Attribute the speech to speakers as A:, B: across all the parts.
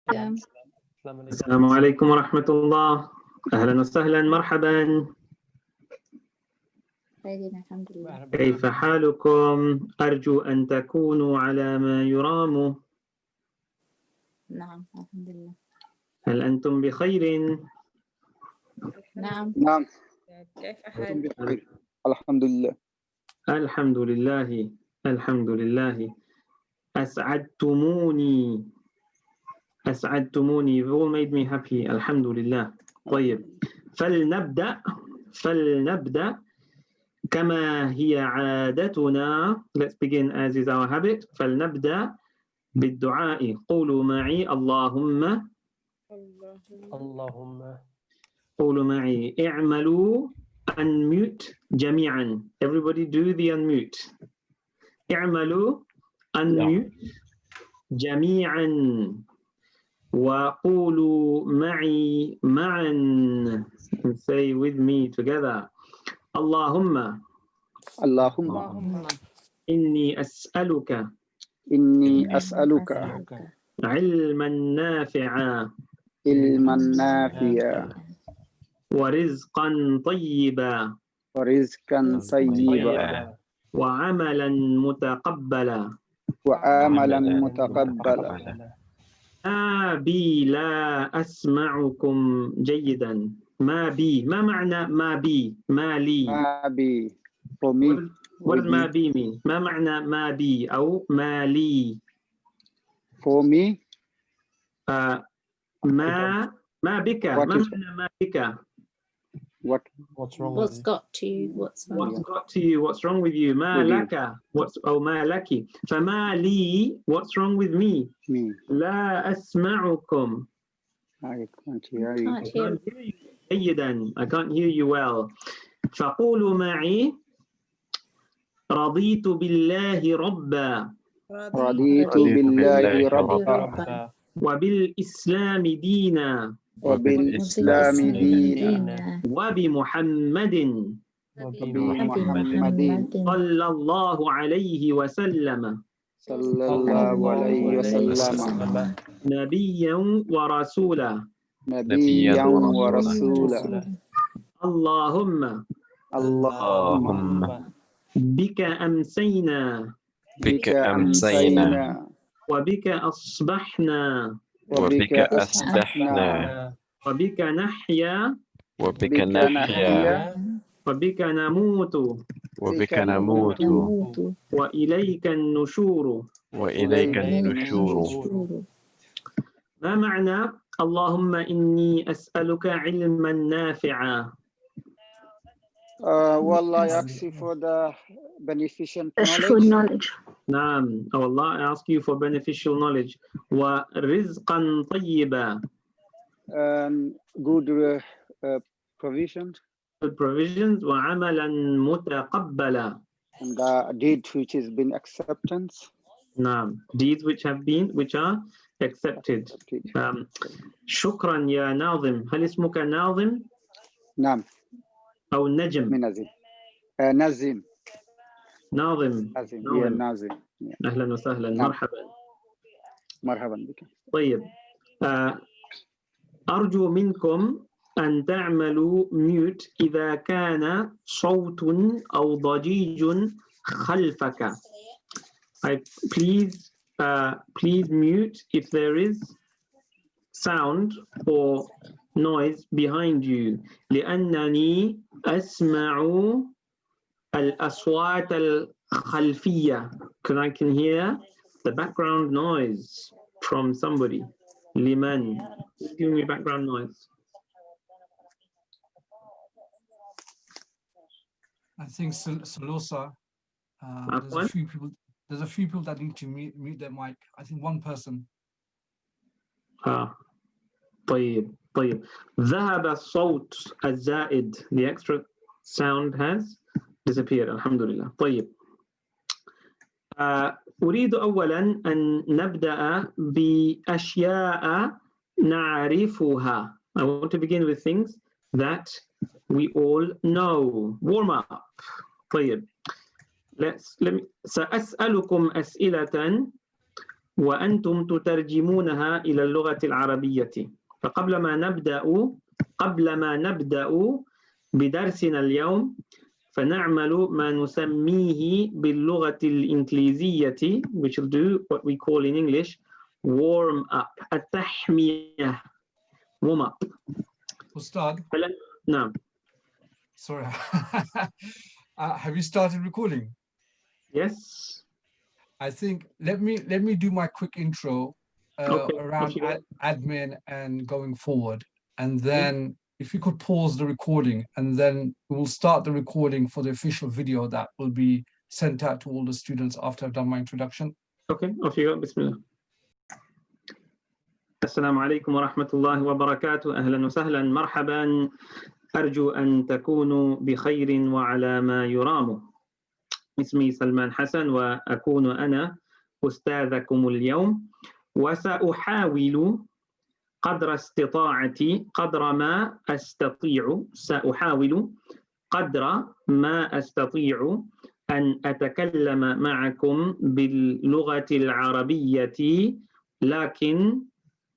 A: عليكم.
B: السلام عليكم ورحمة الله. أهلا وسهلا، مرحبا.
A: الحمد لله.
B: كيف حالكم؟ أرجو أن تكونوا على ما يرام.
A: نعم الحمد لله.
B: هل أنتم بخير؟
A: نعم.
C: نعم.
A: كيف حالك؟
C: بخير الحمد لله.
B: الحمد لله الحمد لله. أسعدتموني أسعدتموني. You all made me happy. الحمد لله. طيب، فلنبدأ كما هي عادتنا. Let's begin as is our habit. فلنبدأ بالدعاء. قولوا معي اللهم قولوا معي اعملوا. Unmute جميعا. Everybody do the unmute. اعملوا. Unmute جميعا. وقولوا معي معا. And say with me together. اللهم إني أسألك علما نافعا ورزقا طيبا وعملا متقبلا ما بي لا أسمعكم جيدا. ما بي، ما معنى ما بي؟ ما لي.
C: for me.
B: What does ما بي mean? ما معنى ما بي أو ما لي؟
C: For me.
B: ما بك. ما معنى ما بك؟
C: What's wrong
A: What's got to you? What's
B: you? What's wrong with you? ما لك. ما لك. فما لي. What's wrong with me? لا أسمعكم.
C: I can't hear you.
B: جيدا. I can't hear you well. فقولوا معي رضيت بالله ربا وبالإسلام دينا وبمحمد صلى الله عليه وسلم نبيا ورسولا. اللهم بك أمسينا وبك أصبحنا وبك نحيا وبك نموت وإليك النشور. ما معنى اللهم إني أسألك علما نافعا؟
C: Well, I ask you for the beneficial knowledge.
B: نعم. Oh Allah, I ask you for beneficial knowledge. ورزقا طيبا.
C: Good provisions.
B: Good provisions. وعملا متقبلا.
C: And the deed which has been acceptance.
B: نعم. Deeds which are accepted. شكرا يا ناظم. هل اسمك ناظم؟
C: نعم.
B: أو نجم؟
C: نازم.
B: ناظم.
C: نازم.
B: أهلا وسهلا.
C: نعم. مرحبا بك.
B: طيب، أرجو منكم أن تعملوا mute إذا كان صوت أو ضجيج خلفك. Please mute if there is sound or noise behind you. لأنني أسمع الأصوات الخلفية. Because I can hear the background noise from somebody. لمن? Give me background noise.
D: I think Salosa, there's a few people that need to mute their mic. I think one person.
B: طيب. ذهب الصوت الزائد. The extra sound has disappeared. الحمد لله. طيب. أريد أولا أن نبدأ بأشياء نعرفها. I want to begin with things that we all know. Warm up. طيب. سأسألكم أسئلة وأنتم تترجمونها إلى اللغة العربية. فقبل ما نبدأ بدرسنا اليوم فنعمل ما نسميه باللغة الإنجليزية, which will do what we call in English warm up, التحمية, warm up.
D: Ustad,
B: نعم.
D: sorry. Have you started recording?
B: Yes.
D: I think let me do my quick intro around admin and going forward, and then if you could pause the recording, and then we'll start the recording for the official video that will be sent out to all the students after I've done my introduction.
B: Okay, off you go. Bismillah. Assalamu alaikum wa rahmatullahi wa barakatuh. Ahlan wa sahlan, marhaban. أرجو أن تكونوا بخير وعلى ما يرام. اسمي سلمان حسن وأكون أنا أستاذكم اليوم وسأحاول قدر استطاعتي قدر ما أستطيع سأحاول قدر ما أستطيع أن أتكلم معكم باللغة العربية لكن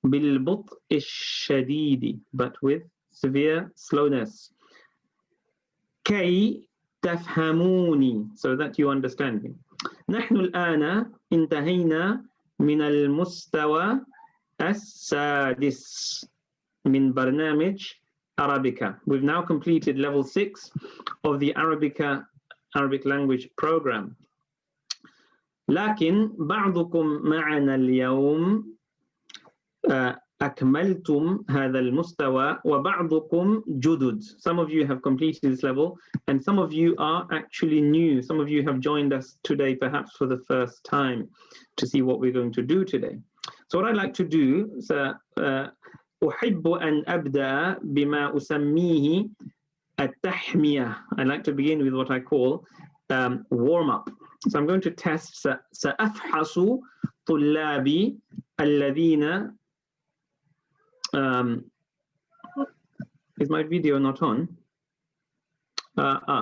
B: بالبطء الشديد, but with severe slowness. كي تفهموني, so that you understand me. نحن الآن انتهينا من المستوى السادس من برنامج Arabica. We've now completed level 6 of the Arabic language program. لكن بعضكم معنا اليوم أكملتم هذا المستوى وبعضكم جدد. Some of you have completed this level and some of you are actually new. Some of you have joined us today perhaps for the first time to see what we're going to do today. So what I'd like to do is أحب أن أبدأ بما أسميه التحمية. I'd like to begin with what I call warm up. So I'm going to test سأفحص طلابي الذين is my video not on?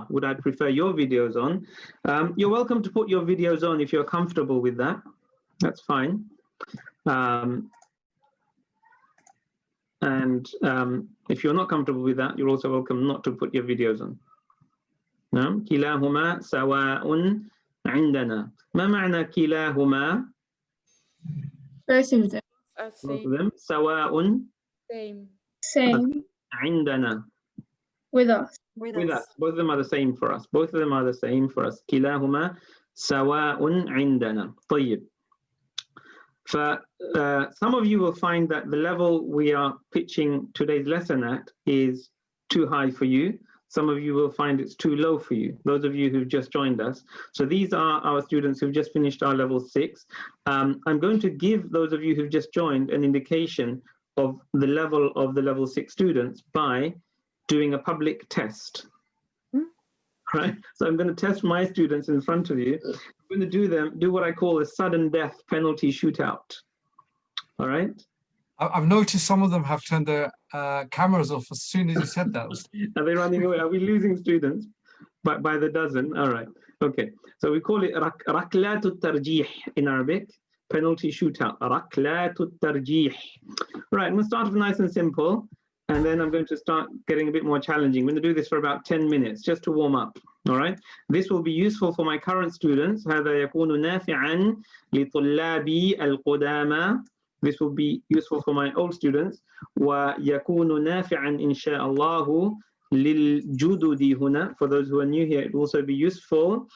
B: Would I prefer your videos on? You're welcome to put your videos on if you're comfortable with that. That's fine. If you're not comfortable with that, you're also welcome not to put your videos on. نعم. كلاهما سواء عندنا. ما معنى كلاهما؟
A: Both of them.
B: Both of them. سواء.
A: Same.
B: عندنا.
A: With us.
B: With us. Both of them are the same for us. Both of them are the same for us. كلاهما سواء عندنا. طيب. Some of you will find that the level we are pitching today's lesson at is too high for you. Some of you will find it's too low for you, those of you who've just joined us. So these are our students who've just finished our level 6. I'm going to give those of you who've just joined an indication of the level 6 students by doing a public test. Right? So I'm going to test my students in front of you. I'm going to do what I call a sudden death penalty shootout. All right?
D: I've noticed some of them have turned their cameras off as soon as you said that.
B: Are they running away? Are we losing students by the dozen? All right. Okay. So we call it ركلات الترجيح in Arabic, penalty shootout. ركلات الترجيح. Right. I'm going to start off nice and simple, and then I'm going to start getting a bit more challenging. I'm going to do this for about 10 minutes just to warm up. All right. This will be useful for my current students. هذا يكون نافعا لطلابي القدامى. This will be useful for my old students. ويكون نافعا إن شاء الله للجدد هنا. For those who are new here, it will also be useful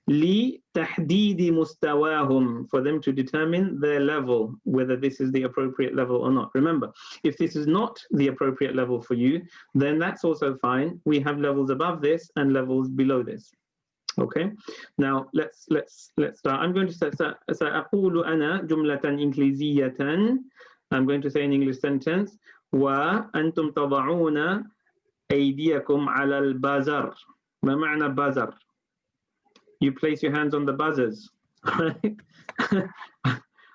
B: لتحديد مستواهم, for them to determine their level, whether this is the appropriate level or not. Remember, if this is not the appropriate level for you, then that's also fine. We have levels above this and levels below this. Okay, now let's start. I'm going to say سأقول أنا جملة إنجليزية. I'm going to say an English sentence. وأنتم تضعون أيديكم على البازر. ما معنى بازر? You place your hands on the buzzers. Right?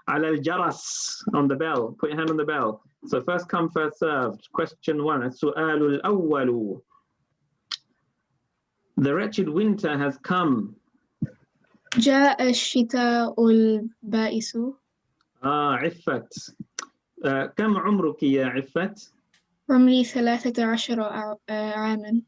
B: على الجرس, on the bell. Put your hand on the bell. So first come, first served. Question 1. السؤال الأول. The wretched winter has come.
A: جاء الشتاء البائس.
B: عفت. كم عمرك يا عفت؟
A: عمري 13 عاما.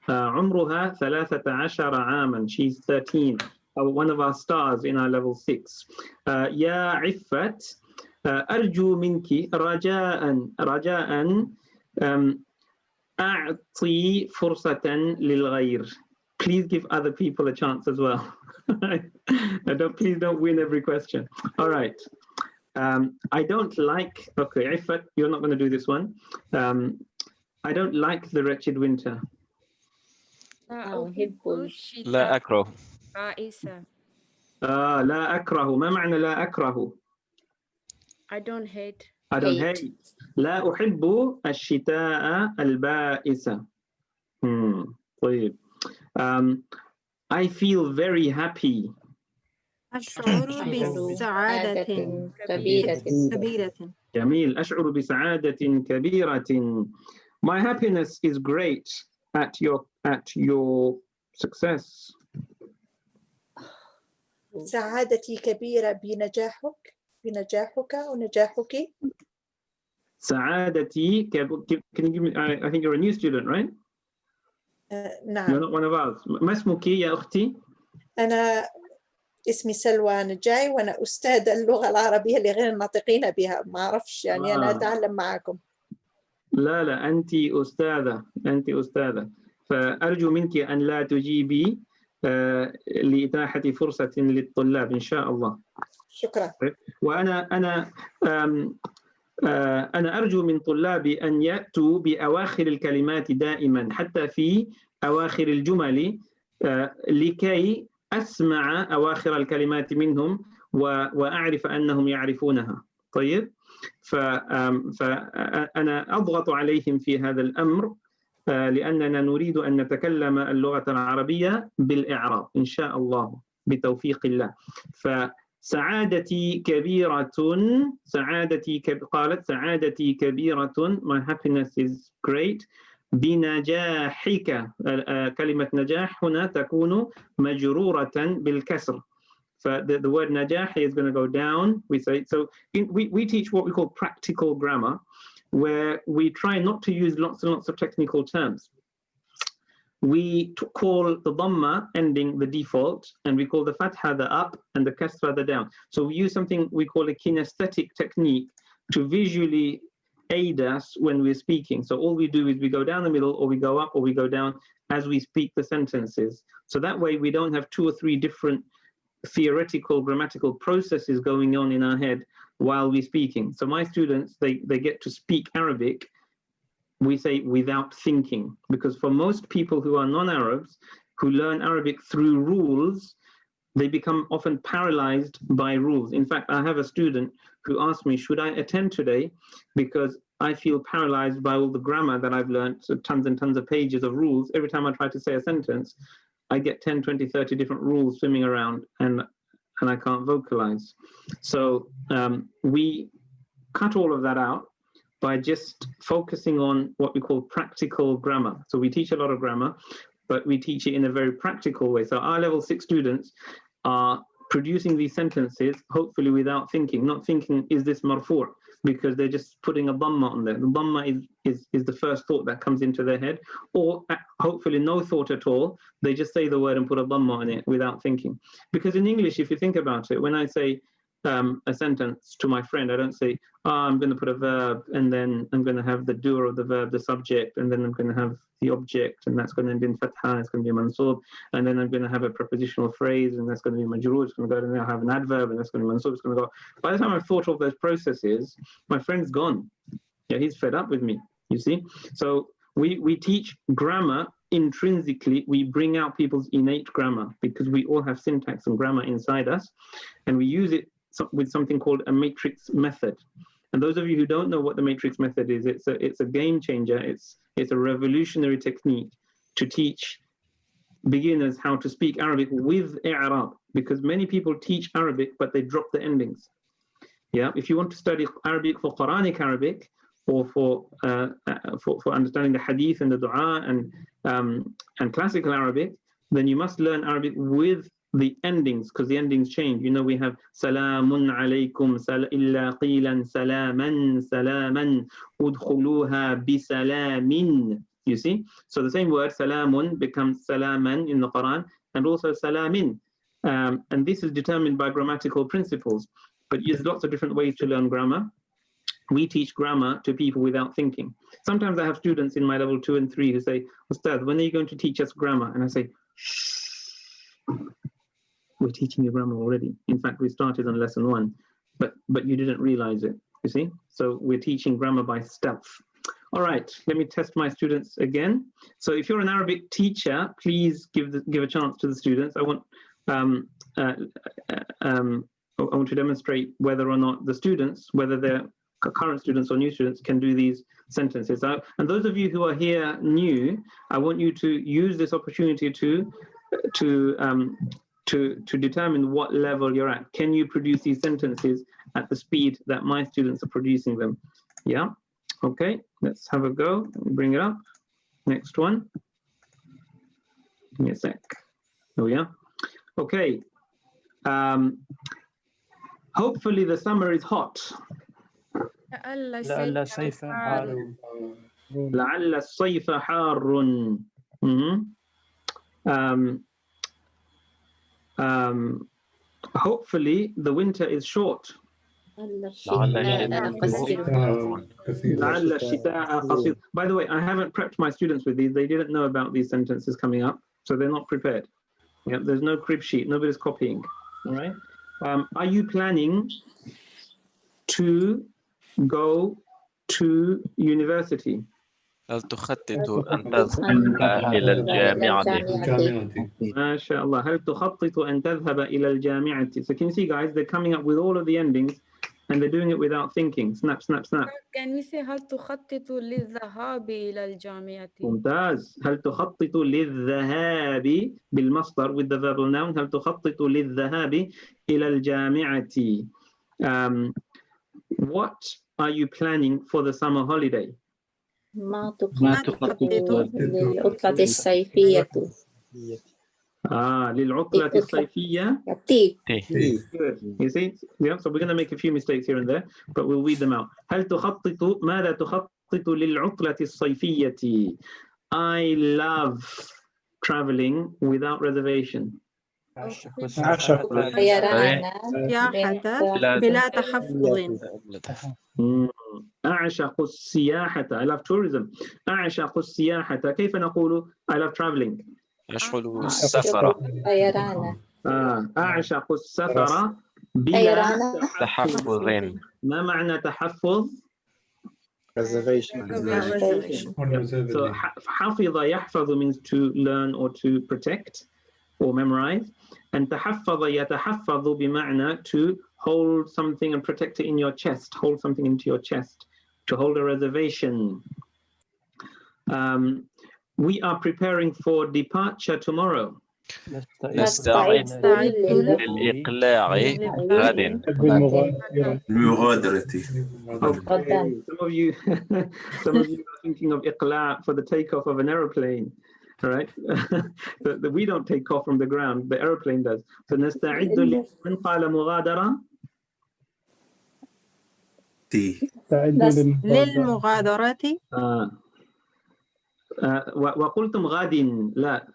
B: عمرها 13 عاما. She's 13. One of our stars in our level 6. يا عفت أرجو منك رجاء أعطي فرصة للغير. Please give other people a chance as well. Please don't win every question. All right. I don't like, okay, Ifat, you're not going to do this one. I don't like the wretched winter.
E: لا أكره.
B: لا أكره. ما معنى لا أكره؟
F: I don't hate.
B: I don't hate. لا أحب الشتاء البائس. طيب. I feel very happy.
F: أشعر بسعادة كبيرة.
B: جميل. أشعر بسعادة كبيرة. My happiness is great at your success.
G: سعادتي كبيرة بنجاحك أو نجاحك.
B: سعادتي, can you give me, I think you're a new student, right?
G: نعم.
B: You're not one of us. ما اسمك يا أختي؟
G: أنا اسمي سلوى نجاي وأنا أستاذ اللغة العربية لغير الناطقين بها. ما أعرفش يعني أنا أتعلم معكم.
B: لا أنت أستاذة. فأرجو منك أن لا تجيبي لإتاحة فرصة للطلاب إن شاء الله.
G: شكرا.
B: وأنا أرجو من طلابي أن يأتوا بأواخر الكلمات دائما حتى في أواخر الجمل لكي أسمع أواخر الكلمات منهم وأعرف أنهم يعرفونها. طيب. فأنا أضغط عليهم في هذا الأمر لأننا نريد أن نتكلم اللغة العربية بالإعراب إن شاء الله بتوفيق الله. فسعادتي كبيرة. قالت سعادتي كبيرة. My happiness is great. بنجاحك. كلمة نجاح هنا تكون مجرورة بالكسر. The word najah is going to go down. We say so. We teach what we call practical grammar, where we try not to use lots and lots of technical terms. We call the dhamma ending the default, and we call the fatha the up and the kasra the down. So we use something we call a kinesthetic technique to visually aid us when we're speaking. So all we do is we go down the middle, or we go up, or we go down as we speak the sentences. So that way we don't have 2 or 3 different theoretical grammatical processes going on in our head while we're speaking. So my students, they get to speak Arabic, we say, without thinking, because for most people who are non-Arabs, who learn Arabic through rules, they become often paralyzed by rules. In fact, I have a student who asked me, should I attend today? Because I feel paralyzed by all the grammar that I've learned, so tons and tons of pages of rules. Every time I try to say a sentence, I get 10, 20, 30 different rules swimming around, and I can't vocalize. So we cut all of that out by just focusing on what we call practical grammar. So we teach a lot of grammar, but we teach it in a very practical way. So our level 6 students are producing these sentences, hopefully without thinking, not thinking, is this marfu'? Because they're just putting a dhamma on there. The dhamma is the first thought that comes into their head, or hopefully no thought at all. They just say the word and put a dhamma on it without thinking. Because in English, if you think about it, when I say a sentence to my friend, I don't say, I'm going to put a verb, and then I'm going to have the doer of the verb, the subject, and then I'm going to have the object, and that's going to be in fatha, it's going to be mansub, and then I'm going to have a prepositional phrase, and that's going to be majroor, it's going to go, and then I'll have an adverb, and that's going to be mansub, it's going to go. By the time I've thought of those processes, my friend's gone. Yeah, he's fed up with me, you see? So we teach grammar intrinsically. We bring out people's innate grammar, because we all have syntax and grammar inside us, and we use it with something called a matrix method. And those of you who don't know what the matrix method is, it's a game changer. It's a revolutionary technique to teach beginners how to speak Arabic with i'rab, because many people teach Arabic but they drop the endings. Yeah, if you want to study Arabic for Qur'anic Arabic, or for understanding the hadith and the dua and classical Arabic, then you must learn Arabic with the endings, because the endings change. You know, we have salamun alaykum, illa qilan salaman, udkhuluha bisalamin. You see? So the same word, salamun, becomes salaman in the Quran, and also salamin. And this is determined by grammatical principles. But there's lots of different ways to learn grammar. We teach grammar to people without thinking. Sometimes I have students in my level 2 and 3 who say, Ustad, when are you going to teach us grammar? And I say, shh, we're teaching you grammar already. In fact, we started on lesson 1, but you didn't realize it, you see? So we're teaching grammar by stealth. All right, let me test my students again. So if you're an Arabic teacher, please give a chance to the students. I want to demonstrate whether or not the students, whether they're current students or new students, can do these sentences. And those of you who are here new, I want you to use this opportunity to determine what level you're at. Can you produce these sentences at the speed that my students are producing them? Yeah. Okay. Let's have a go. Bring it up. Next one. Give me a sec. Oh yeah. Okay. Hopefully the summer is hot.
E: لعل الصيف حار.
B: لعل الصيف حار. Hopefully the winter is short. لعل الشتاء قصير. By the way, I haven't prepped my students with these. They didn't know about these sentences coming up, so they're not prepared. Yeah, there's no crib sheet. Nobody's copying. All right. Are you planning to go to university?
E: هل تخطط أن تذهب إلى الجامعة؟
B: ما شاء الله. هل تخطط أن تذهب إلى الجامعة? So can you see, guys, they're coming up with all of the endings and they're doing it without thinking. Snap, snap, snap.
F: Can we say هل تخطط للذهاب إلى الجامعة؟
B: ممتاز. هل تخطط للذهاب بالمصدر with the verbal noun. هل تخطط للذهاب إلى الجامعة? What are you planning for the summer holiday?
G: ما تخطط للعطلة الصيفية.
B: للعطلة الصيفية. Good. You see? Yeah, so we're going to make a few mistakes here and there, but we'll weed them out. هل تخطط ماذا تخطط للعطلة الصيفية? I love traveling without reservation.
F: سياحة بلا تحفظ.
B: أعشق السياحة. I love tourism. أعشق السياحة. كيف نقول I love traveling?
E: أشعل السفر.
B: أعشق السفر بلا
E: تحفظ.
B: ما معنى تحفظ؟
H: Reservation.
B: So حفظ يحفظ means to learn or to protect or memorize, and تحفظ يتحفظ بمعنى to hold something and protect it in your chest, hold something into your chest, to hold a reservation. We are preparing for departure tomorrow.
E: نستعد للإقلاع غد.
B: Some of you are thinking of إقلاع for the takeoff of an aeroplane. All right. We don't take off from the ground, the aeroplane does. So نستعد لمن قال مغادرة.
F: للمغادرة.
B: وقلتم غد. لا,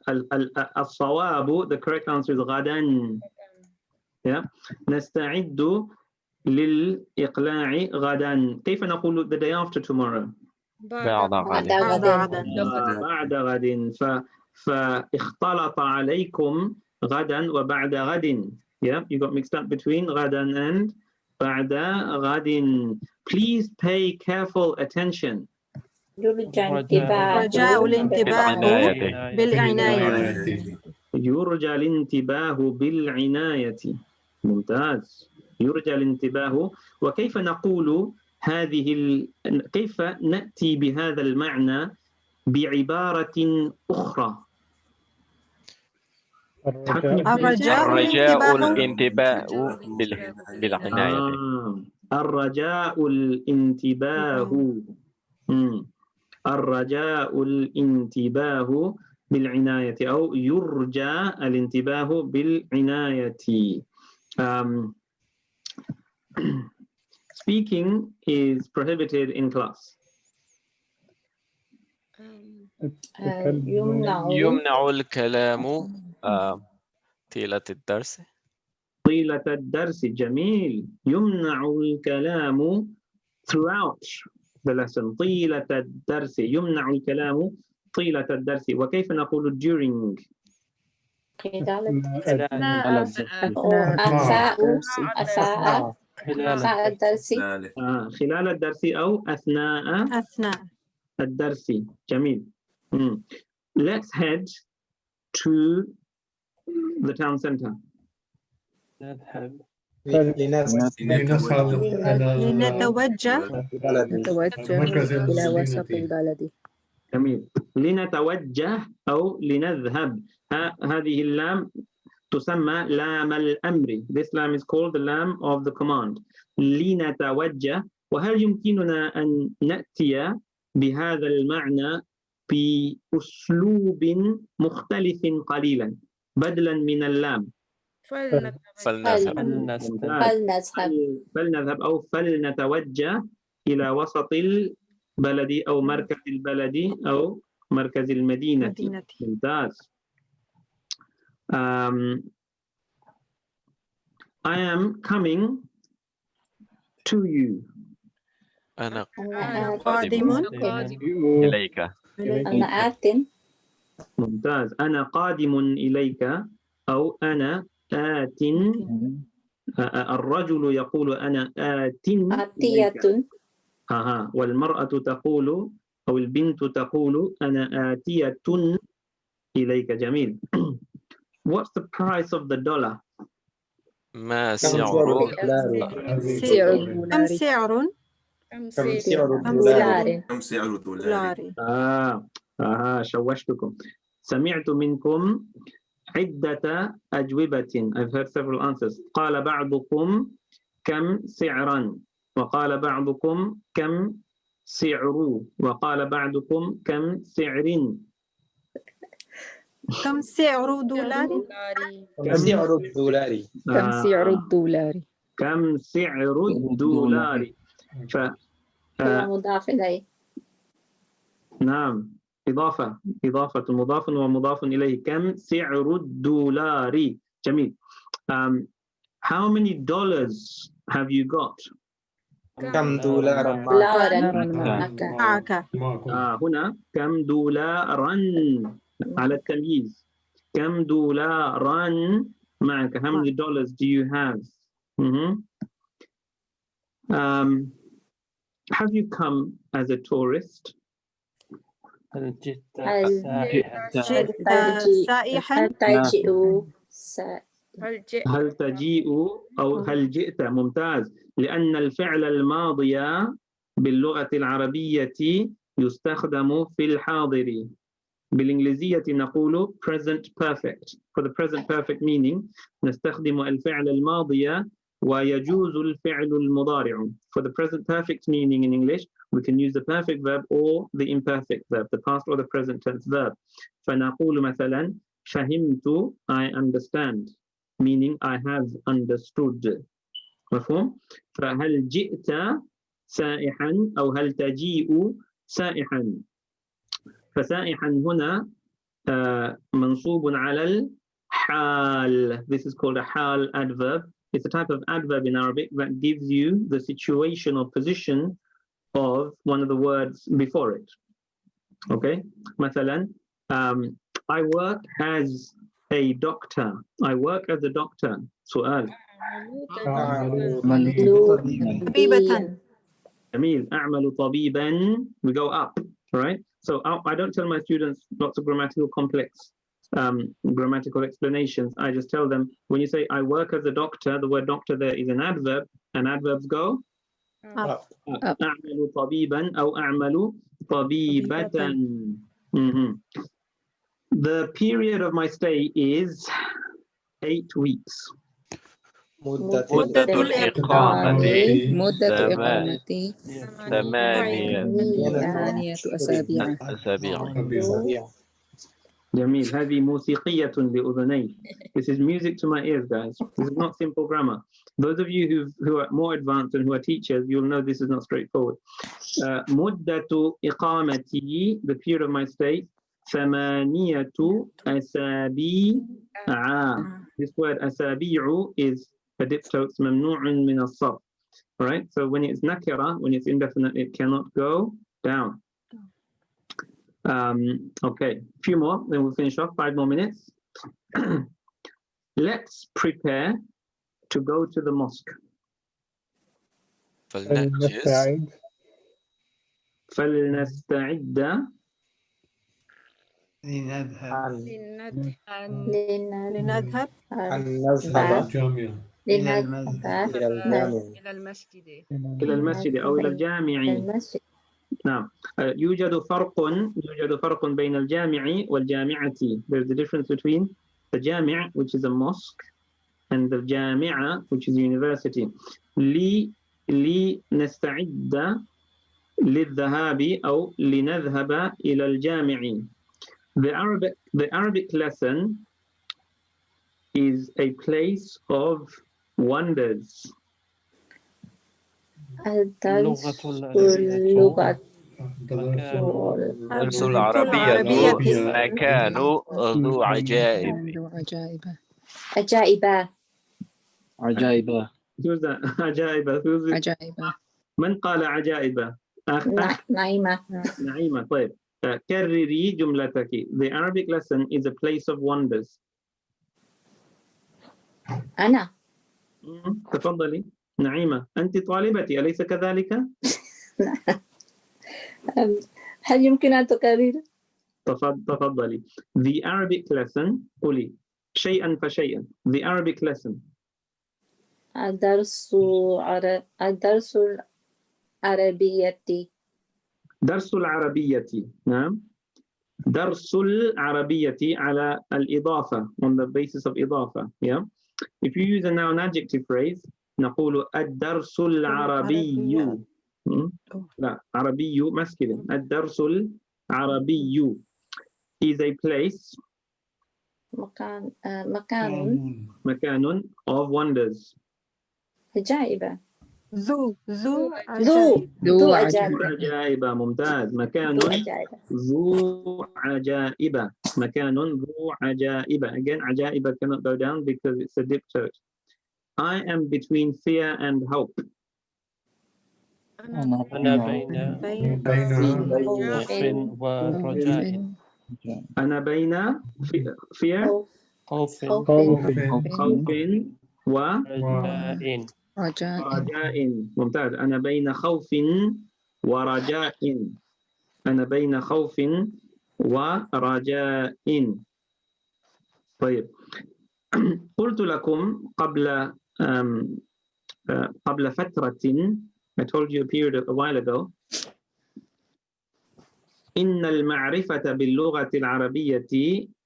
B: الصواب, the correct answer is غدا. Yeah. نستعد للإقلاع غدا. كيف نقول the day after tomorrow?
E: بعد
B: غد. فاختلط عليكم غدا وبعد غد. Yeah, you got mixed up between غدا and بعد غد. Please pay careful attention.
F: رجاء الانتباه بالعناية.
B: يرجى الانتباه بالعناية. ممتاز. يرجى الانتباه. وكيف نقول كيف نأتي بهذا المعنى بعبارة أخرى؟
E: الرجاء الانتباه بالعناية.
B: الرجاء الانتباه. الرجاء الانتباه بالعناية أو يرجى الانتباه بالعناية. Speaking is prohibited in class.
E: يمنع الكلام طيلة الدرس.
B: طيلة الدرس جميل. يمنع الكلام throughout the lesson. طيلة الدرس يمنع الكلام طيلة الدرس. وكيف نقول during؟ خلال الدرس أو أثناء الدرس. جميل. Let's head to the town center.
I: لنتوجه إلى وسط البلد.
B: جميل. لنتوجه أو لنذهب. هذه اللام تسمى لام الأمر. This lam is called the lam of the command. لنتوجه. وهل يمكننا أن نأتي بهذا المعنى بأسلوب مختلف قليلا بدلا من اللام؟ فلنذهب أو فلنتوجه إلى وسط البلد أو مركز البلد أو مركز المدينة. ممتاز. I am coming to you.
E: أنا
I: قادم
E: إليك.
G: أنا آت.
B: ممتاز. أنا قادم إليك أو أنا آت. الرجل يقول أنا آت.
G: آتية.
B: والمرأة تقول أو البنت تقول أنا آتية إليك. جميل. What's the price of the dollar?
E: ما سعر
I: الدولار؟
B: شوشتكم. سمعت منكم عدة أجوبة. I've heard several answers. قال بعضكم كم سعرا، وقال بعضكم كم سعر، وقال بعضكم كم سعر.
I: كم سعر دولار؟
H: كم سعر الدولار؟
I: كم سعر الدولار؟
B: كم سعر الدولار.
G: مضاف إليه.
B: نعم، إضافة مضاف ومضاف إليه. كم سعر الدولار. جميل. How many dollars have you got?
H: كم دولارا
I: معك؟
B: هنا كم دولارا على التمييز. كم دولارا معك. How many dollars do you have? Have you come as a tourist?
I: هل جئت سائحا؟
B: هل تجيء أو هل جئت. ممتاز. لأن الفعل الماضي باللغة العربية يستخدم في الحاضر. بالإنجليزية نقول present perfect. For the present perfect meaning نستخدم الفعل الماضي ويجوز الفعل المضارع. For the present perfect meaning in English we can use the perfect verb or the imperfect verb, the past or the present tense verb. فنقول مثلا فهمت, I understand, meaning I have understood. مفهوم؟ فهل جئت سائحا أو هل تجيء سائحا. فسائحا هنا منصوب على الحال. This is called a حال adverb. It's a type of adverb in Arabic that gives you the situation or position of one of the words before it. Okay? مثلا I work as a doctor. I work as a doctor. سؤال.
I: طبيبة.
B: جميل. أعمل طبيبا. We go up, right? So I don't tell my students lots of grammatical explanations. I just tell them when you say I work as a doctor, the word doctor there is an adverb, and adverbs go
I: up.
B: أعمل طبيبا أو أعمل طبيبة. The period of my stay is 8 weeks.
E: مدة الإقامة 8 أسابيع.
B: جميل. هذه موسيقية لأذني. This is music to my ears, guys. This is not simple grammar. Those of you who are more advanced and who are teachers, you'll know this is not straightforward. مدة إقامتي, the period of my stay, 8 أسابيع. This word أسابيع is a diptote ممنوع من الصرف. Right? So when it's nakira, when it's indefinite, it cannot go down. Okay, a few more, then we'll finish off. 5 more minutes. Let's prepare to go to the mosque.
E: فلنجهز
B: فلنستعد
I: لنذهب
H: نذهب
I: إلى المسجد
B: إلى المسجد أو إلى الجامع. نعم. يوجد فرق بين الجامع والجامعة. There's a difference between the جامع, which is a mosque, and the جامعة, which is a university. لنستعد للذهاب أو لنذهب إلى الجامع. The Arabic lesson is a place of wonders.
I: اللغة
E: الدرس العربية مكان ذو عجائب.
J: عجائب.
B: Who's that? عجائب.
I: عجائب.
B: من قال عجائب؟ نعيمة. طيب. كرري جملتك. The Arabic lesson is a place of wonders.
G: أنا.
B: تفضلي. نعيمة، أنت طالبتي أليس كذلك؟
G: هل يمكن أن تكرر؟
B: تفضلي. The Arabic lesson. قولي شيئا فشيئا. The Arabic lesson.
G: الدرس العربية.
B: درس العربية. نعم. درس العربية على الإضافة, on the basis of إضافة. Yeah. If you use a noun adjective phrase, نقول الدرس العربي. لا, عربي masculine. الدرس العربي is a place, مكان of wonders.
G: عجائب.
I: ذو
B: عجائب. ممتاز. مكان ذو عجائب. مكان ذو عجائب. Again, عجائب cannot go down because it's a diptote. I am between fear and hope.
J: أنا بين خوف ورجاء.
B: أنا بين fear,
J: خوف
B: ورجاء. ممتاز. أنا بين خوف ورجاء. أنا بين خوف ورجاء. طيب. قلت لكم قبل فترة, I told you a while ago, إن المعرفة باللغة العربية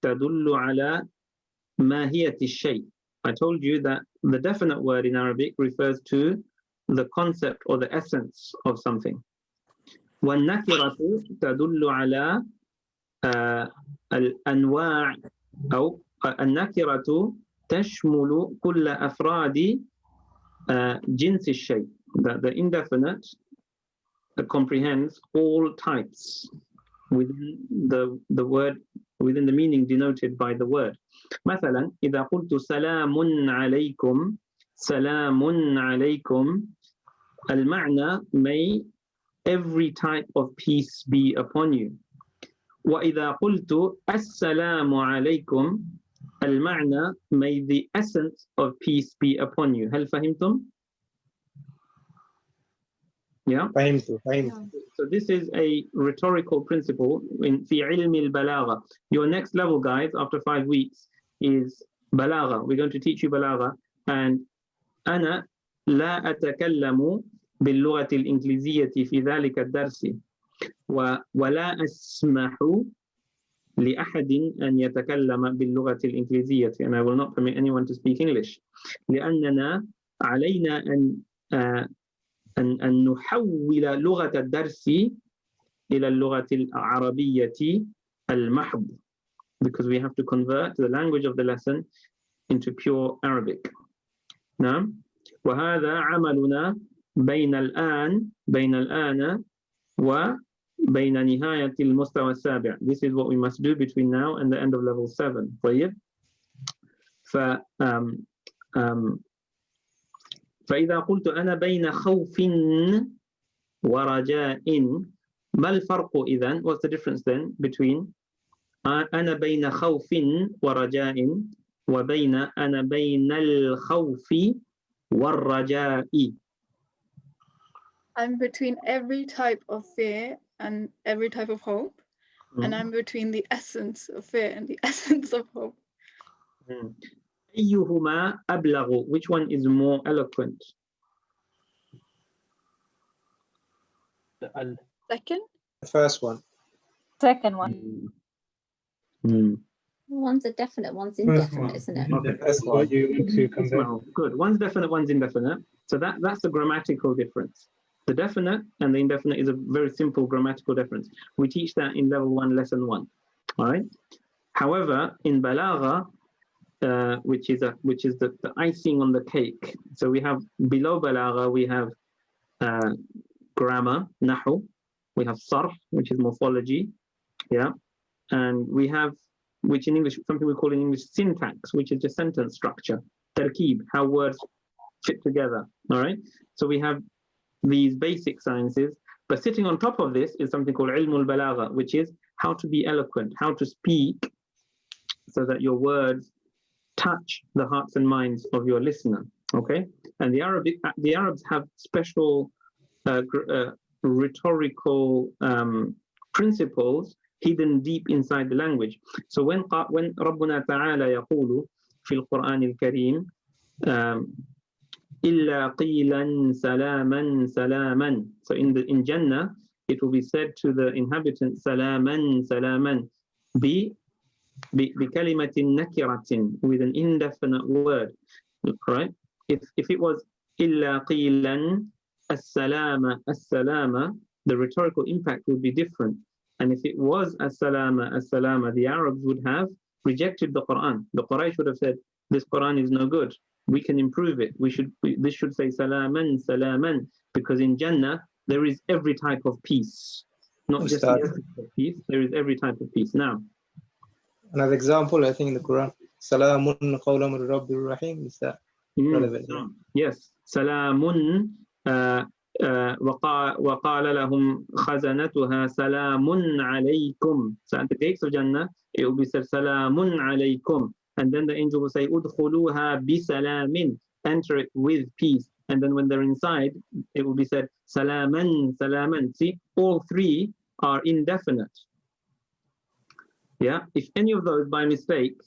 B: تدل على ماهية الشيء. I told you that the definite word in Arabic refers to the concept or the essence of something. والنكرة تدل على الأنواع, أو النكرة تشمل كل أفراد جنس الشيء. The indefinite comprehends all types within the word, within the meaning denoted by the word. مثلا إذا قلت سلام عليكم, سلام عليكم, المعنى may every type of peace be upon you. وإذا قلت السلام عليكم, المعنى may the essence of peace be upon you. هل فهمتم؟ Yeah.
H: فهمت.
B: So this is a rhetorical principle في علم البلاغة. Your next level, guys, after 5 weeks is بلاغة. We're going to teach you بلاغة. And أنا لا أتكلم باللغة الإنجليزية في ذلك الدرس. ولا أسمح لأحد أن يتكلم باللغة الإنجليزية. And I will not permit anyone to speak English. لأننا علينا أن نحول لغة الدرس إلى اللغة العربية المحض. because we have to convert the language of the lesson into pure Arabic. Now, وهذا عملنا بين الآن وبين نهاية المستوى السابع. This is what we must do between now and the end of level 7. طيب. فإذا قلت أنا بين خوف ورجاء ما الفرق إذن? What's the difference then between أنا بين خوف ورجاء وبين أنا بين الخوف والرجاء?
A: I'm between every type of fear and every type of hope. And I'm between the essence of fear and the essence of hope.
B: أيهما أبلغ? Which one is more eloquent?
A: Second?
H: The first one.
I: Second one. One's a definite, one's indefinite, isn't it?
B: Okay.
H: First one.
B: Good. One's definite, one's indefinite. So that's the grammatical difference. The definite and the indefinite is a very simple grammatical difference. We teach that in level 1, lesson 1. All right. However, in balagha, which is the icing on the cake. So we have below balagha, we have grammar, nahu. We have sarf, which is morphology. Yeah. And we have, which in English, something we call in English syntax, which is just sentence structure. Tarkeeb, how words fit together. All right. So we have these basic sciences, but sitting on top of this is something called ilmul balagha, which is how to be eloquent, how to speak so that your words touch the hearts and minds of your listener. Okay. And the Arabs have special rhetorical principles hidden deep inside the language. So when ربنا تعالى يقول في القرآن الكريم إلا قيلا سلاما سلاما. So in Jannah it will be said to the inhabitants سلاما سلاما بكلمة نكرة, with an indefinite word. Right? If it was إلا قيلا السلام السلام, the rhetorical impact would be different. And if it was as-salama, as-salama, the Arabs would have rejected the Qur'an. The Quraysh would have said, this Qur'an is no good. We can improve it. This should say salaman, salaman, because in Jannah, there is every type of peace. Not just the essence of peace, there is every type of peace. Now,
H: another example, I think in the Quran, Salamun qawlan min Rabbir Rahim, is that relevant?
B: Yes, Salamun. وقال لهم خزنتها سلام عليكم. So at the gates of Jannah, it will be said سلام عليكم. And then the angel will say ادخلوها بسلام, enter it with peace. And then when they're inside, it will be said سلاما سلاما. See, all three are indefinite. Yeah, if any of those by mistake,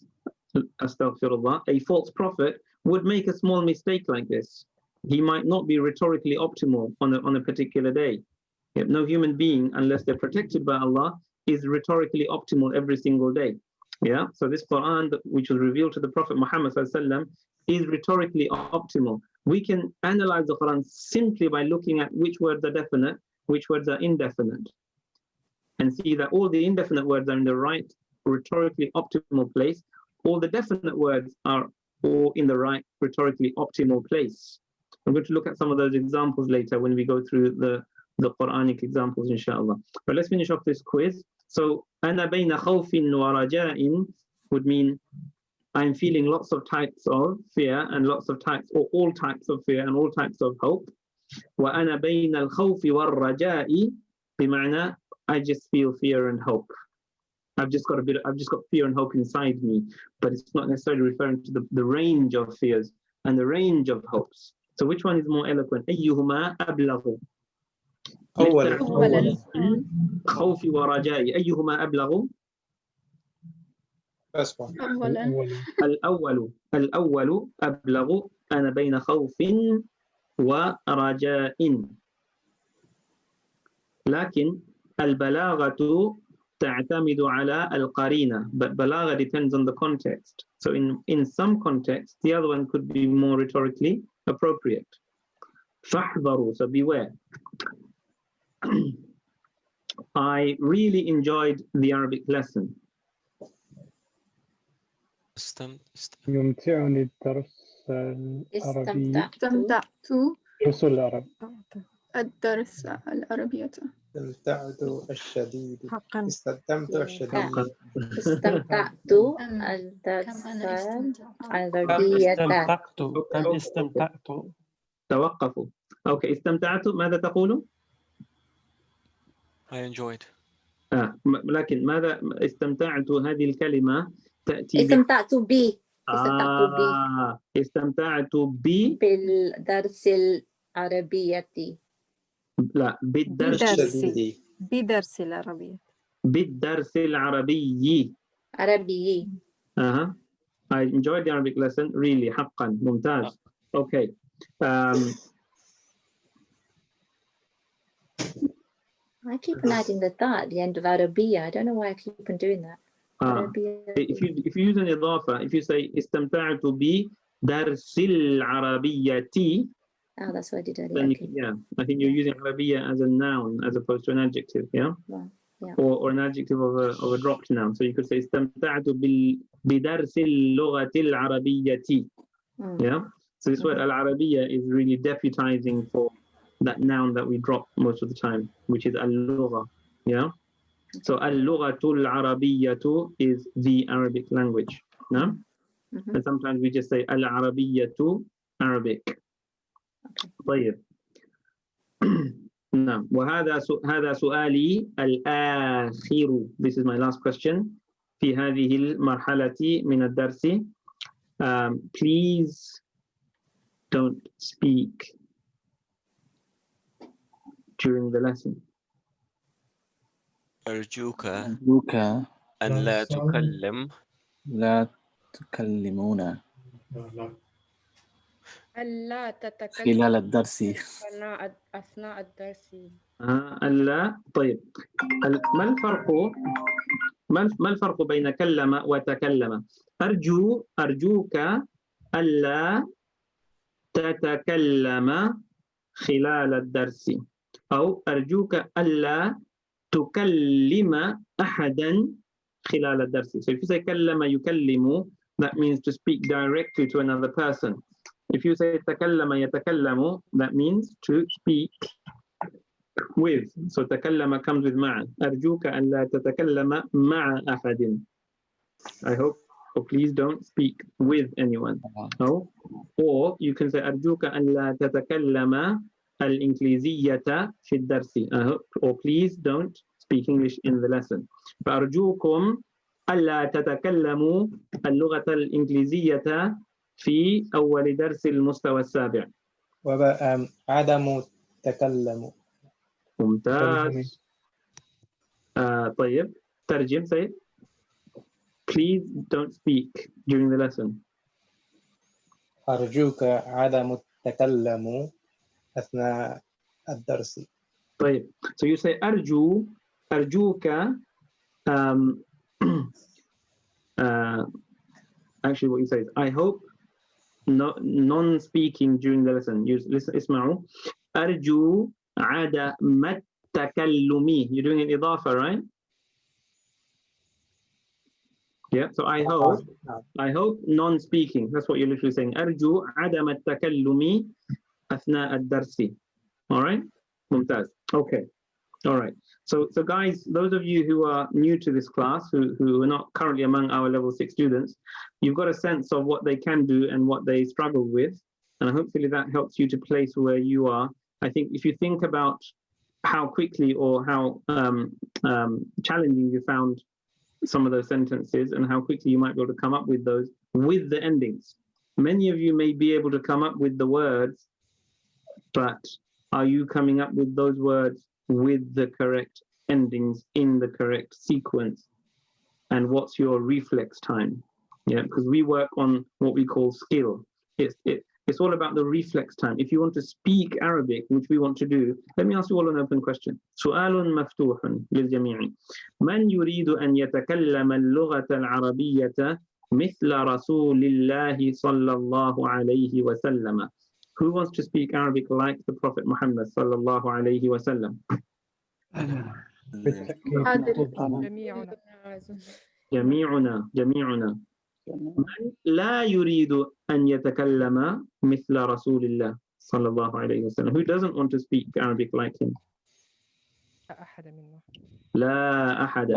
B: astaghfirullah, a false prophet would make a small mistake like this, he might not be rhetorically optimal on a particular day. No human being, unless they're protected by Allah, is rhetorically optimal every single day. Yeah. So this Quran, which was revealed to the Prophet Muhammed ﷺ, is rhetorically optimal. We can analyze the Quran simply by looking at which words are definite, which words are indefinite, and see that all the indefinite words are in the right rhetorically optimal place. All the definite words are all in the right rhetorically optimal place. I'm going to look at some of those examples later when we go through the Qur'anic examples, inshallah. But let's finish off this quiz. So, أنا بين خوف ورجاء would mean I'm feeling lots of types of fear and lots of types, or all types of fear and all types of hope. وأنا بين الخوف والرجاء بمعنى I just feel fear and hope. I've just got fear and hope inside me, but it's not necessarily referring to the range of fears and the range of hopes. So which one is more eloquent? أيهما أبلغ؟
H: أولا.
B: خوفي ورجائي أيهما أبلغ؟
H: First one.
B: الأول أبلغ. أنا بين خوف ورجاء. لكن البلاغة تعتمد على القرينة, but balagha depends on the context. So in some context, the other one could be more rhetorically appropriate. فاحذروا, so beware. I really enjoyed the Arabic lesson.
H: يمتعني الدرس العربي
A: استمتعت
H: رسل العرب
A: الدرس العربية.
H: استمتعت الشديد
I: حقا
H: استمتعت الشديد
G: استمتعت الدرس العربية.
J: كم استمتعت
B: توقفوا. أوكي، استمتعت ماذا تقولوا؟
E: I enjoyed.
B: لكن ماذا استمتعت هذه الكلمة تأتي
G: استمتعت ب
B: استمتعت
G: بالدرس العربية.
B: لا، بالدرس
H: الشديد
I: بدرس العربية.
B: بالدرس العربي.
G: عربي.
B: I enjoyed the Arabic lesson really. حقا ممتاز. Okay.
G: I keep on adding the ta at the end of Arabiya. I don't know why I keep on doing that.
B: If you use an idafa, if you say استمتعت بدرس العربية.
G: That's what I did earlier.
B: Then
G: Okay.
B: yeah, I think you're using Arabiya as a noun as opposed to an adjective, yeah?
G: Right. Yeah.
B: Or an adjective of a dropped noun. So you could say استمتعت بدرس اللغة العربية. Yeah? So this word al-Arabiya is really deputizing for that noun that we drop most of the time, which is al-lugha. Yeah? So al-lughatul arabiyyatu is the Arabic language. No? And sometimes we just say al-arabiyyatu Arabic. طيب. نعم. هذا سؤالي الآخر. This is my last question. في هذه المرحلة من الدرس. Please don't speak during the lesson.
E: أرجوك
J: أن لا تكلمون
F: ألا تتكلم
J: خلال الدرس
F: أثناء الدرس.
B: ألا. طيب، ما الفرق بين كلم وتكلم؟ أرجوك ألا تتكلم خلال الدرس، أو أرجوك ألا تكلم أحدا خلال الدرس. So if you say كلم يكلم, that means to speak directly to another person. If you say تكلم يتكلم, that means to speak with. So تكلم comes with مع. أرجوك أن لا تتكلم مع أحد. I hope, so please don't speak with anyone. No? Or you can say أرجوك أن لا تتكلم الإنجليزية في الدرس. I hope, or please don't speak English in the lesson. فأرجوكم ألا تتكلموا اللغة الإنجليزية في أول درس المستوى السابع.
H: عدم تكلم.
B: ممتاز. طيب، ترجم سيد. Please don't speak during the lesson.
H: أرجوك عدم التكلم أثناء الدرس.
B: طيب, so you say أرجوك. Actually, what you say is I hope non-speaking during the lesson. Listen, اسمعوا. أرجو عدم التكلم. You're doing an إضافة, right? Yeah, so I hope non-speaking. That's what you're literally saying. أرجو عدم التكلم أثناء الدرس. All right? ممتاز. Okay. All right. So guys, those of you who are new to this class, who are not currently among our level 6 students, you've got a sense of what they can do and what they struggle with. And hopefully that helps you to place where you are. I think if you think about how quickly or how challenging you found some of those sentences and how quickly you might be able to come up with those with the endings. Many of you may be able to come up with the words, but are you coming up with those words with the correct endings in the correct sequence? And what's your reflex time? Yeah, because we work on what we call skill. It's all about the reflex time. If you want to speak Arabic, which we want to do, let me ask you all an open question. سؤال مفتوح للجميع. من يريد أن يتكلم اللغة العربية مثل رسول الله صلى الله عليه وسلم? Who wants to speak Arabic like the Prophet Muhammed صلى الله عليه وسلم? جميعنا. من لا يريد أن يتكلم مثل رسول الله صلى الله عليه وسلم. Who doesn't want to speak Arabic like him?
K: لا أحد منا.
B: لا أحد.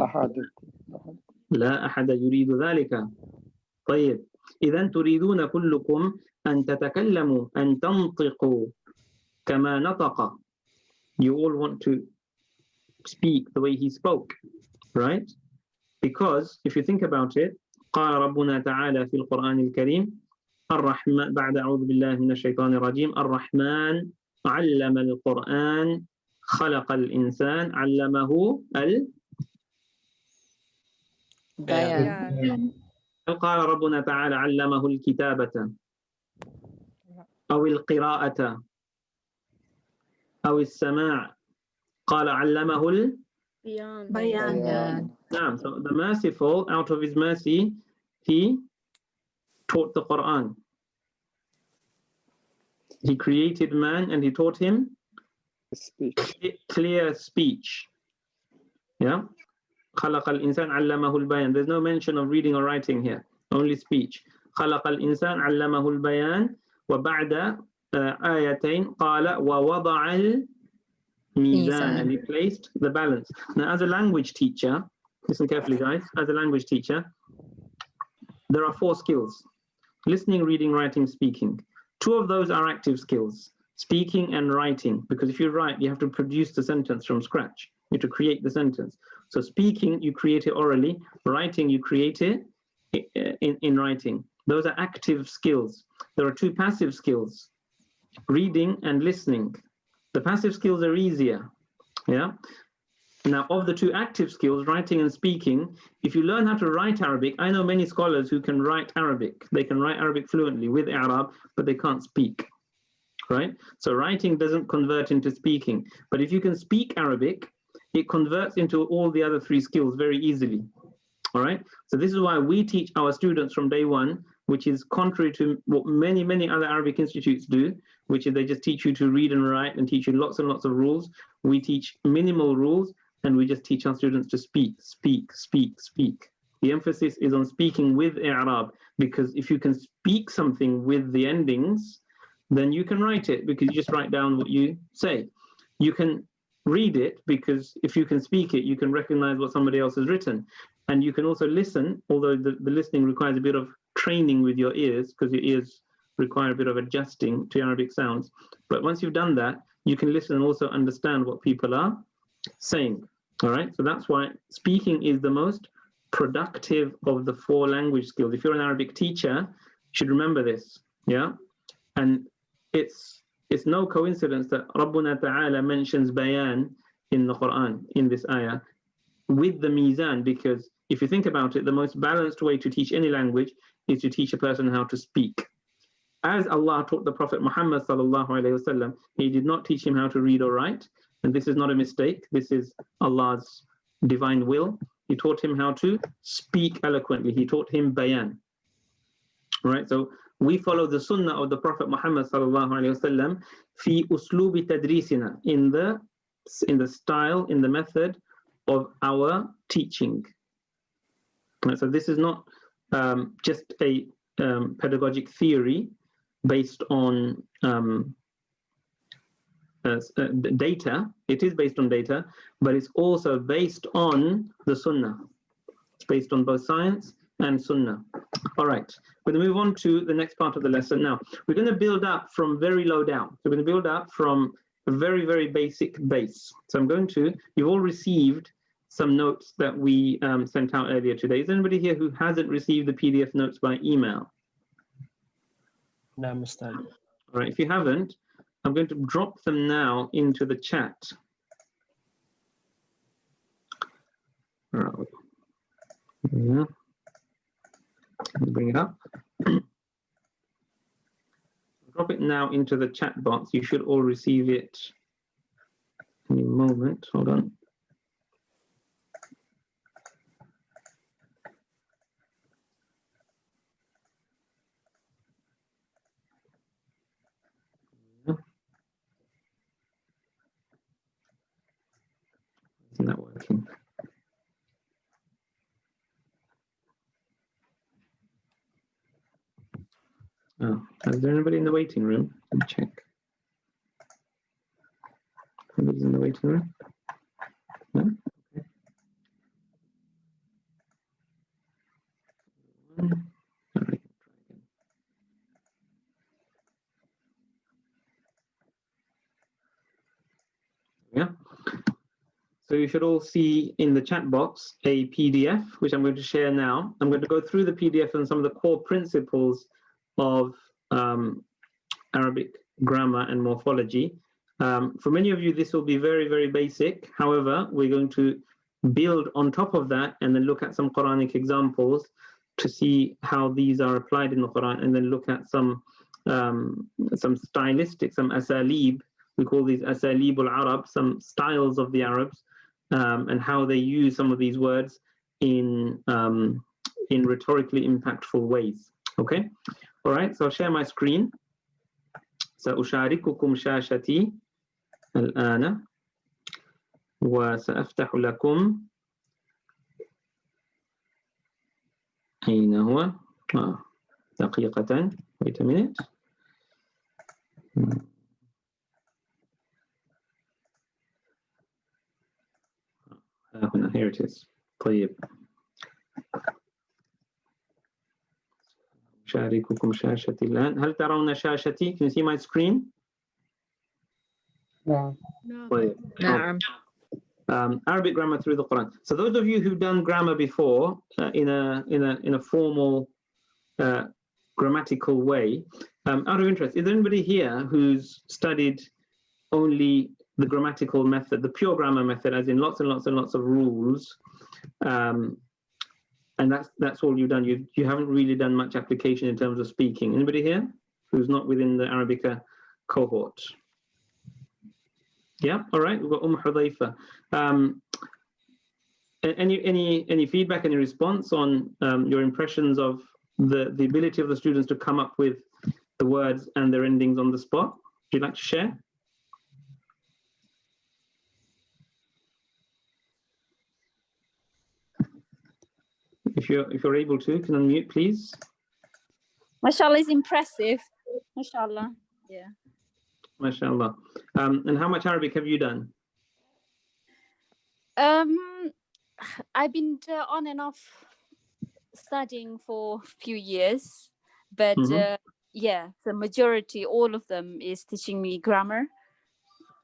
B: لا أحد يريد ذلك. طيب إذا تريدون كلكم أن تتكلموا أن تنطقوا كما نطق. You all want to speak the way he spoke, right? Because if you think about it, قال ربنا تعالى في القرآن الكريم الرحمن بعد أعوذ بالله من الشيطان الرجيم الرحمن علم القرآن خلق الإنسان علمه
F: بيان.
B: قال ربنا تعالى علمه الكتابة أو القراءة أو السماع قال علمه
F: بيان.
B: So the merciful, out of his mercy, he taught the Qur'an. He created man and he taught him clear speech. Yeah. خلق الإنسان علمه البيان. There's no mention of reading or writing here, only speech. خلق الإنسان علمه البيان وبعد آيتين قال ووضع الميزان, and he placed the balance. Now as a language teacher, listen carefully guys, as a language teacher, there are 4 skills: listening, reading, writing, speaking. 2 of those are active skills, speaking and writing, because if you write, you have to produce the sentence from scratch. You have to create the sentence. So speaking, you create it orally. Writing, you create it in writing. Those are active skills. There are 2 passive skills, reading and listening. The passive skills are easier. Yeah. Now, of the 2 active skills, writing and speaking, if you learn how to write Arabic, I know many scholars who can write Arabic. They can write Arabic fluently with Arab, but they can't speak. Right? So writing doesn't convert into speaking. But if you can speak Arabic, it converts into all the other 3 skills very easily. All right? So this is why we teach our students from day one, which is contrary to what many, many other Arabic institutes do, which is they just teach you to read and write and teach you lots and lots of rules. We teach minimal rules, and we just teach our students to speak, speak, speak, speak. The emphasis is on speaking with Arab, because if you can speak something with the endings, then you can write it, because you just write down what you say. You can read it, because if you can speak it, you can recognize what somebody else has written. And you can also listen, although the listening requires a bit of training with your ears, because your ears require a bit of adjusting to Arabic sounds. But once you've done that, you can listen and also understand what people are saying. All right, so that's why speaking is the most productive of the 4 language skills. If you're an Arabic teacher, you should remember this. Yeah, and it's no coincidence that Rabbuna Ta'ala mentions bayan in the Quran, in this ayah, with the mizan, because if you think about it, the most balanced way to teach any language is to teach a person how to speak. As Allah taught the Prophet Muhammed sallallahu alaihi wasallam, he did not teach him how to read or write, and this is not a mistake. This is Allah's divine will. He taught him how to speak eloquently. He taught him bayan. Right? So we follow the sunnah of the Prophet Muhammad sallallahu alaihi wasallam fi uslubi tadrisina, in the style, in the method of our teaching. Right? So this is not just a pedagogic theory based on data. It is based on data, but it's also based on the sunnah. It's based on both science and sunnah. All right, we're going to move on to the next part of the lesson now. We're going to build up from very low down. So we're going to build up from a very, very basic base. So you've all received some notes that we sent out earlier today. Is there anybody here who hasn't received the PDF notes by email?
J: No, Mr.
B: All right, if you haven't, I'm going to drop them now into the chat. All right. Yeah. Bring it up. Drop it now into the chat box. You should all receive it any moment. Hold on. Isn't that working? Oh, is there anybody in the waiting room? Let me check. Anybody's in the waiting room? No? Okay. Yeah. So you should all see in the chat box a PDF, which I'm going to share now. I'm going to go through the PDF and some of the core principles of Arabic grammar and morphology. For many of you, this will be very, very basic. However, we're going to build on top of that and then look at some Qur'anic examples to see how these are applied in the Qur'an, and then look at some stylistic, some asalib. We call these asalib al-Arab, some styles of the Arabs, and how they use some of these words in rhetorically impactful ways. Okay, all right. So I'll share my screen. سأشارككم شاشتي الآن وسأفتح لكم أين هو؟ دقيقة. Wait a minute. Here it is. طيب. أشارككم شاشتي الآن. هل ترون شاشتي? Can you see my screen?
H: No.
B: طيب. Arabic grammar through the Quran. So those of you who've done grammar before in a formal grammatical way, out of interest, is there anybody here who's studied only the grammatical method, the pure grammar method, as in lots and lots and lots of rules, and that's all you've done? You haven't really done much application in terms of speaking. Anybody here who's not within the Arabica cohort? Yeah, all right. We've got Hudhaifa. Any feedback, any response on your impressions of the ability of the students to come up with the words and their endings on the spot? Would you like to share? If you're able to, can unmute, please.
I: MashaAllah is impressive. MashaAllah. Yeah.
B: MashaAllah. And how much Arabic have you done?
I: I've been on and off studying for a few years, but yeah, the majority, all of them, is teaching me grammar.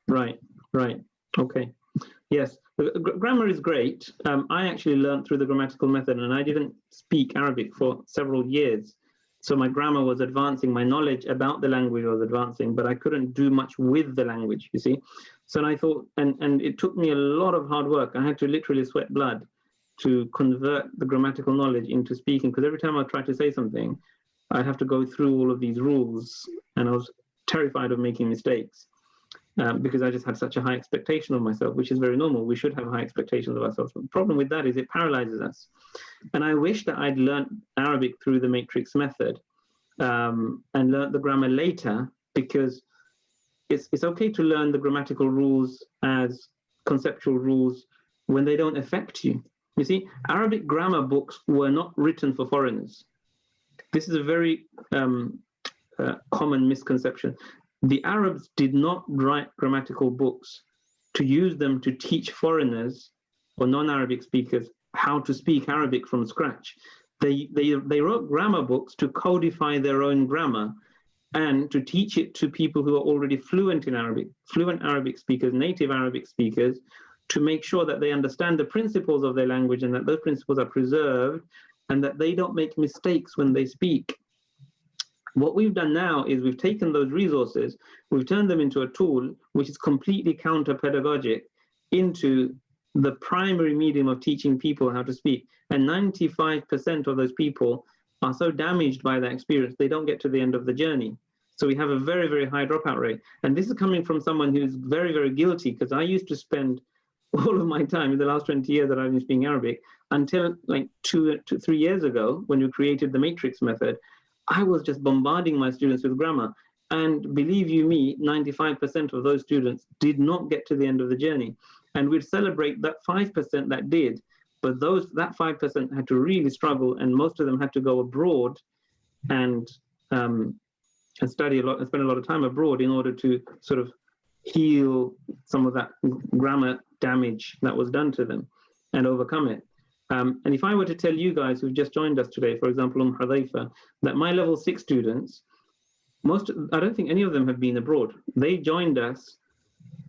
I: Right.
B: Okay. Yes, grammar is great. I actually learned through the grammatical method, and I didn't speak Arabic for several years. So my grammar was advancing, my knowledge about the language was advancing, but I couldn't do much with the language, you see. So I thought, and it took me a lot of hard work. I had to literally sweat blood to convert the grammatical knowledge into speaking, because every time I tried to say something, I'd have to go through all of these rules, and I was terrified of making mistakes. Because I just had such a high expectation of myself, which is very normal. We should have high expectations of ourselves. But the problem with that is it paralyzes us. And I wish that I'd learned Arabic through the matrix method and learned the grammar later, because it's okay to learn the grammatical rules as conceptual rules when they don't affect you. You see, Arabic grammar books were not written for foreigners. This is a very common misconception. The Arabs did not write grammatical books to use them to teach foreigners or non-Arabic speakers how to speak Arabic from scratch. They wrote grammar books to codify their own grammar and to teach it to people who are already fluent in Arabic, fluent Arabic speakers, native Arabic speakers, to make sure that they understand the principles of their language and that those principles are preserved and that they don't make mistakes when they speak. What we've done now is we've taken those resources, we've turned them into a tool which is completely counter-pedagogic into the primary medium of teaching people how to speak. And 95% of those people are so damaged by that experience, they don't get to the end of the journey. So we have a very, very high dropout rate. And this is coming from someone who's very, very guilty, because I used to spend all of my time in the last 20 years that I've been speaking Arabic until like 2 to 3 years ago, when we created the matrix method. I was just bombarding my students with grammar. And believe you me, 95% of those students did not get to the end of the journey. And we'd celebrate that 5% that did, but that 5% had to really struggle, and most of them had to go abroad and and study a lot and spend a lot of time abroad in order to sort of heal some of that grammar damage that was done to them and overcome it. And if I were to tell you guys who've just joined us today, for example, Hudhaifa, that my level 6 students, I don't think any of them have been abroad. They joined us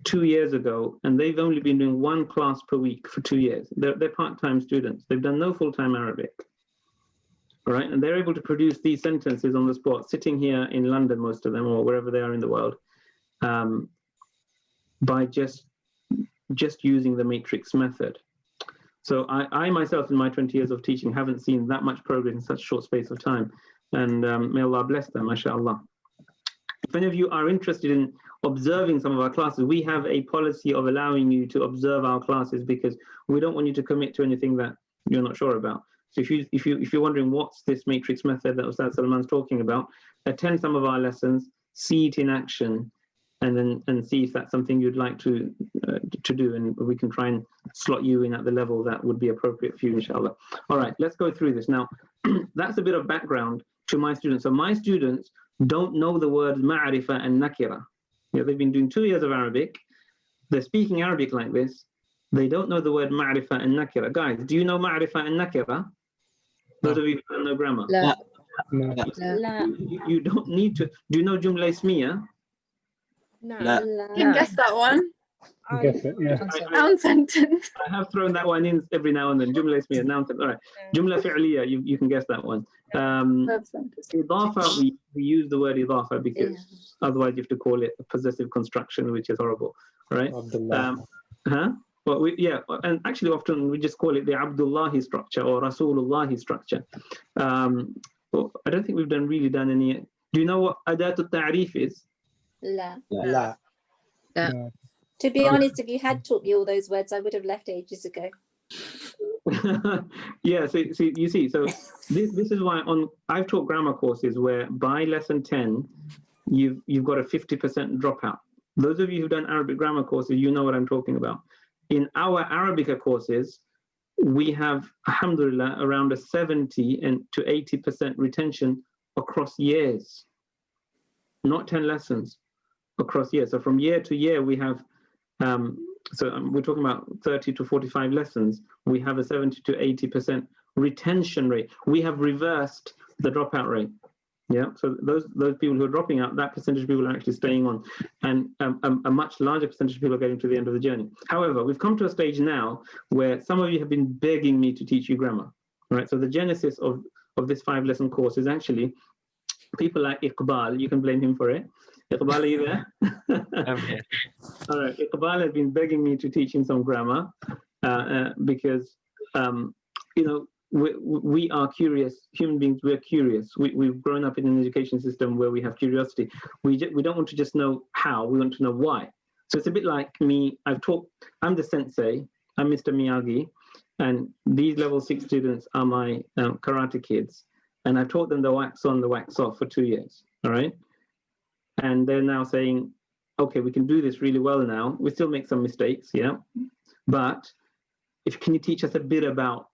B: 2 years ago, and they've only been doing 1 class per week for 2 years. They're part-time students. They've done no full-time Arabic. All right, and they're able to produce these sentences on the spot, sitting here in London, most of them, or wherever they are in the world, by just using the matrix method. So I myself, in my 20 years of teaching, haven't seen that much progress in such a short space of time. And may Allah bless them, mashallah. If any of you are interested in observing some of our classes, we have a policy of allowing you to observe our classes because we don't want you to commit to anything that you're not sure about. So if you're wondering what's this matrix method that Ustad Salman's talking about, attend some of our lessons, see it in action, and see if that's something you'd like to do, and we can try and slot you in at the level that would be appropriate for you, inshallah. All right, let's go through this now. That's a bit of background to my students. So my students don't know the words ma'arifa and nakira. You know, they've been doing 2 years of Arabic. They're speaking Arabic like this. They don't know the word ma'arifa and nakira. Guys, do you know ma'arifa and nakira? Those of you who don't know grammar.
G: La.
I: La.
B: You don't need to. Do you know jumla ismiya?
F: No.
A: You can guess that one.
H: Yeah.
A: Noun sentence.
B: I have thrown that one in every now and then. Jumla ismiya, noun sentence. All right. Jumla fi'liya, you can guess that one. Idafa, we use the word idafa because otherwise you have to call it a possessive construction, which is horrible. All right. Well, and actually often we just call it the Abdullahi structure or Rasulullahi structure. Well, I don't think we've really done any. Do you know what Adatul Ta'rif is?
G: La.
H: La.
G: To be honest, if you had taught me all those words, I would have left ages ago.
B: Yeah, so you see, so this is why I've taught grammar courses where by lesson 10 you've got a 50% dropout. Those of you who've done Arabic grammar courses, you know what I'm talking about. In our Arabica courses, we have, alhamdulillah, around a 70 to 80% retention across years, not 10 lessons, across years. So from year to year, we have, we're talking about 30 to 45 lessons. We have a 70 to 80% retention rate. We have reversed the dropout rate. Yeah, so those people who are dropping out, that percentage of people are actually staying on, and a much larger percentage of people are getting to the end of the journey. However, we've come to a stage now where some of you have been begging me to teach you grammar. Right, so the genesis of this 5-lesson course is actually people like Iqbal. You can blame him for it. Iqbal, are you there?
E: I'm here.
B: All right, Iqbal has been begging me to teach him some grammar because we are curious human beings. We're curious. We've grown up in an education system where we have curiosity. We don't want to just know how, we want to know why. So it's a bit like me. I'm the sensei, I'm Mr. Miyagi, and these level 6 students are my karate kids, and I've taught them the wax on, the wax off for 2 years. All right, and they're now saying, okay, we can do this really well now. We still make some mistakes, yeah, but can you teach us a bit about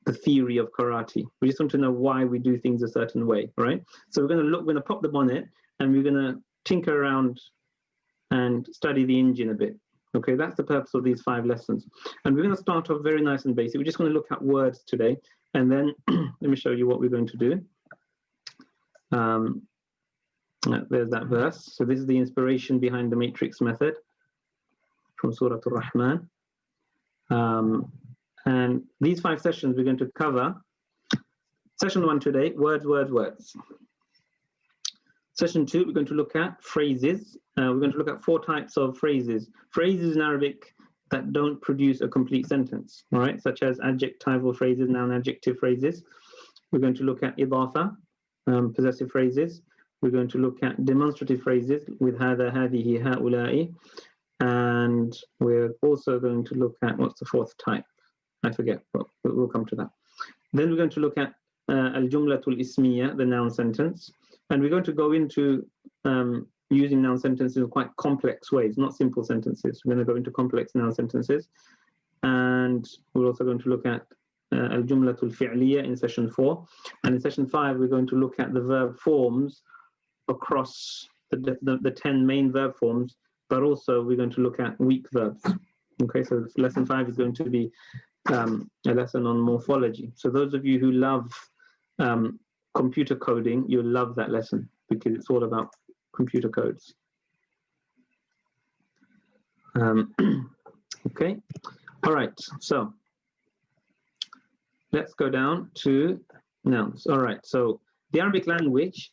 B: the theory of karate? We just want to know why we do things a certain way, right? So we're going to pop the bonnet and we're going to tinker around and study the engine a bit. Okay, that's the purpose of these 5 lessons. And we're going to start off very nice and basic. We're just going to look at words today, and then let me show you what we're going to do. There's that verse. So this is the inspiration behind the matrix method from Surah Ar-Rahman. And these 5 sessions we're going to cover. Session 1 today, words, words, words. Session 2, we're going to look at phrases. We're going to look at 4 types of phrases. Phrases in Arabic that don't produce a complete sentence, all right, such as adjectival phrases, noun adjective phrases. We're going to look at idafa, possessive phrases. We're going to look at demonstrative phrases with hada, hadihi, haula'i. And we're also going to look at, what's the 4th type? I forget, but we'll come to that. Then we're going to look at al-jumlatul ismiya, the noun sentence. And we're going to go into using noun sentences in quite complex ways, not simple sentences. We're going to go into complex noun sentences. And we're also going to look at al-jumlatul fi'liya in session 4. And in session 5, we're going to look at the verb forms across the 10 main verb forms, but also we're going to look at weak verbs. Okay, so lesson 5 is going to be a lesson on morphology. So those of you who love computer coding, you'll love that lesson because it's all about computer codes. Okay, all right, so let's go down to nouns. All right, so the Arabic language,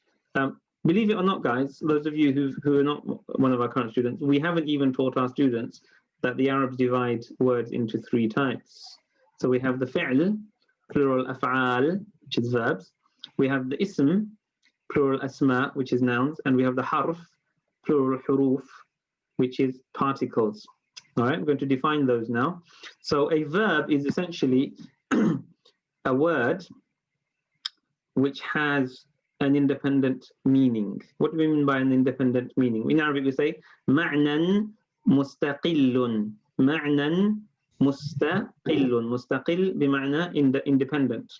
B: believe it or not, guys, those of you who are not one of our current students, we haven't even taught our students that the Arabs divide words into 3 types. So we have the fi'l, plural af'al, which is verbs. We have the ism, plural asma, which is nouns. And we have the harf, plural huruf, which is particles. All right, we're going to define those now. So a verb is essentially a word which has an independent meaning. What do we mean by an independent meaning? In Arabic we say ma'nan mustaqillun. Ma'nan mustaqillun. Mustaqil bima'na independent.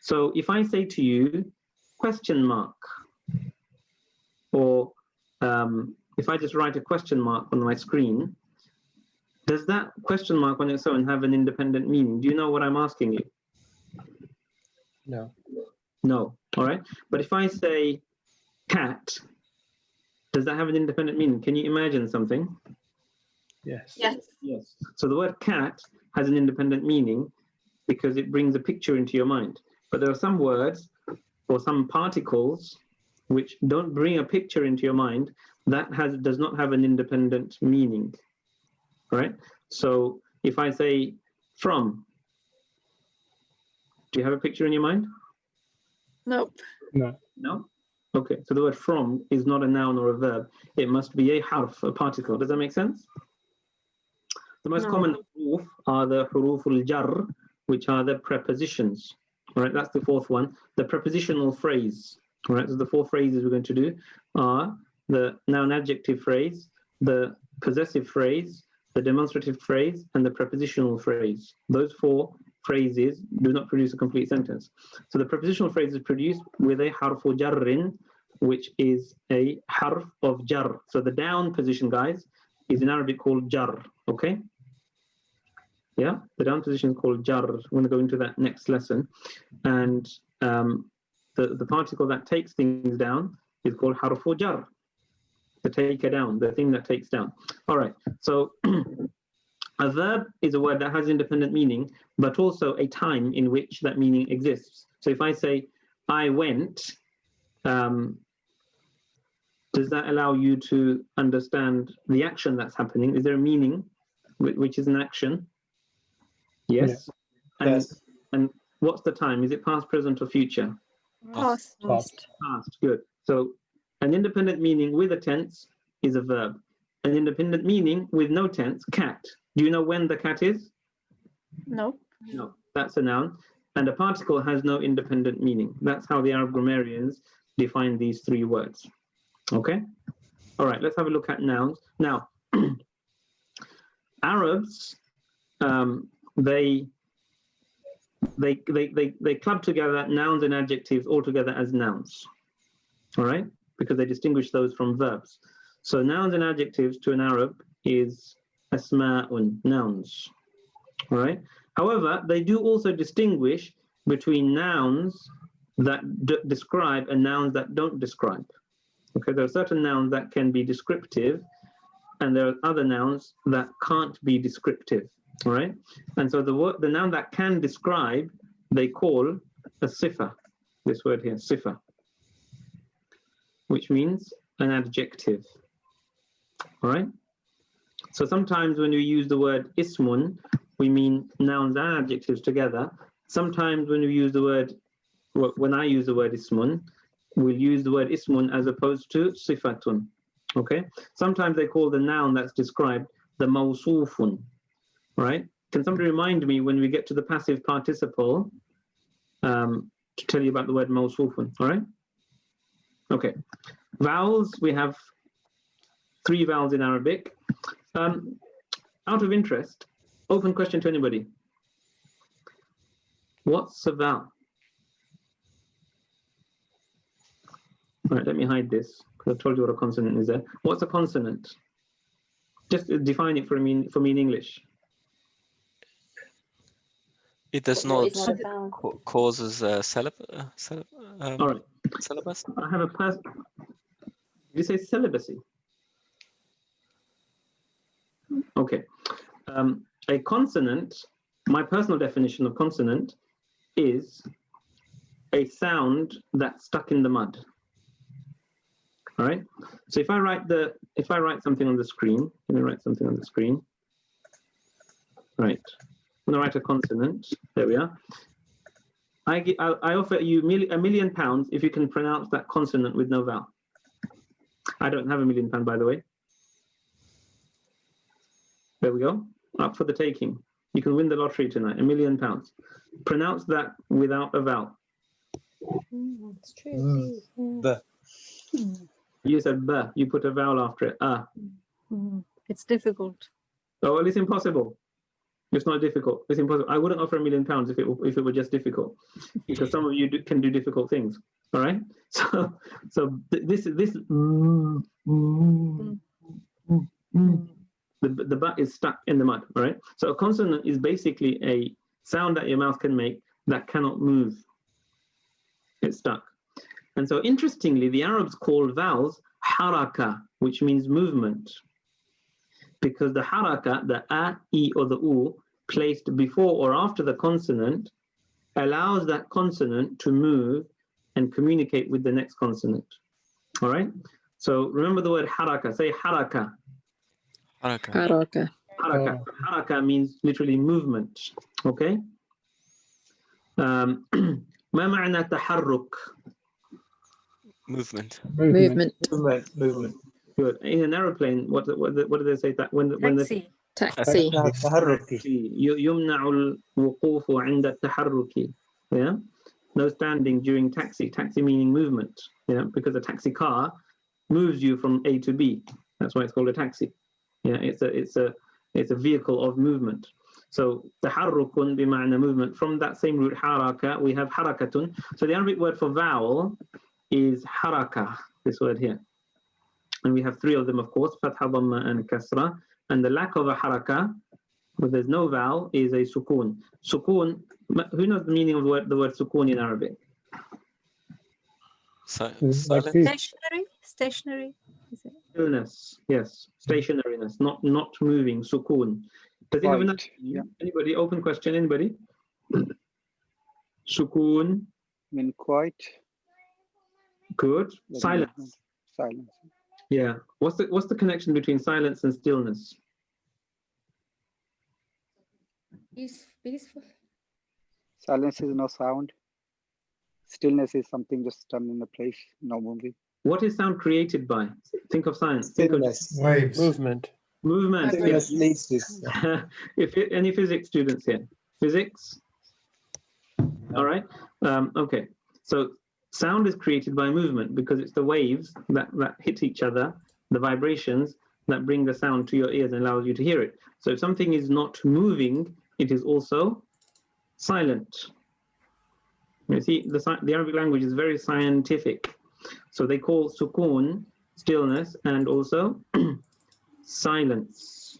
B: So if I say to you question mark, or if I just write a question mark on my screen, does that question mark on its own have an independent meaning? Do you know what I'm asking you?
J: No.
B: No. All right. But if I say cat, does that have an independent meaning? Can you imagine something?
J: Yes.
A: Yes.
B: Yes. So the word cat has an independent meaning because it brings a picture into your mind. But there are some words or some particles which don't bring a picture into your mind that does not have an independent meaning. Right? So if I say from, do you have a picture in your mind?
A: Nope.
J: No.
B: No? Okay, so the word from is not a noun or a verb. It must be a harf, a particle. Does that make sense? The most common huruf are the huruful jar, which are the prepositions. All right, that's the 4th one. The prepositional phrase. All right, so the 4 phrases we're going to do are the noun adjective phrase, the possessive phrase, the demonstrative phrase, and the prepositional phrase. Those 4 phrases do not produce a complete sentence. So the prepositional phrase is produced with a harfu jarrin, which is a harf of jar. So the down position, guys, is in Arabic called jar, okay? Yeah, the down position is called jar. We're going to go into that next lesson. And the particle that takes things down is called harfu jar, the taker down, the thing that takes down. All right, so a verb is a word that has independent meaning, but also a time in which that meaning exists. So if I say, I went, does that allow you to understand the action that's happening? Is there a meaning which is an action? Yes. Yeah.
H: Yes.
B: And what's the time? Is it past, present, or future?
A: Past.
K: Past.
B: Past, good. So an independent meaning with a tense is a verb. An independent meaning with no tense, cat. Do you know when the cat is?
A: No.
B: No, that's a noun. And a particle has no independent meaning. That's how the Arab grammarians define these 3 words. Okay? All right, let's have a look at nouns. Now, Arabs, they club together nouns and adjectives all together as nouns. All right? Because they distinguish those from verbs. So nouns and adjectives to an Arab is asma'un, nouns. All right? However, they do also distinguish between nouns that describe and nouns that don't describe. Okay, there are certain nouns that can be descriptive, and there are other nouns that can't be descriptive. All right? And so the noun that can describe, they call a sifa. This word here, sifa, which means an adjective. All right? So sometimes when we use the word ismun, we mean nouns and adjectives together. Sometimes when we use the word, when I use the word ismun, we'll use the word ismun as opposed to sifatun. Okay? Sometimes they call the noun that's described the mawsufun. Right? Can somebody remind me when we get to the passive participle to tell you about the word mawsufun? All right? Okay. Vowels, we have 3 vowels in Arabic. Out of interest, open question to anybody. What's a vowel? Right, let me hide this because I've told you what a consonant is there. What's a consonant? Just define it for me in English.
E: It does not causes a
B: All right.
E: syllabus.
B: I have a person. Did you say celibacy? Okay. A consonant, my personal definition of consonant is a sound that's stuck in the mud. All right. So if I write something on the screen, let me write something on the screen. Right. I'm going to write a consonant. There we are. I offer you £1 million if you can pronounce that consonant with no vowel. I don't have £1 million, by the way. There we go. Up for the taking. You can win the lottery tonight, £1 million. Pronounce that without a vowel.
G: It's true.
B: You said b. You put a vowel after it.
I: It's difficult.
B: Oh, well, it's impossible. It's not difficult. It's impossible. I wouldn't offer £1 million if it were just difficult, because some of you can do difficult things. All right. So this the butt is stuck in the mud. All right. So a consonant is basically a sound that your mouth can make that cannot move. It's stuck. And so interestingly, the Arabs called vowels haraka, which means movement. Because the haraka, the a, e, or the u, placed before or after the consonant, allows that consonant to move and communicate with the next consonant. All right? So remember the word haraka. Say haraka.
E: Haraka.
B: Haraka. Haraka. Haraka means literally movement. Okay? ما معنى تحرك?
E: Movement.
B: Good. In an aeroplane, what do they say that when
F: Taxi.
B: يمنع الوقوف عند التحرك. Yeah, no standing during taxi. Taxi meaning movement. Yeah, because a taxi car moves you from A to B. That's why it's called a taxi. Yeah, it's a vehicle of movement. So taharrukun bima'na movement. From that same root haraka, we have harakatun. So the Arabic word for vowel is haraka. This word here. And we have three of them, of course, fatha, dhamma, and kasra. And the lack of a haraka, where there's no vowel, is a sukun. Sukun, who knows the meaning of the word sukun in Arabic?
I: Stationary. Is it?
B: Stillness, yes. Stationariness, not moving, sukun. Does it have another meaning? Anybody? Open question, anybody? Sukun.
C: Mean quiet.
B: Good. Silence.
C: Silence.
B: Yeah. What's the connection between silence and stillness?
F: Peaceful.
C: Silence is no sound. Stillness is something just standing in a place, no moving.
B: What is sound created by? Think of silence.
H: Stillness.
J: Waves. Movement.
B: Yes.
H: Leads this.
B: Any physics students here? Physics? All right. Okay. So sound is created by movement because it's the waves that hit each other, the vibrations that bring the sound to your ears and allows you to hear it. So if something is not moving, it is also silent. You see, the Arabic language is very scientific. So they call sukun stillness and also silence.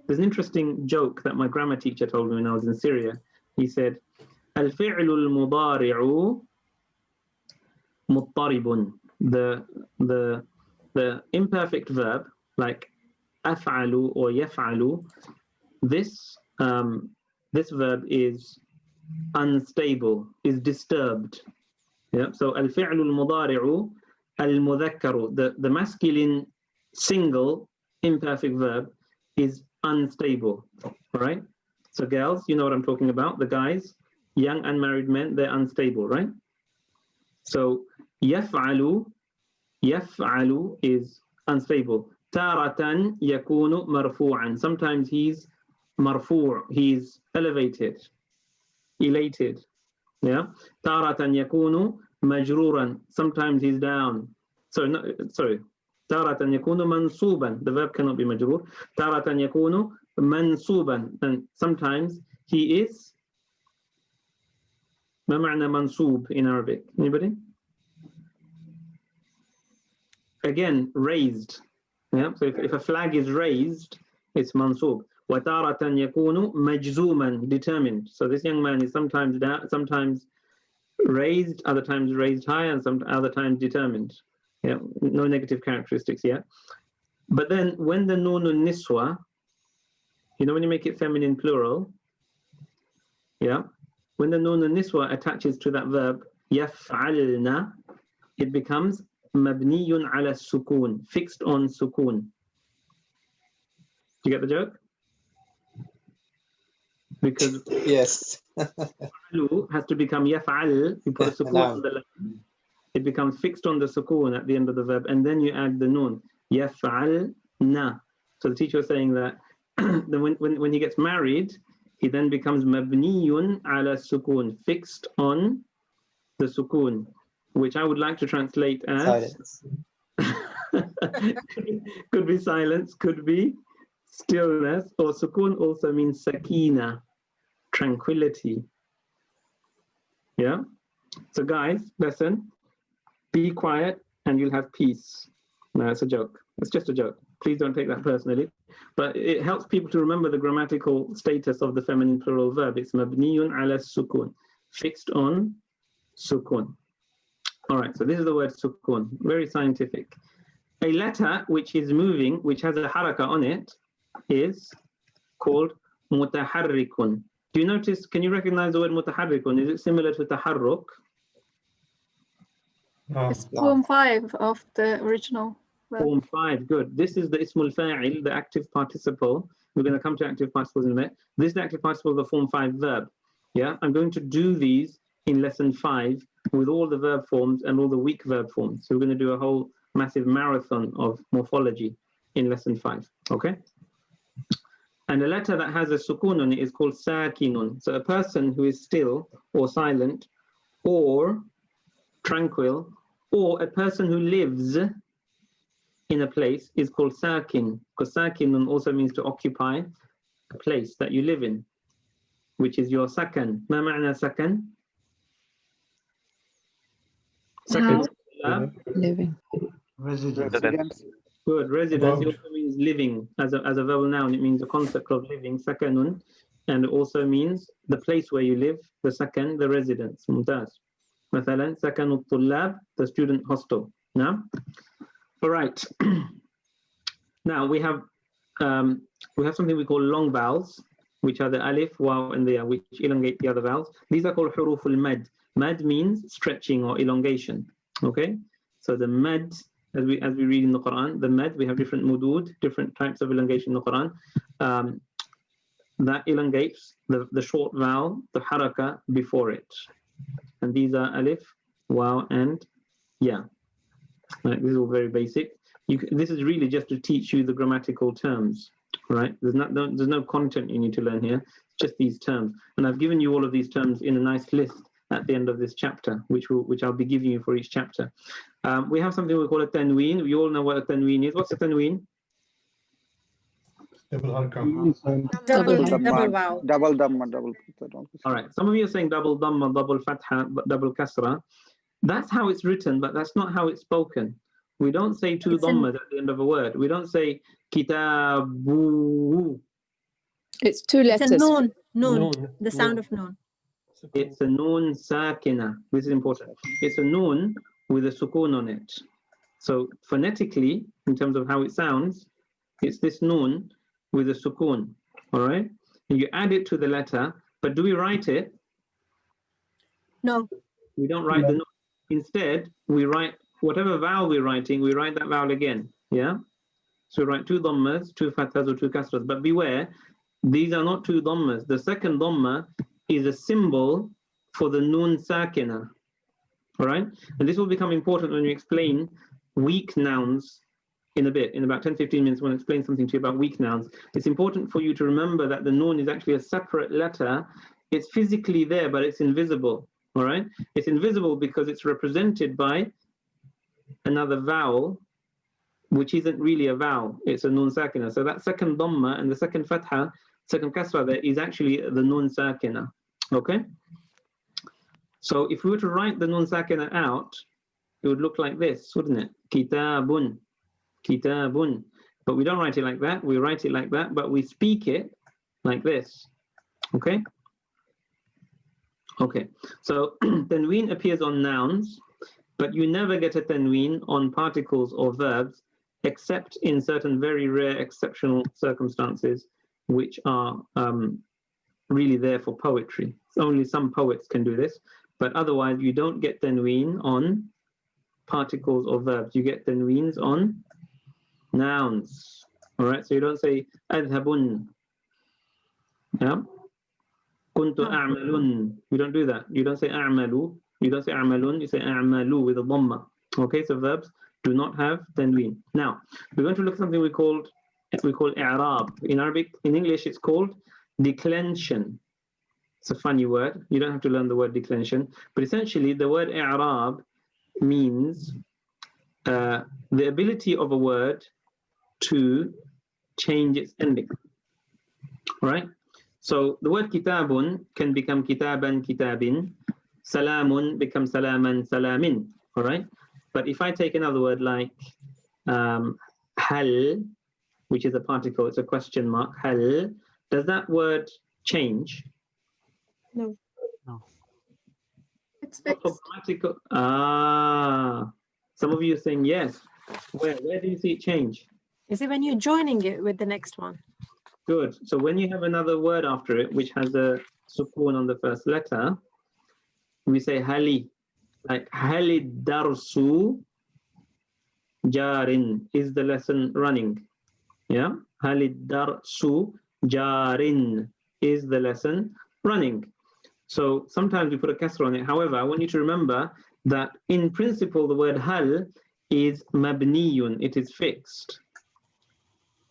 B: There's an interesting joke that my grammar teacher told me when I was in Syria. He said, الفعل المضارع مضطرب. The imperfect verb like أفعل or يفعل, this verb is unstable, is disturbed. Yeah. So الفعل المضارع المذكر, the masculine single imperfect verb is unstable. All right. So girls, you know what I'm talking about. The guys, young unmarried men, they're unstable, right? So يفعل is unstable. تارة يكون مرفوعا. Sometimes he's مرفوع, he's elevated, elated. Yeah. تارة يكون مجرورا. Sometimes he's down. Sorry. تارة يكون منصوبا. The verb cannot be مجرور. تارة يكون منصوبا. And sometimes he is. ما معنى منصوب in Arabic? Anybody? again, raised. Yeah. So if a flag is raised, it's mansub. وَتَارَةً يَكُونُ مَجْزُومًا, determined. So this young man is sometimes down, sometimes raised, other times raised high, and some other times determined. Yeah, no negative characteristics yet. But then when the nunun niswa, you know when you make it feminine plural, yeah, when the nunun niswa attaches to that verb yaf'alna, it becomes mabniyun ala sukun, fixed on sukun. Do you get the joke? Because
H: Yes.
B: has to become yaf'al, you put a sukun on the line, it becomes fixed on the sukun at the end of the verb, and then you add the nun, yaf'alna. So the teacher was saying that when he gets married, he then becomes mabniyun ala sukun, fixed on the sukun, which I would like to translate as
H: Silence.
B: could be silence, could be stillness, or sukun also means sakina, tranquility. Yeah. So guys, listen, be quiet and you'll have peace. No, it's a joke. It's just a joke. Please don't take that personally. But it helps people to remember the grammatical status of the feminine plural verb. It's mabniyun ala sukun, fixed on sukun. All right, so this is the word sukun, very scientific. A letter which is moving, which has a haraka on it, is called mutaharrikun. Do you notice, can you recognize the word mutaharrikun? Is it similar to taharruk?
J: No.
A: It's form 5 of the original verb.
B: Form 5, good. This is the ismul fa'il, the active participle. We're going to come to active participles in a minute. This is the active participle of the form 5 verb. Yeah, I'm going to do these in lesson 5 with all the verb forms and all the weak verb forms. So we're going to do a whole massive marathon of morphology in lesson 5. Okay? And a letter that has a sukun on it is called sakinun. So a person who is still or silent or tranquil, or a person who lives in a place is called sakin, because sakinun also means to occupy a place that you live in, which is your sakan. Ma ma'na sakan? Sakan.
L: Living.
C: Residence.
B: Good. Residence also means living. As a vowel noun, it means a concept of living, sakanun, and it also means the place where you live, the sakan, the residence. Mumtaz. مثلا سكن الطلاب, the student hostel. Now, all right. Now we have something we call long vowels, which are the alif, waw, and the ya, which elongate the other vowels. These are called huruful mad. Mad means stretching or elongation. Okay, so the mad, as we read in the Quran, the mad, we have different mudud, different types of elongation in the Quran. That elongates the short vowel, the haraka before it. And these are alif, waw, and ya. Right, this is all very basic. This is really just to teach you the grammatical terms, right? There's no content you need to learn here, just these terms. And I've given you all of these terms in a nice list at the end of this chapter, which I'll be giving you for each chapter. We have something we call a tanween. We all know what a tanween is. What's a tanween?
J: Double haraka.
G: Double vowel.
C: Double dhamma, double.
B: All right. Some of you are saying double dhamma, double fatha, double kasra. That's how it's written, but that's not how it's spoken. We don't say two dhammas at the end of a word. We don't say kitabu.
L: It's two letters.
F: It's a noon, the sound of noon.
B: It's a noon sakina. This is important. It's a noon with a sukun on it. So phonetically, in terms of how it sounds, it's this noon with a sukun. All right? And you add it to the letter, but do we write it?
F: No.
B: We don't write the noon. Instead, we write whatever vowel we're writing, we write that vowel again. Yeah? So we write two dhammas, two fathas, or two kasras. But beware, these are not two dhammas. The second dhamma is a symbol for the noon sakina. All right? And this will become important when you explain weak nouns in a bit. In about 10-15 minutes, when I explain something to you about weak nouns. It's important for you to remember that the noon is actually a separate letter. It's physically there, but it's invisible. All right? It's invisible because it's represented by another vowel, which isn't really a vowel. It's a noon sakina. So that second dhamma and the second fatha, second kasra there is actually the noon sakina. Okay? So if we were to write the noon sakina out, it would look like this, wouldn't it? Kitabun, kitabun. But we don't write it like that. We write it like that, but we speak it like this. Okay? Okay. So tanween appears on nouns, but you never get a tanween on particles or verbs, except in certain very rare exceptional circumstances, which are really there for poetry. Only some poets can do this, but otherwise you don't get tanween on particles or verbs. You get tanweens on nouns. All right, so you don't say adhabun. Yeah. Kuntu a'malun. You don't do that. You don't say a'malu. You don't say a'malun. You say a'malu with a dhamma. Okay, so verbs do not have tanween. Now we're going to look at something we call i'rab. In Arabic, in English, it's called declension. It's a funny word. You don't have to learn the word declension, but essentially the word i'rab means the ability of a word to change its ending. All right? So the word kitabun can become kitaban, kitabin. Salamun becomes salaman, salamin. All right? But if I take another word like hal, which is a particle, it's a question mark, hal, does that word change?
A: No.
E: No.
A: It's fixed.
B: Some of you are saying yes. Where do you see it change?
M: Is it when you're joining it with the next one?
B: Good. So when you have another word after it, which has a sukoon on the first letter, we say hali. Like hali darsu jarin. Is the lesson running? Yeah. Hali darsu jarin. Is the lesson running? So sometimes we put a kasra on it. However, I want you to remember that in principle, the word hal is mabniyun. It is fixed.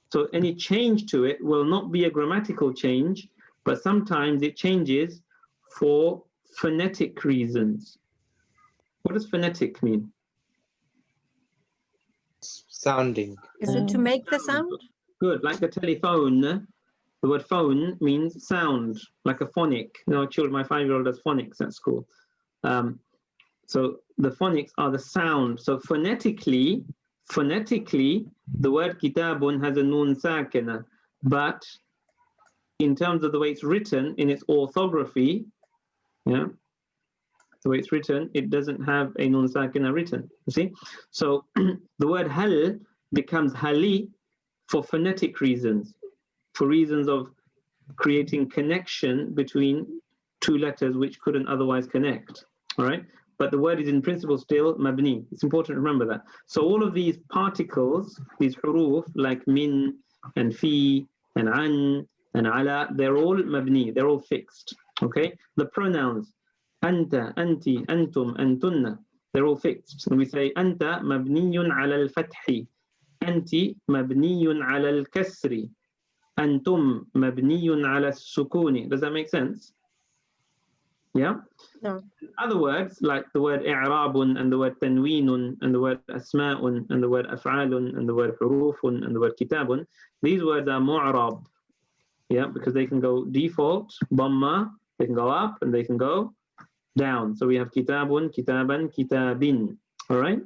B: So any change to it will not be a grammatical change, but sometimes it changes for phonetic reasons. What does phonetic mean?
H: Sounding.
M: Is it to make the sound?
B: Good, like the telephone. The word phone means sound, like a phonic. You know, children, my 5-year-old does phonics at school. So the phonics are the sound. So phonetically, the word kitabun has a nun sakina, but in terms of the way it's written in its orthography, yeah, the way it's written, it doesn't have a nun sakina written. You see, so the word hal becomes hali for phonetic reasons, for reasons of creating connection between two letters which couldn't otherwise connect. All right. But the word is in principle still mabni. It's important to remember that. So all of these particles, these huruf, like min and fi and an and ala, they're all mabni, they're all fixed. Okay? The pronouns, anta, anti, antum, antunna, they're all fixed. And we say anta mabniyun ala al-fathi, anti mabniyun ala al-kasri, antum mabniyun ala al-sukuni. Does that make sense? Yeah?
M: No.
B: In other words, like the word i'rabun and the word tanweenun and the word asma'un and the word af'alun and the word hurufun and the word kitabun, these words are mu'rab. Yeah, because they can go default, dhamma, they can go up and they can go down. So we have kitabun, kitaban, kitabin. All right?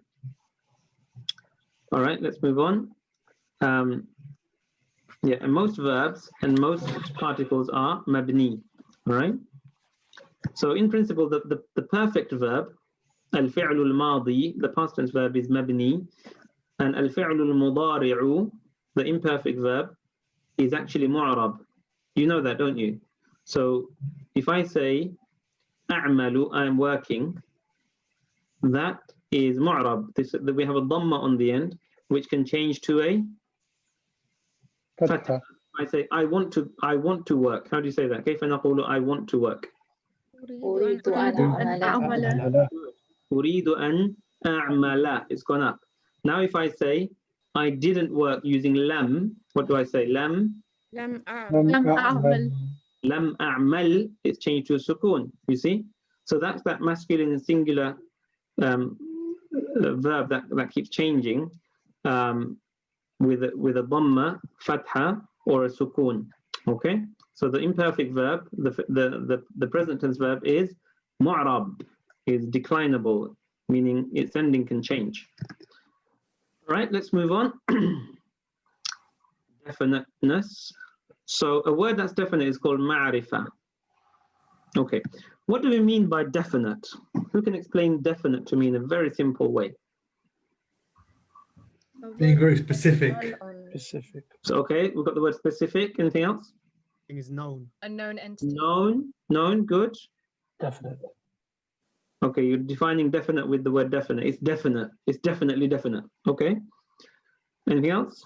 B: All right, let's move on. Yeah, and most verbs and most particles are mabni. All right? So in principle, the perfect verb, al-fi'l al-madi, the past tense verb is mabni, and al-fi'l al-mudari'u, the imperfect verb, is actually mu'rab. You know that, don't you? So if I say a'malu, I am working, that is mu'rab. We have a dhamma on the end, which can change to a fatha. I say I want to work. How do you say that? كيف نقول I want to work?
A: أريد أن أعمل.
B: أريد أن أعمل. It's gone up. Now if I say I didn't work using lam, what do I say? Lam
A: أعمل.
B: Lam أعمل is changed to a sukoon. You see? So that's that masculine and singular verb that keeps changing with a dhamma, fatha, or a sukoon. Okay? So the imperfect verb, the present tense verb is mu'rab, is declinable, meaning its ending can change. All right, let's move on. Definiteness. So a word that's definite is called ma'rifa. Okay, what do we mean by definite? Who can explain definite to me in a very simple way?
D: Being very specific.
J: Specific.
B: So, okay, we've got the word specific. Anything else?
N: Thing is known.
K: A known entity.
B: Known, good.
J: Definite.
B: Okay, you're defining definite with the word definite. It's definite. It's definitely definite. Okay. Anything else?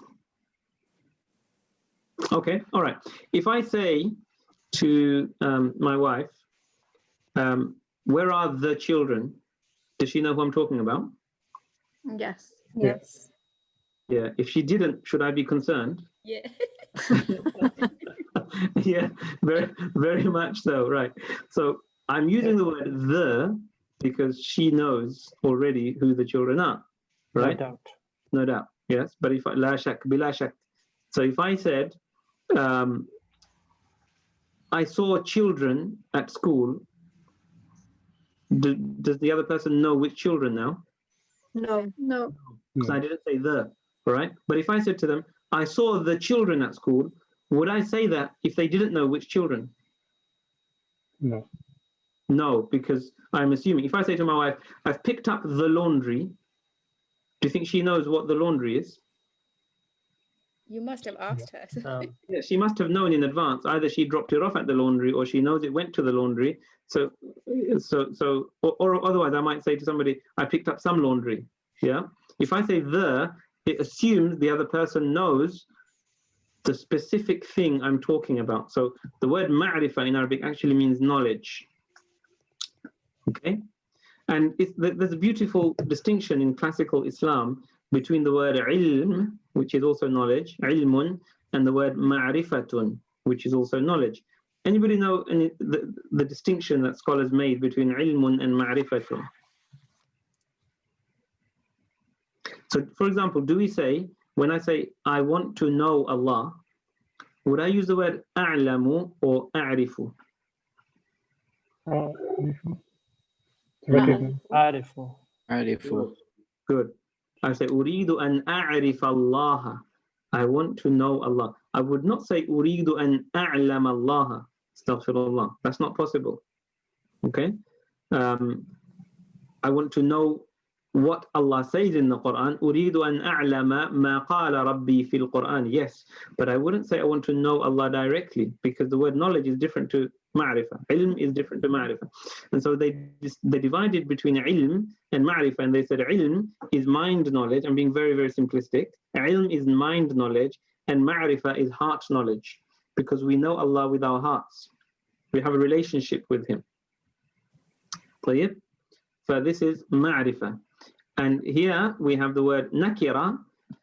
B: Okay, all right. If I say to my wife, where are the children? Does she know who I'm talking about?
A: Yes.
L: Yes.
B: Yeah. If she didn't, should I be concerned?
I: Yeah.
B: Yeah, very, very much so. Right. So I'm using the word the because she knows already who the children are. Right.
J: No doubt.
B: No doubt. Yes. But if I la shak, bila shak. So if I said, I saw children at school, does the other person know which children now?
M: No.
A: No.
B: Because I didn't say the, right? But if I said to them, I saw the children at school, would I say that if they didn't know which children?
J: No.
B: No, because I'm assuming. If I say to my wife, I've picked up the laundry, do you think she knows what the laundry is?
F: You must have asked her.
B: Yeah, she must have known in advance. Either she dropped it off at the laundry or she knows it went to the laundry. Or otherwise I might say to somebody, I picked up some laundry. Yeah. If I say the, it assumes the other person knows the specific thing I'm talking about. So the word ma'rifa in Arabic actually means knowledge. Okay. And there's a beautiful distinction in classical Islam between the word ilm, which is also knowledge, ilmun, and the word ma'rifatun, which is also knowledge. Anybody know the distinction that scholars made between ilmun and ma'rifatun? So, for example, do we say, when I say, I want to know Allah, would I use the word a'lamu or a'rifu?
J: Arifu.
B: Good. I say, Uridu an a'rif Allah. I want to know Allah. I would not say, Uridu an a'lam Allah. Astaghfirullah. That's not possible. Okay? I want to know what Allah says in the Qur'an. Uridu an a'lama ma qala rabbi fil Qur'an. Yes, but I wouldn't say I want to know Allah directly, because the word knowledge is different to ma'rifa. Ilm is different to ma'rifa. And so they divided between ilm and ma'rifa, and they said ilm is mind knowledge. I'm being very, very simplistic. Ilm is mind knowledge, and ma'rifa is heart knowledge, because we know Allah with our hearts. We have a relationship with Him. طيب? So this is ma'rifa. And here we have the word nakira,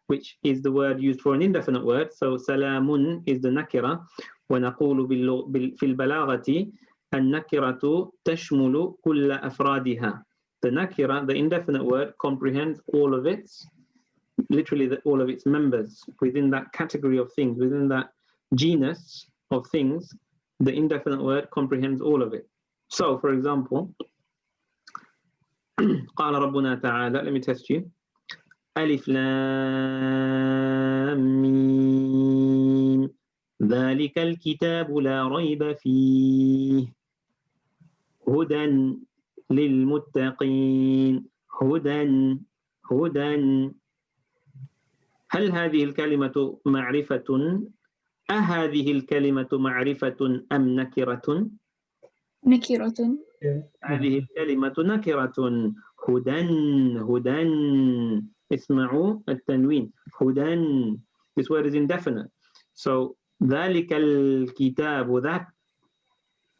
B: which is the word used for an indefinite word. So salamun is the nakira. ونقول في البلاغة النكرة تشمل كل أفرادها. The nakira, the indefinite word, comprehends all of its, literally all of its members within that category of things, within that genus of things. The indefinite word comprehends all of it. So, for example, قال ربنا تعالى, let me test you. ألف لام ميم ذلك الكتاب لا ريب فيه هدى للمتقين هدى هل هذه الكلمة معرفة؟ أهذه الكلمة معرفة أم نكرة؟
O: نكرة.
B: هذه الكلمة نكرة. هدى اسمعوا التنوين. هدى. This word is indefinite. So ذلك الكتاب, that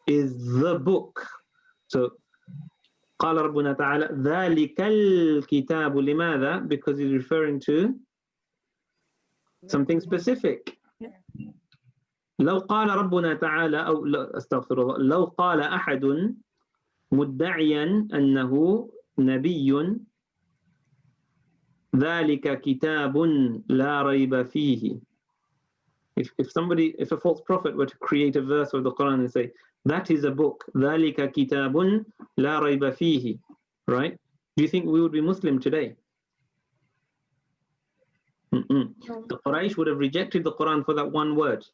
B: is the book. So قال ربنا تعالى ذلك الكتاب. لماذا? Because he's referring to something specific. لو قال ربنا تعالى أو أستغفر الله, لو قال أحد مدعيا أنه نبي ذلك كتاب لا ريب فيه. If a false prophet were to create a verse of the Quran and say, that is a book, ذلك كتاب لا ريب فيه, right? Do you think we would be Muslim today?
A: No.
B: The Quraysh would have rejected the Quran for that one word.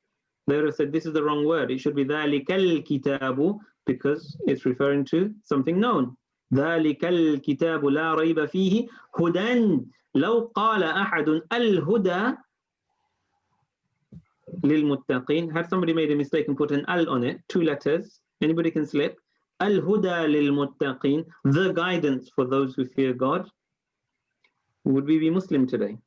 B: They would have said, this is the wrong word. It should be ذَلِكَ الْكِتَابُ, because it's referring to something known. ذَلِكَ الْكِتَابُ لَا رَيْبَ فِيهِ هُدًى لَوْ قَالَ أَحَدٌ الْهُدَى لِلْمُتَّقِينَ. Had somebody made a mistake and put an al on it, 2 letters, anybody can slip. Al-huda lil-muttaqin, the guidance for those who fear God. Would we be Muslim today?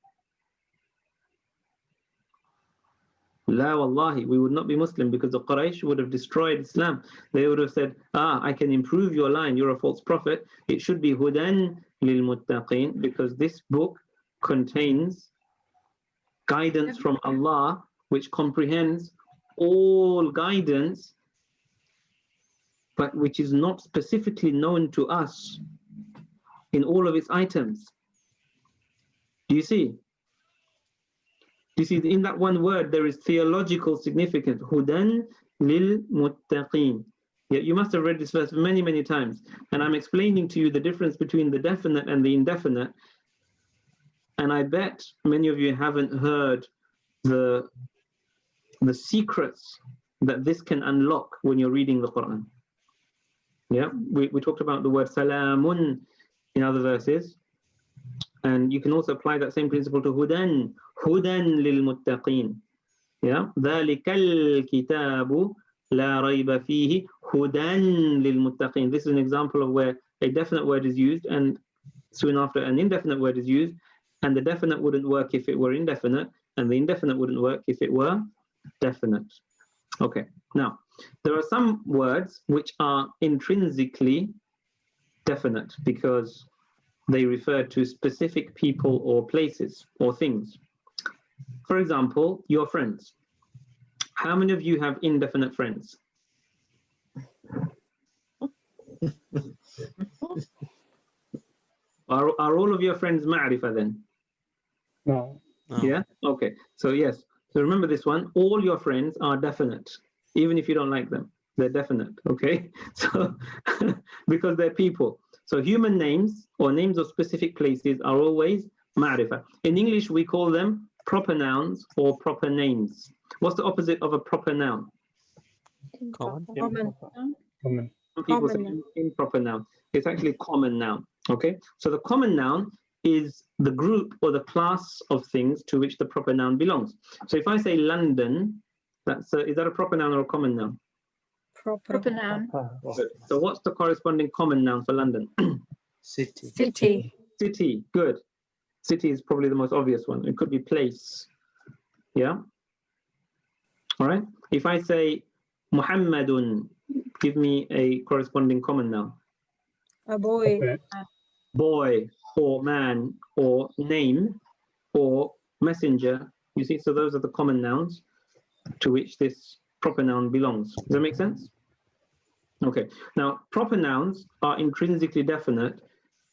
B: La wallahi, we would not be Muslim, because the Quraysh would have destroyed Islam. They would have said, I can improve your line, you're a false prophet. It should be hudan lil-muttaqin, because this book contains guidance from Allah, which comprehends all guidance, but which is not specifically known to us in all of its items. Do you see? You see, in that one word, there is theological significance. Hudan lil muttaqin. Yeah, you must have read this verse many, many times. And I'm explaining to you the difference between the definite and the indefinite. And I bet many of you haven't heard the secrets that this can unlock when you're reading the Qur'an. Yeah, we talked about the word salamun in other verses. And you can also apply that same principle to hudan lil muttaqin. Yeah, ذَلِكَ الْكِتَابُ لَا رَيْبَ فِيهِ هُدًى لِلْمُتَّقِينَ. This is an example of where a definite word is used and soon after an indefinite word is used, and the definite wouldn't work if it were indefinite, and the indefinite wouldn't work if it were definite. Okay, now there are some words which are intrinsically definite because they refer to specific people or places or things. For example, your friends. How many of you have indefinite friends? Are all of your friends ma'rifah then?
J: No.
B: Yeah? Okay. So yes. So remember this one. All your friends are definite, even if you don't like them. They're definite. Okay? So because they're people. So human names or names of specific places are always ma'rifah. In English, we call them proper nouns or proper names. What's the opposite of a proper noun?
E: Common.
J: Common.
B: Some people say improper noun. It's actually common noun. Okay? So the common noun is the group or the class of things to which the proper noun belongs. So if I say London, is that a proper noun or a common noun?
A: Proper noun.
B: Good. So what's the corresponding common noun for London?
H: City.
M: City.
B: City. Good. City is probably the most obvious one. It could be place. Yeah? All right? If I say Muhammadun, give me a corresponding common noun.
M: A boy.
J: Okay.
B: Boy or man or name or messenger. You see, so those are the common nouns to which this proper noun belongs. Does that make sense? Okay. Now, proper nouns are intrinsically definite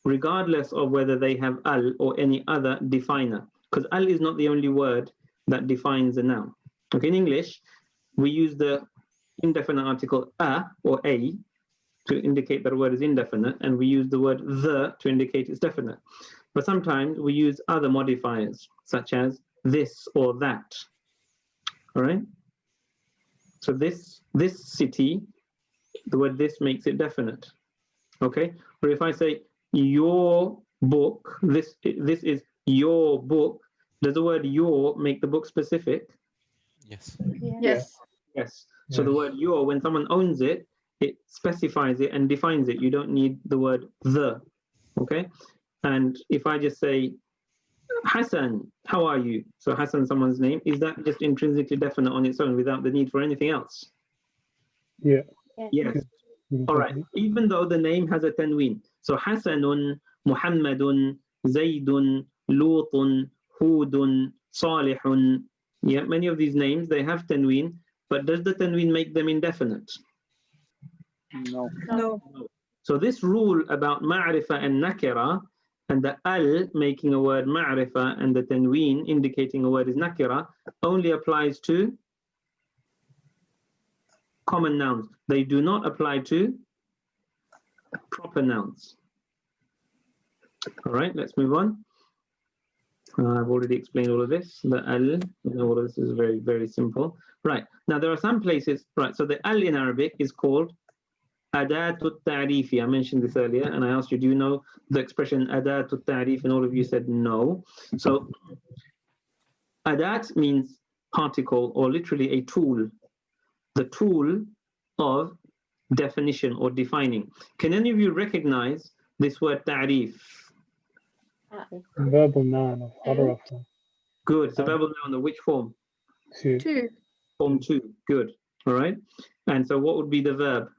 B: regardless of whether they have al or any other definer, because al is not the only word that defines a noun. Okay, in English, we use the indefinite article a or a to indicate that a word is indefinite, and we use the word the to indicate it's definite. But sometimes we use other modifiers, such as this or that. All right? So this city, the word this makes it definite. Okay? Or if I say your book, this is your book, does the word your make the book specific?
E: Yes.
A: Yes.
B: Yes. So the word your, when someone owns it, it specifies it and defines it. You don't need the word the. Okay? And if I just say Hassan, how are you? So Hassan, someone's name, is that just intrinsically definite on its own without the need for anything else?
J: Yeah.
B: Yes. All right. Even though the name has a tanween. So Hassanun, Muhammadun, Zaydun, Lutun, Hudun, Salihun. Yeah, many of these names, they have tanween, but does the tanween make them indefinite?
C: No.
M: No.
B: So this rule about ma'rifah and nakira, and the al making a word ma'rifah and the tanween indicating a word is nakira, only applies to common nouns. They do not apply to proper nouns. All right, let's move on. I've already explained all of this. The al, all of this is very, very simple. Right, now there are some places, right, so the al in Arabic is called Adatut Ta'rifi. I mentioned this earlier, and I asked you, do you know the expression Adatut Ta'rif? And all of you said no. So Adat means particle, or literally a tool. The tool of definition or defining. Can any of you recognize this word ta'rif?
J: Verbal noun of عرف.
B: Good. It's a verbal noun of which form?
A: Two.
B: Form 2. Good. All right. And so what would be the verb?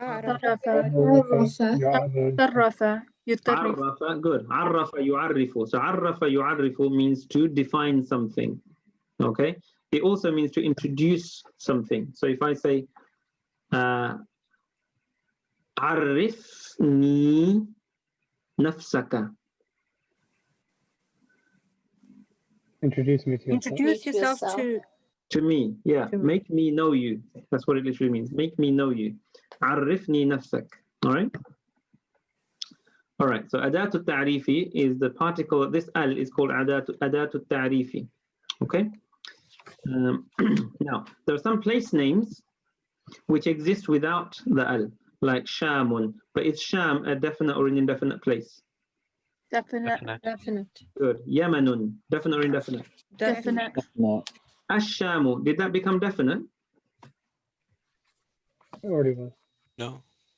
A: عرف يطرف.
B: عرف. Good. عرف يعرف. So عرف يعرف means to define something. Okay. It also means to introduce something. So if I say عرفني نفسك.
J: Introduce me to yourself.
M: Introduce yourself
B: to me. Yeah. Make me know you. That's what it literally means. Make me know you. عرفني نفسك. All right. All right. So أداة التعريف is the particle. This al is called أداة التعريف. Okay. Now there are some place names which exist without the al, like Shamun. But is Sham a definite or an indefinite place?
A: Definite.
B: Good. Yamanun, definite or indefinite?
A: Definite.
B: Ash-Shamu, did that become definite?
J: It already was.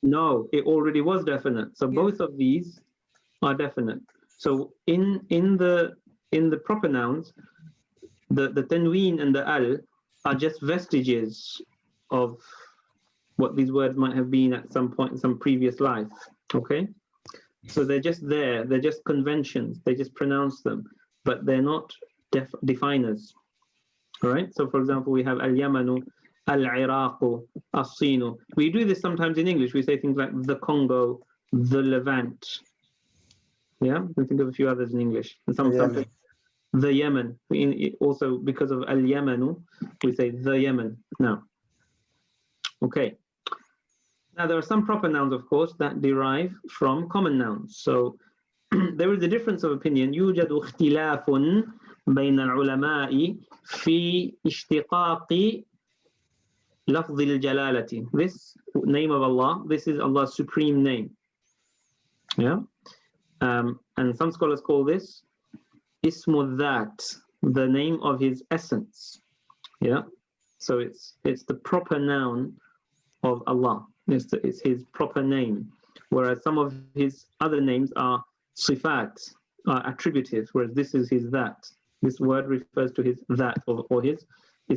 B: No, it already was definite. So both of these are definite. So in the proper nouns, the tanween and the al are just vestiges of what these words might have been at some point in some previous life. Okay? So they're just there, they're just conventions, they just pronounce them, but they're not definers. All right, so for example, we have al-Yamanu, al-Iraqu, as-Sinu. We do this sometimes in English, we say things like the Congo, the Levant. Yeah, we think of a few others in English. And some the Yemen. Also, because of al-Yamanu, we say the Yemen now. Okay. Now, there are some proper nouns, of course, that derive from common nouns. So there is a difference of opinion. يوجد اختلاف بين العلماء في اشتقاق لفظ الجلالة. This name of Allah, this is Allah's supreme name. Yeah. And some scholars call this ismu dhat, the name of his essence. Yeah. So it's the proper noun of Allah. It's his proper name, whereas some of his other names are sifat, are attributives, whereas this is his that. This word refers to his that, or his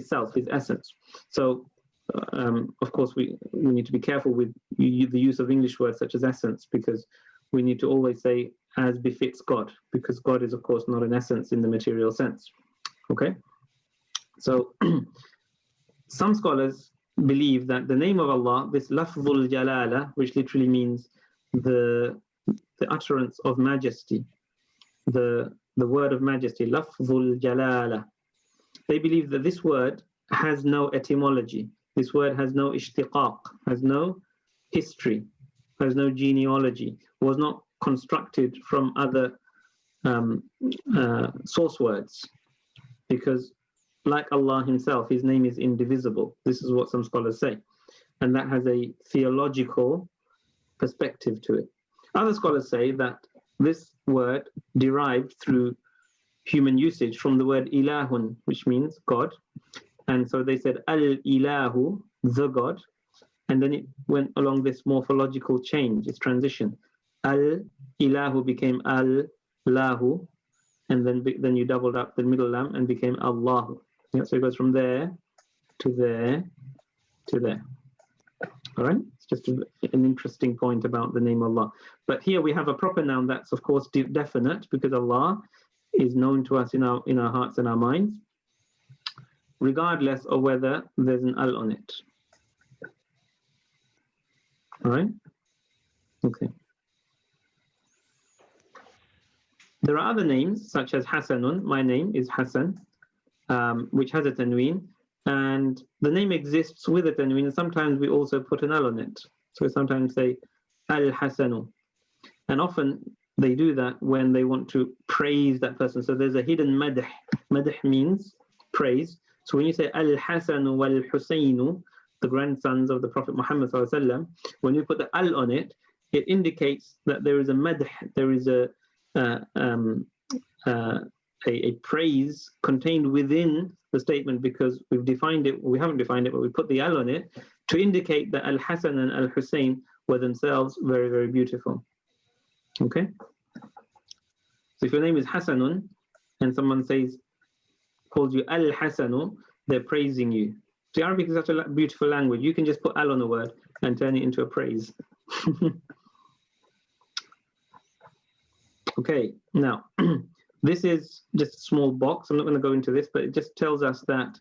B: self, his essence. So, of course, we need to be careful with the use of English words such as essence, because we need to always say as befits God, because God is, of course, not an essence in the material sense. Okay? So, some scholars believe that the name of Allah, this lafzul jalala, which literally means the utterance of majesty, the word of majesty, lafzul jalala, they believe that this word has no etymology. This word has no ishtiqaq, has no history, has no genealogy, was not constructed from other source words, because like Allah himself, his name is indivisible. This is what some scholars say. And that has a theological perspective to it. Other scholars say that this word derived through human usage from the word ilahun, which means God. And so they said al-ilahu, the God. And then it went along this morphological change, this transition. Al-ilahu became al-lahu. And then you doubled up the middle lam and became Allahu. Yeah, so it goes from there to there to there. All right, it's just an interesting point about the name Allah. But here we have a proper noun that's, of course, definite, because Allah is known to us in our hearts and our minds, regardless of whether there's an al on it. All right. Okay. There are other names such as Hasanun. My name is Hasan, which has a tanween, and the name exists with a tanween, and sometimes we also put an al on it. So we sometimes say Al-Hasanu. And often they do that when they want to praise that person. So there's a hidden madh. Madh means praise. So when you say Al-Hasan wal-Husayn, the grandsons of the Prophet Muhammad sallallahu alaihi wasallam, when you put the al on it, it indicates that there is a madh, there is a praise contained within the statement, because we've defined it, we haven't defined it, but we put the al on it to indicate that Al-Hasan and Al-Husayn were themselves very, very beautiful. Okay? So if your name is Hasanun and someone calls you Al-Hasanu, they're praising you. So Arabic is such a beautiful language. You can just put al on a word and turn it into a praise. Okay, now this is just a small box. I'm not going to go into this, but it just tells us that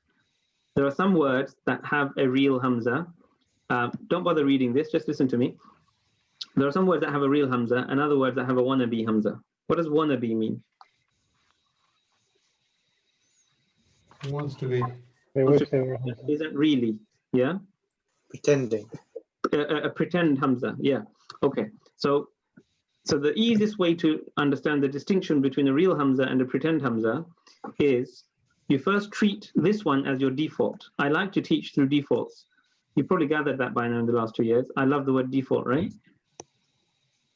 B: there are some words that have a real hamza. Don't bother reading this, just listen to me. There are some words that have a real hamza and other words that have a wannabe hamza. What does wannabe mean?
J: It wants to be. They wish they were hamza.
B: Isn't really, yeah?
H: Pretending.
B: A pretend hamza, yeah. Okay, so the easiest way to understand the distinction between a real hamza and a pretend hamza is you first treat this one as your default. I like to teach through defaults. You probably gathered that by now in the last 2 years. I love the word default, right?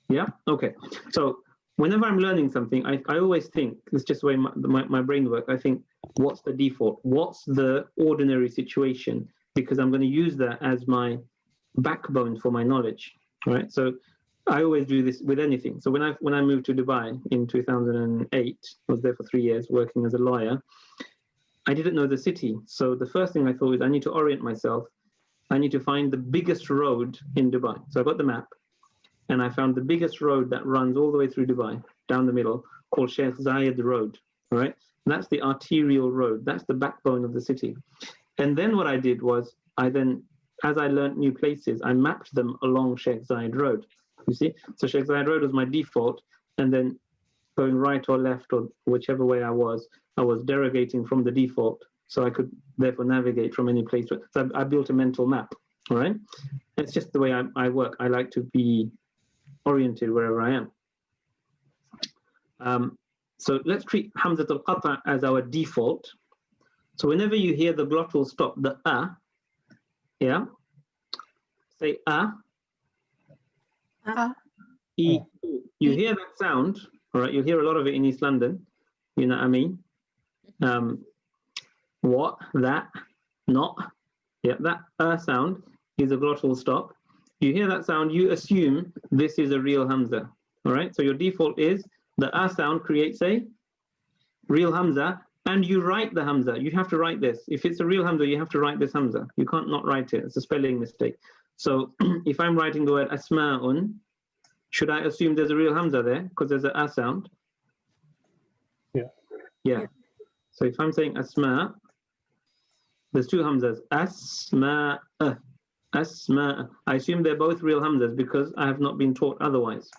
B: Yeah, okay. So whenever I'm learning something, I always think, it's just the way my brain works, I think, what's the default? What's the ordinary situation? Because I'm going to use that as my backbone for my knowledge, right? So I always do this with anything. So when I moved to Dubai in 2008, I was there for 3 years working as a lawyer. I didn't know the city. So the first thing I thought is I need to orient myself. I need to find the biggest road in Dubai. So I got the map and I found the biggest road that runs all the way through Dubai, down the middle, called Sheikh Zayed Road, all right? And that's the arterial road. That's the backbone of the city. And then what I did was as I learned new places, I mapped them along Sheikh Zayed Road. You see? So Sheikh Zayed Road was my default, and then going right or left or whichever way I was derogating from the default, so I could therefore navigate from any place. So I built a mental map, all right? It's just the way I work. I like to be oriented wherever I am. So let's treat Hamzat al-Qata as our default. So whenever you hear the glottal stop, the yeah, say E. You hear that sound, all right? You'll hear a lot of it in East London, you know what I mean? What, that, not, yeah, that sound is a glottal stop. You hear that sound, you assume this is a real hamza, all right? So your default is the sound creates a real hamza, and you write the hamza. You have to write this. If it's a real hamza, you have to write this hamza. You can't not write it. It's a spelling mistake. So if I'm writing the word asma'un, should I assume there's a real hamza there because there's a sound? Yeah. So if I'm saying asma, there's two hamzas. Asma. Asma. I assume they're both real hamzas because I have not been taught otherwise.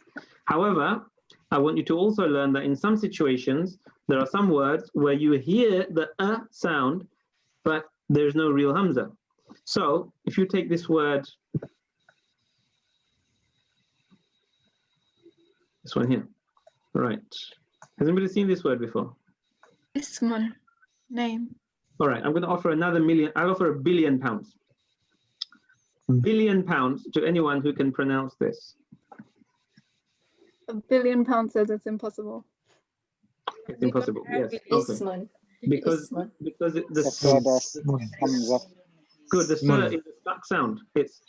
B: However, I want you to also learn that in some situations, there are some words where you hear the sound, but there's no real hamza. So if you take this word, this one here, right? Has anybody seen this word before?
A: Ismun, name.
B: All right, I'm going to offer another million. I'll offer £1 billion. £1 billion to anyone who can pronounce this.
A: £1 billion says it's impossible.
B: It's impossible. Yes. Okay. Because the good. The sir is a stuck sound. It's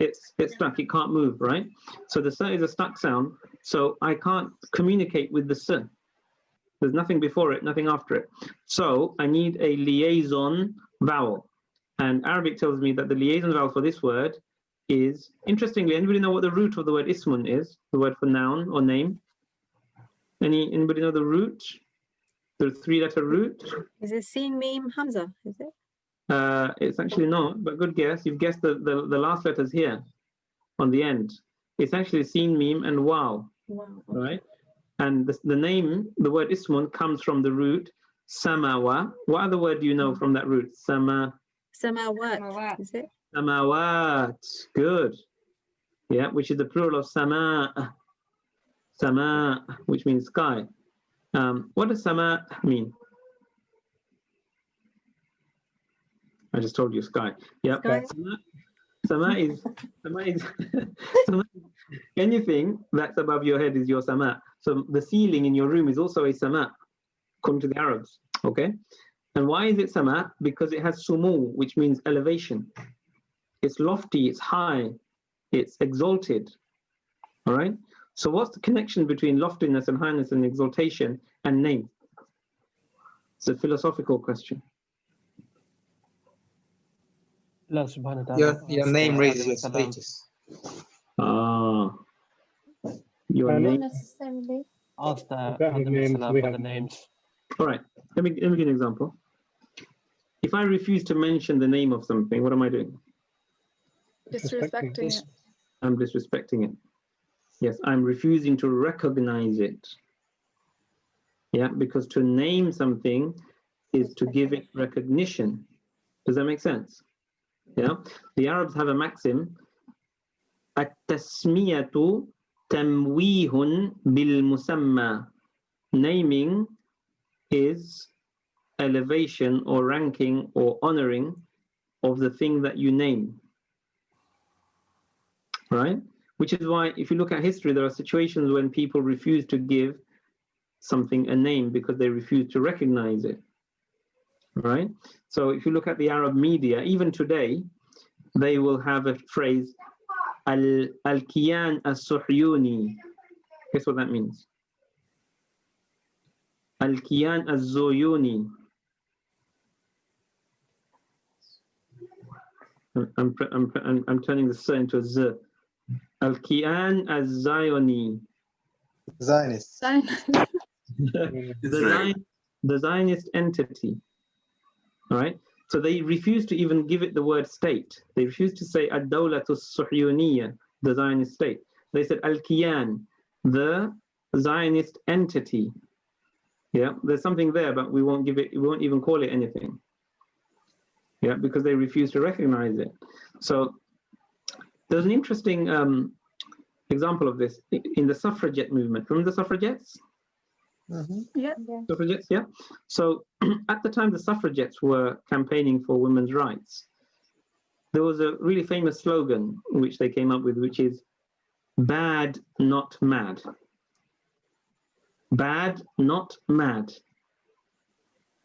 B: stuck. It can't move. Right. So the sir is a stuck sound. So I can't communicate with the sir. There's nothing before it, nothing after it. So I need a liaison vowel, and Arabic tells me that the liaison vowel for this word is, interestingly, anybody know what the root of the word ismun is? The word for noun or name. Anybody know the root? The 3-letter root?
M: Is it sin, meme, hamza? Is it?
B: It's actually not, but good guess. You've guessed the last letters here on the end. It's actually sin, meme, and wow.
M: Wow.
B: Right? And the name, the word ismun, comes from the root samawa. What other word do you know from that root? Samawat.
M: Is it?
B: Samawat. Good. Yeah, which is the plural of sama. Sama, which means sky. What does sama mean? I just told you sky. Yep.
M: Sky.
B: Sama is sama, anything that's above your head is your sama. So the ceiling in your room is also a sama, according to the Arabs. Okay. And why is it sama? Because it has sumu, which means elevation. It's lofty, it's high, it's exalted. All right. So what's the connection between loftiness and highness and exaltation and name? It's a philosophical question.
H: Your name raises your status.
B: Ah, your
I: Not
B: name.
I: necessarily.
B: All right. Let me give you an example. If I refuse to mention the name of something, what am I doing?
A: Disrespecting it.
B: I'm disrespecting it. Yes, I'm refusing to recognize it. Yeah, because to name something is to give it recognition. Does that make sense? Yeah. The Arabs have a maxim: at-tasmiyatu tamwihun bil musamma. Naming is elevation or ranking or honoring of the thing that you name. Right? Which is why, if you look at history, there are situations when people refuse to give something a name because they refuse to recognize it. Right? So if you look at the Arab media, even today, they will have a phrase, al-kiyan as-suhyuni. Guess what that means? Al-kiyan az-zuyuni. I'm turning the s into a z. Al-kiyan az-zayuni.
H: Zionist.
B: The Zionist entity. All right. So they refuse to even give it the word state. They refuse to say ad-dawlatu as-suhyuniyya, the Zionist state. They said al-kiyan, the Zionist entity. Yeah, there's something there, but we won't give it. We won't even call it anything. Yeah, because they refuse to recognize it. So there's an interesting example of this in the suffragette movement. Remember the suffragettes?
A: Yeah.
B: Suffragettes, yeah. So at the time the suffragettes were campaigning for women's rights, there was a really famous slogan which they came up with, which is "Bad, not mad." Bad, not mad.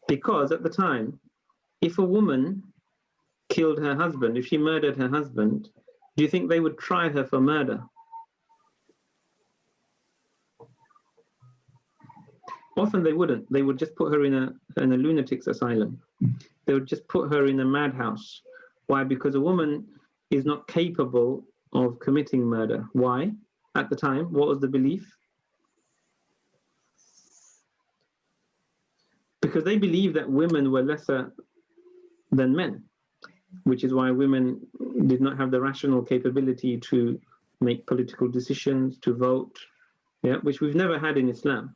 B: Because at the time, if a woman killed her husband, if she murdered her husband, do you think they would try her for murder? Often they wouldn't. They would just put her in a lunatic's asylum. They would just put her in a madhouse. Why? Because a woman is not capable of committing murder. Why? At the time, what was the belief? Because they believed that women were lesser than men, which is why women did not have the rational capability to make political decisions, to vote, yeah, which we've never had in Islam.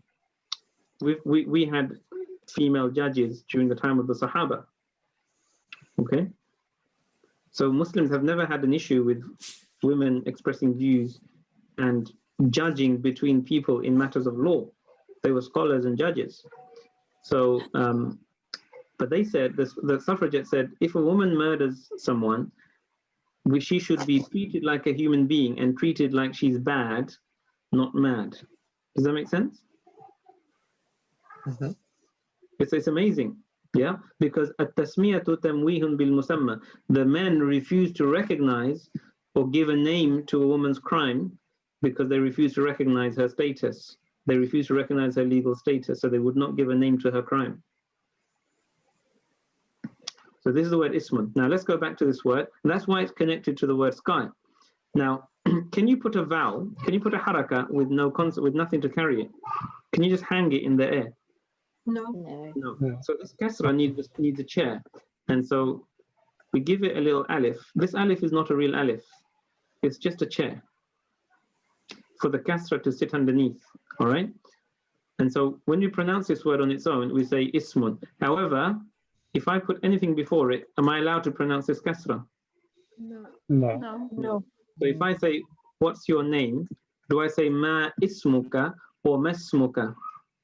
B: We had female judges during the time of the Sahaba. Okay? So Muslims have never had an issue with women expressing views and judging between people in matters of law. They were scholars and judges. So, but they said, the suffragette said, if a woman murders someone, she should be treated like a human being and treated like she's bad, not mad. Does that make sense?
H: Mm-hmm.
B: It's amazing, yeah? Because at-tasmiyatu tamwihun bil musamma, the men refuse to recognize or give a name to a woman's crime because they refuse to recognize her status. They refuse to recognize her legal status, so they would not give a name to her crime. So this is the word ismun. Now let's go back to this word, and that's why it's connected to the word sky. Now, can you put a vowel, can you put a haraka with no consonant, with nothing to carry it? Can you just hang it in the air?
M: No.
B: No. So this kasra needs a chair. And so we give it a little alif. This alif is not a real alif. It's just a chair for the kasra to sit underneath. All right? And so when we pronounce this word on its own, we say ismun. However, if I put anything before it, am I allowed to pronounce this kasra?
A: No.
L: No.
B: So if I say, what's your name? Do I say ma ismuka or masmuka?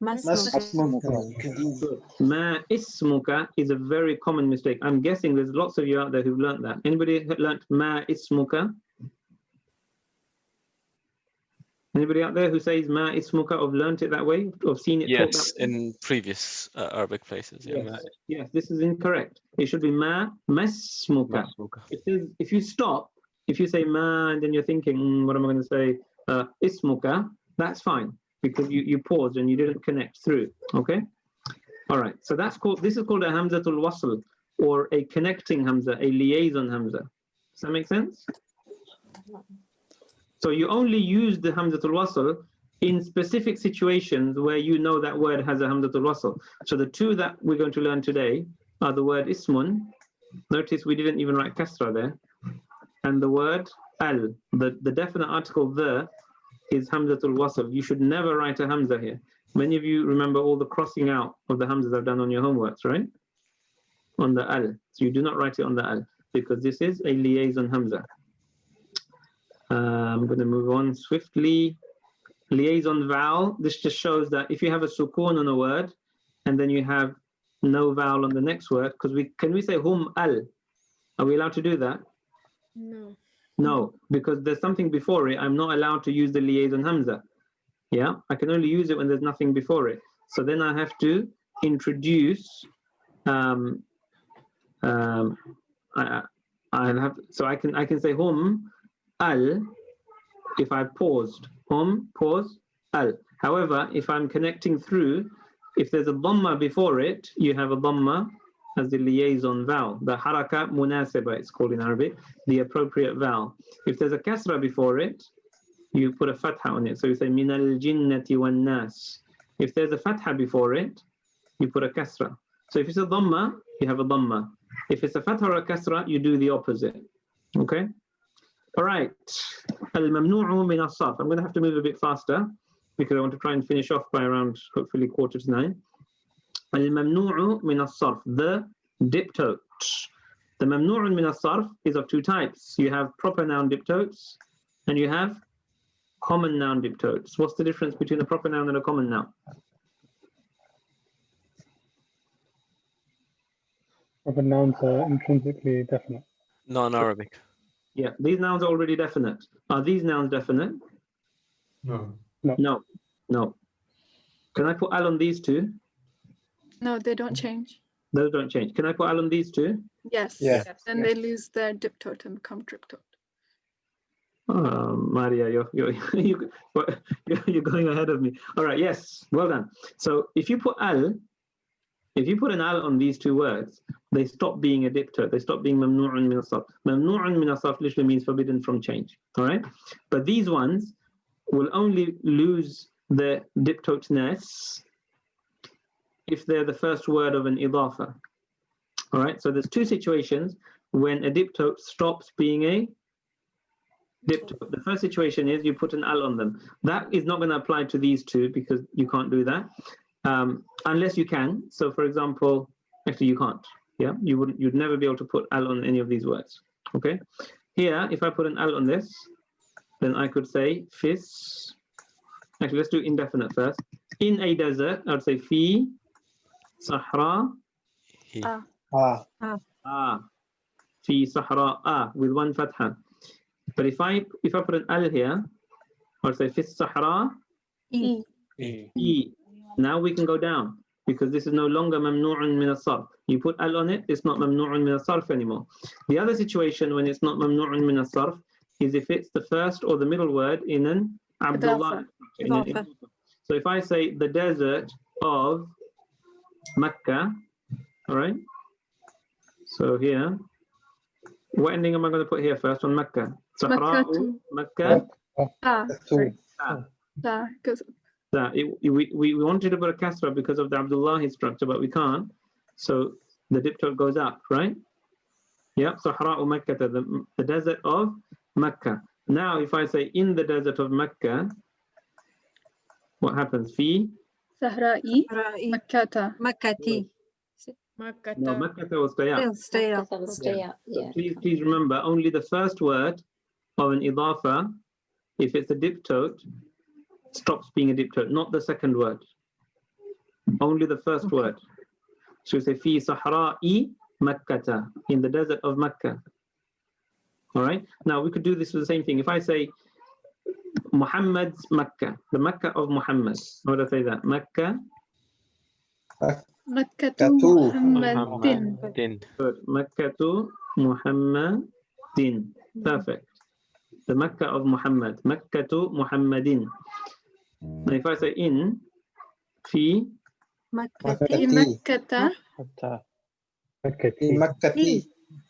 M: مسموك.
B: Ma ismuka is a very common mistake. I'm guessing there's lots of you out there who've learnt that. Anybody learnt ma ismuka? Anybody out there who says ma ismuka, have learnt it that way, or seen it taught
E: Yes,
B: that way?
E: in previous Arabic places. Yeah,
B: Yes. Yes, this is incorrect. It should be ma masmuka. If you stop, if you say ma and then you're thinking, what am I going to say? Ismuka, that's fine, because you paused and you didn't connect through. Okay. All right. So this is called a hamzatul wasl, or a connecting hamza, a liaison hamza. Does that make sense? So you only use the hamzatul wasl in specific situations where you know that word has a hamzatul wasl. So the two that we're going to learn today are the word ismun. Notice we didn't even write kasra there. And the word al, the definite article the is hamzatul wasl. You should never write a hamza here. Many of you remember all the crossing out of the hamzas I've done on your homeworks, right? On the al. So you do not write it on the al, because this is a liaison hamza. I'm going to move on swiftly. Liaison vowel. This just shows that if you have a sukoon on a word, and then you have no vowel on the next word, because can we say hum al? Are we allowed to do that?
M: No.
B: No, because there's something before it. I'm not allowed to use the liaison hamza. Yeah, I can only use it when there's nothing before it. So then I have to introduce. I can say hum al if I paused. Hum, pause, al. However, if I'm connecting through, if there's a dhamma before it, you have a dhamma as the liaison vowel. The haraka munasiba, it's called in Arabic, the appropriate vowel. If there's a kasra before it, you put a fatha on it. So you say min al jinnati wan nas. If there's a fatha before it, you put a kasra. So if it's a dhamma, you have a dhamma. If it's a fatha or a kasra, you do the opposite. Okay? All right. Al-mamnu'u min as-sarf. I'm going to have to move a bit faster because I want to try and finish off by around, hopefully, 8:45. Al-mamnu'u min as-sarf. The diptotes. The mamnu'un min as-sarf is of two types. You have proper noun diptotes and you have common noun diptotes. What's the difference between a proper noun and a common noun?
N: Proper nouns are intrinsically definite.
E: Non-Arabic.
B: Yeah, these nouns are already definite. Are these nouns definite?
J: No.
B: No. No. Can I put al on these two?
A: No, they don't change.
B: Those don't change. Can I put al on these two?
A: Yes.
C: Yeah.
A: Then they lose their diptote and become triptote.
B: Maria, you're going ahead of me. All right, yes, well done. So if you put an al on these two words, they stop being a diptote. They stop being mamnu'un min as-sarf. Mamnu'un min as-sarf literally means forbidden from change. All right, but these ones will only lose their diptoteness if they're the first word of an idafa. All right, so there's two situations when a diptote stops being a diptote. The first situation is you put an al on them. That is not going to apply to these two because you can't do that unless you can. So, for example, actually you can't. Yeah, you'd never be able to put al on any of these words. Okay, here if I put an al on this, then I could say fis. Actually, let's do indefinite first. In a desert, I would say fi sahra. Fi sahra with one fatha. But if I put an al here, I would say fi sahra. Now we can go down because this is no longer mamnu'un min as-sarf. You put al on it, it's not mamnu'un min as-sarf anymore. The other situation when it's not mamnu'un min as-sarf is if it's the first or the middle word in an Abdullah. So if I say the desert of Mecca, all right? So here, what ending am I going to put here first on Mecca? Sahra'u, Mecca. We wanted to put a kasra because of the Abdullahi structure, but we can't. So the diptote goes up, right? Yeah, Sahra'u Mecca, the desert of Mecca. Now, if I say in the desert of Mecca, what happens? Fi?
A: Sahra'i. Makkata.
M: Makkati.
B: No, Makkata will stay up.
M: Stay up.
B: So please remember, only the first word of an idafa if it's a diptote, stops being a diptote, not the second word, only the first word. So we say fi sahra'i Makkata, in the desert of Makkah. All right. Now we could do this with the same thing. If I say Muhammad's Makkah, the Makkah of Muhammad, how would I say that? Makkah.
A: Makkatu Muhammadin.
B: Good. Makkatu Muhammadin. Perfect. The Makkah of Muhammad. Makkatu Muhammadin. Now if I say in, fi
A: Makkata.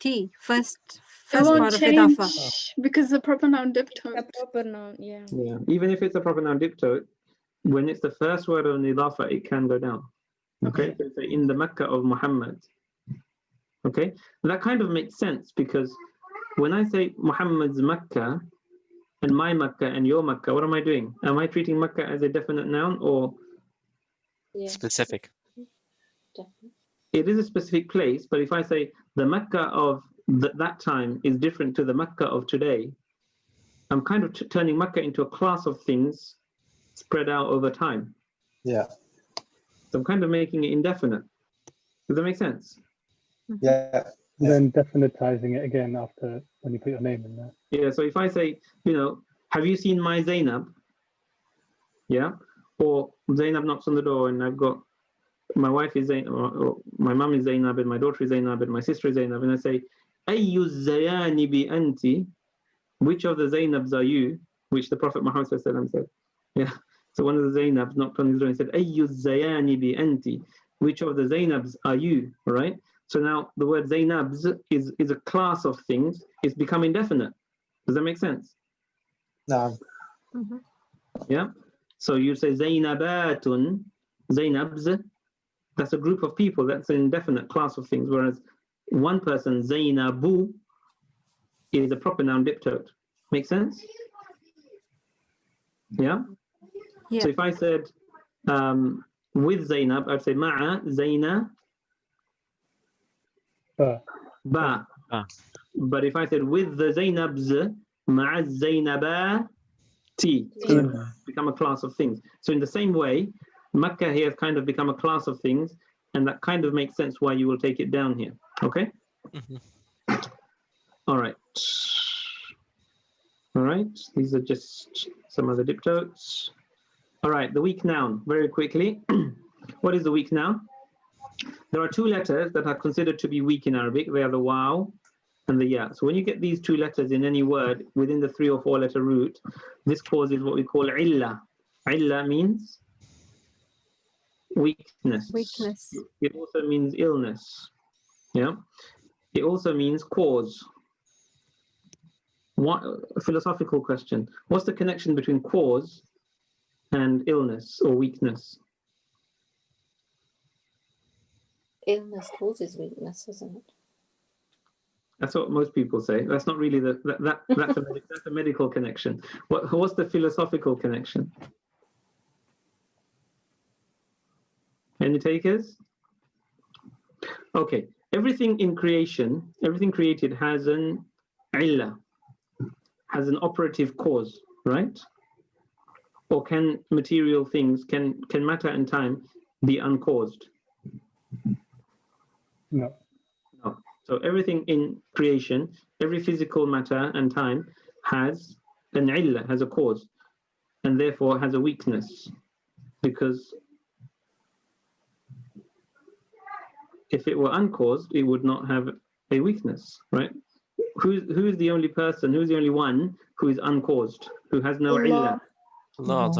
M: T. First
A: It won't
M: part of
A: change
M: Idafa.
A: because the proper noun diptote.
F: A proper noun, yeah.
B: Yeah. Even if it's a proper noun diptote, when it's the first word of an idafa, it can go down. Okay. So say in the Makkah of Muhammad. Okay. That kind of makes sense because when I say Muhammad's Makkah and my Makkah and your Makkah, what am I doing? Am I treating Makkah as a definite noun or
E: specific?
B: It is a specific place, but if I say the Makkah of that time is different to the Makkah of today, I'm kind of turning Makkah into a class of things spread out over time.
H: Yeah.
B: So I'm kind of making it indefinite. Does that make sense?
H: Yeah.
N: And then definitizing it again after when you put your name in there.
B: Yeah, so if I say, have you seen my Zainab? Yeah? Or Zainab knocks on the door and I've got my wife is Zainab, or my mum is Zainab, and my daughter is Zainab, and my sister is Zainab, and I say, Ayyu Zayanibi anti, which of the Zainabs are you? Which the Prophet Muhammad said. Yeah. So one of the Zainabs knocked on his door and said, Ayyu Zayanibi anti, which of the Zainabs are you? All right. So now the word Zainabs is a class of things. It's become indefinite. Does that make sense?
H: No.
B: Yeah. So you say Zainabatun, Zainabs. That's a group of people. That's an indefinite class of things. Whereas one person, Zainabu, is a proper noun diptote. Make sense? Yeah? So if I said with Zainab, I'd say Ma'a Zaina Ba. But if I said with the Zainabs, Ma'a Zainaba T, become a class of things. So in the same way, Makkah here has kind of become a class of things, and that kind of makes sense why you will take it down here. Okay? All right. All right. These are just some of the diptotes. All right. The weak noun, very quickly. What is the weak noun? There are two letters that are considered to be weak in Arabic. They are the waw and the ya. So when you get these two letters in any word within the 3 or 4 letter root, this causes what we call illa. Illa means weakness. It also means illness. Yeah. It also means cause. What a philosophical question. What's the connection between cause and illness or weakness?
G: Illness causes weakness, isn't it?
B: That's what most people say. That's not really that's a medical connection. What's the philosophical connection? Any takers? Okay. Everything in creation, everything created has an illah, has an operative cause, right? Or can material things, can matter and time be uncaused?
N: No.
B: No. So everything in creation, every physical matter and time has an illah, has a cause, and therefore has a weakness. Because if it were uncaused, it would not have a weakness, right? Who's the only person, who's the only one who is uncaused, who has no illah?
E: Allah.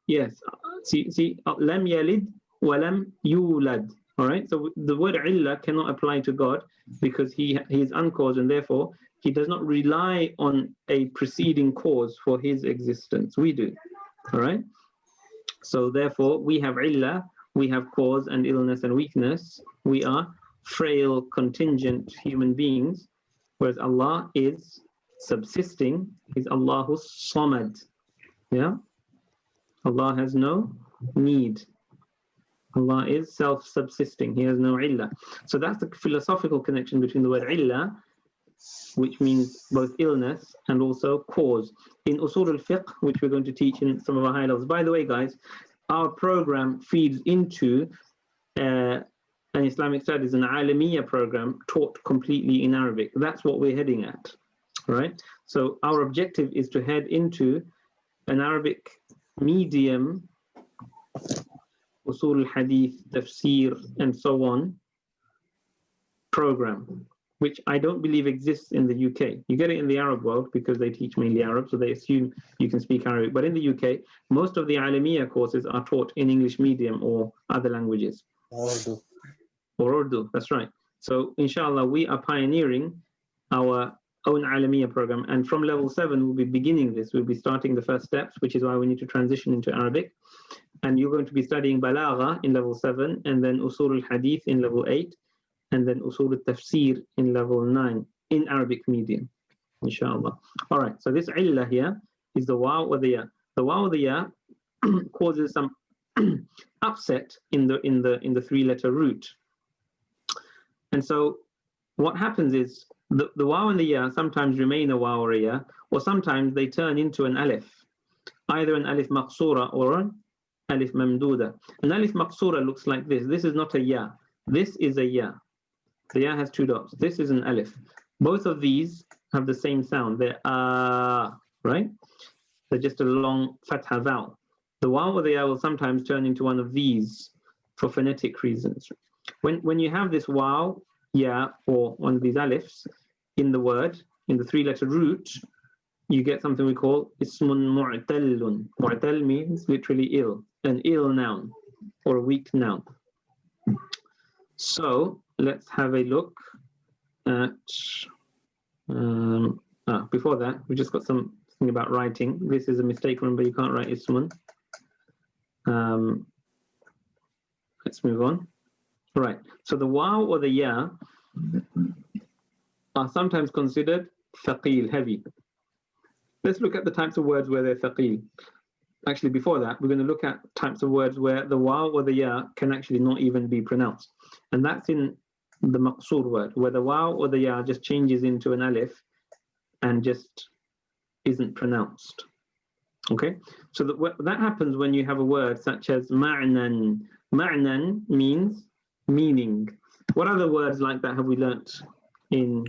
B: Yes. See, lam yalid wa lam yulad. All right. So the word illah cannot apply to God because he is uncaused, and therefore he does not rely on a preceding cause for his existence. We do. All right. So therefore we have illah, we have cause and illness and weakness. We are frail, contingent human beings, whereas Allah is subsisting. He's Allahus Samad. Yeah. Allah has no need. Allah is self-subsisting. He has no illah. So that's the philosophical connection between the word illah which means both illness and also cause. In Usul al-Fiqh, which we're going to teach in some of our high levels. By the way, guys, our program feeds into an Islamic Studies, an Alamiya program taught completely in Arabic. That's what we're heading at, right? So our objective is to head into an Arabic medium, Usul al-Hadith, Tafsir, and so on, program, which I don't believe exists in the UK. You get it in the Arab world because they teach mainly Arab, so they assume you can speak Arabic. But in the UK, most of the Alamiya courses are taught in English medium or other languages. Or Urdu, that's right. So inshallah, we are pioneering our own Alamiya program. And from level 7, we'll be beginning this. We'll be starting the first steps, which is why we need to transition into Arabic. And you're going to be studying Balagha in level 7, and then Usul al-Hadith in level 8, and then Usul al-Tafsir in level 9 in Arabic medium, inshallah. All right, so this illah here is the waw or the ya. The waw or the ya causes some upset in the three-letter root. And so what happens is the waw and the ya sometimes remain a waw or a ya, or sometimes they turn into an alif, either an alif maqsura or an alif mamduda. An alif maqsura looks like this. This is not a ya. This is a ya. The ya has 2 dots. This is an alif. Both of these have the same sound. They're right? They're just a long fatha vowel. The waw or the ya will sometimes turn into one of these for phonetic reasons. When you have this waw, ya, or one of these alifs in the word, in the 3-letter root, you get something we call ismun mu'tallun. Mu'tall means literally ill, an ill noun or a weak noun. So let's have a look at, before that, we just got something about writing. This is a mistake, remember you can't write ismun. Let's move on. Right, so the waw or the ya are sometimes considered thaqil, heavy. Let's look at the types of words where they're thaqil. Actually, before that, we're going to look at types of words where the waw or the ya can actually not even be pronounced. And that's in the maqsoor word, where the waw or the ya just changes into an alif and just isn't pronounced. Okay, so that happens when you have a word such as ma'nan. Ma'nan means meaning. What other words like that have we learnt in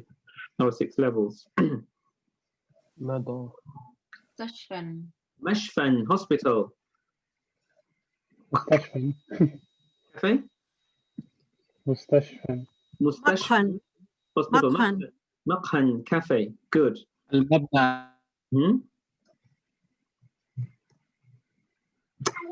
B: our 6 levels?
P: Mashfan.
B: Mashfan, hospital.
N: Mustashfan.
B: Cafe?
N: Mustashfan.
B: Mustashfan. Hospital. Maqhan, cafe. Good.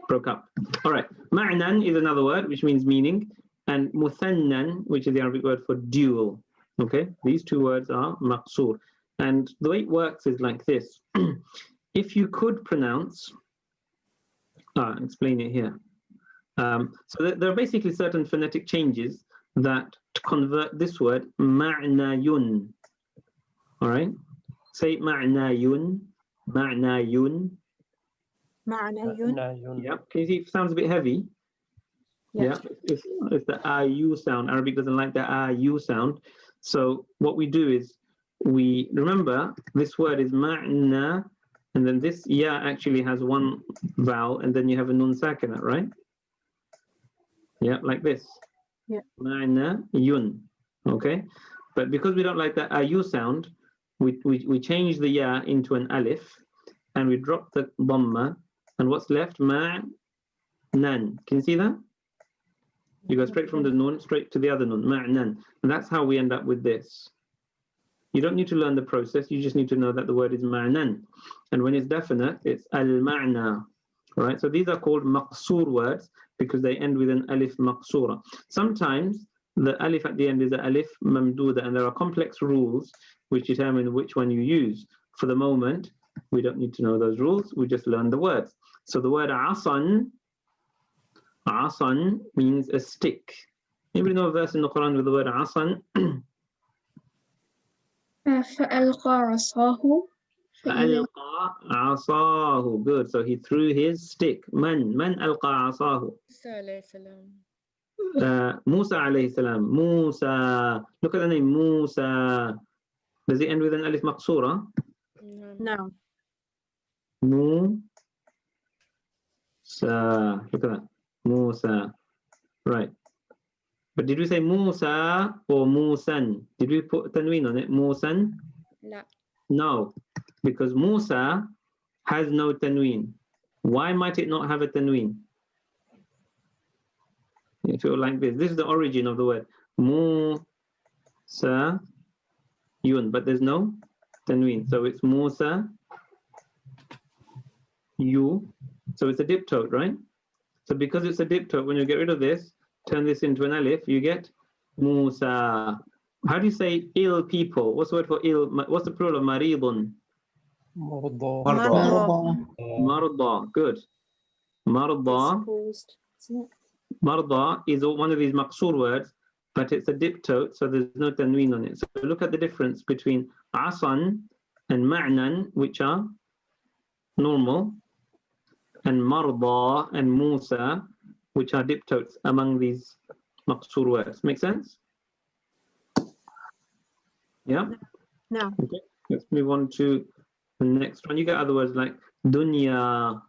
B: Broke up. All right. Ma'nan is another word which means meaning, and muthannan, which is the Arabic word for dual. Okay, these 2 words are maqsoor. And the way it works is like this. If you could pronounce, I'll explain it here. So there are basically certain phonetic changes that convert this word ma'nayun. All right, say ma'nayun, ma'nayun.
P: Ma'nayun.
B: Yeah, can you see it sounds a bit heavy? Yeah, it's the ayu sound. Arabic doesn't like the ayu sound. So what we do is we remember this word is ma'na, and then this ya actually has 1 vowel, and then you have a nun sakina, right? Yeah, like this.
P: Yeah.
B: Ma'na yun. Okay, but because we don't like the ayu sound, we change the ya into an alif, and we drop the dhamma, and what's left? Ma'nan. Can you see that? You go straight from the nun straight to the other nun, ma'nan. And that's how we end up with this. You don't need to learn the process, you just need to know that the word is ma'nan. And when it's definite, it's al-ma'na. Right? So these are called maqsoor words because they end with an alif maqsoora. Sometimes the alif at the end is an alif mamduda, and there are complex rules which determine which one you use. For the moment, we don't need to know those rules, we just learn the words. So the word asan means a stick. Anybody know a verse in the Quran with the word asan?
O: فألقى عصاه
B: فألقى عصاه. Good. So he threw his stick. من ألقى عصاه? Musa alayhi salam. Musa. Look at the name Musa. Does it end with an alif maqsura?
M: No.
B: Musa. Look at that. Musa. Right. But did we say Musa or Musan? Did we put tanween on it? Musan?
F: No.
B: No, because Musa has no tanween. Why might it not have a tanween? If you like this is the origin of the word. Musa yun, but there's no tanween. So it's Musa you. So it's a diptote, right? So because it's a diptote, when you get rid of this, turn this into an alif, you get Musa. How do you say ill people? What's the word for ill? What's the plural of maridun? Marda. Good. Marda. Marda is one of these maqsoor words, but it's a diptote, so there's no tanween on it. So look at the difference between asan and ma'nan, which are normal, and marda and Musa, which are diptotes among these maqsoor words. Make sense? Yeah?
M: No.
B: Okay, let's move on to the next one. You get other words like dunya,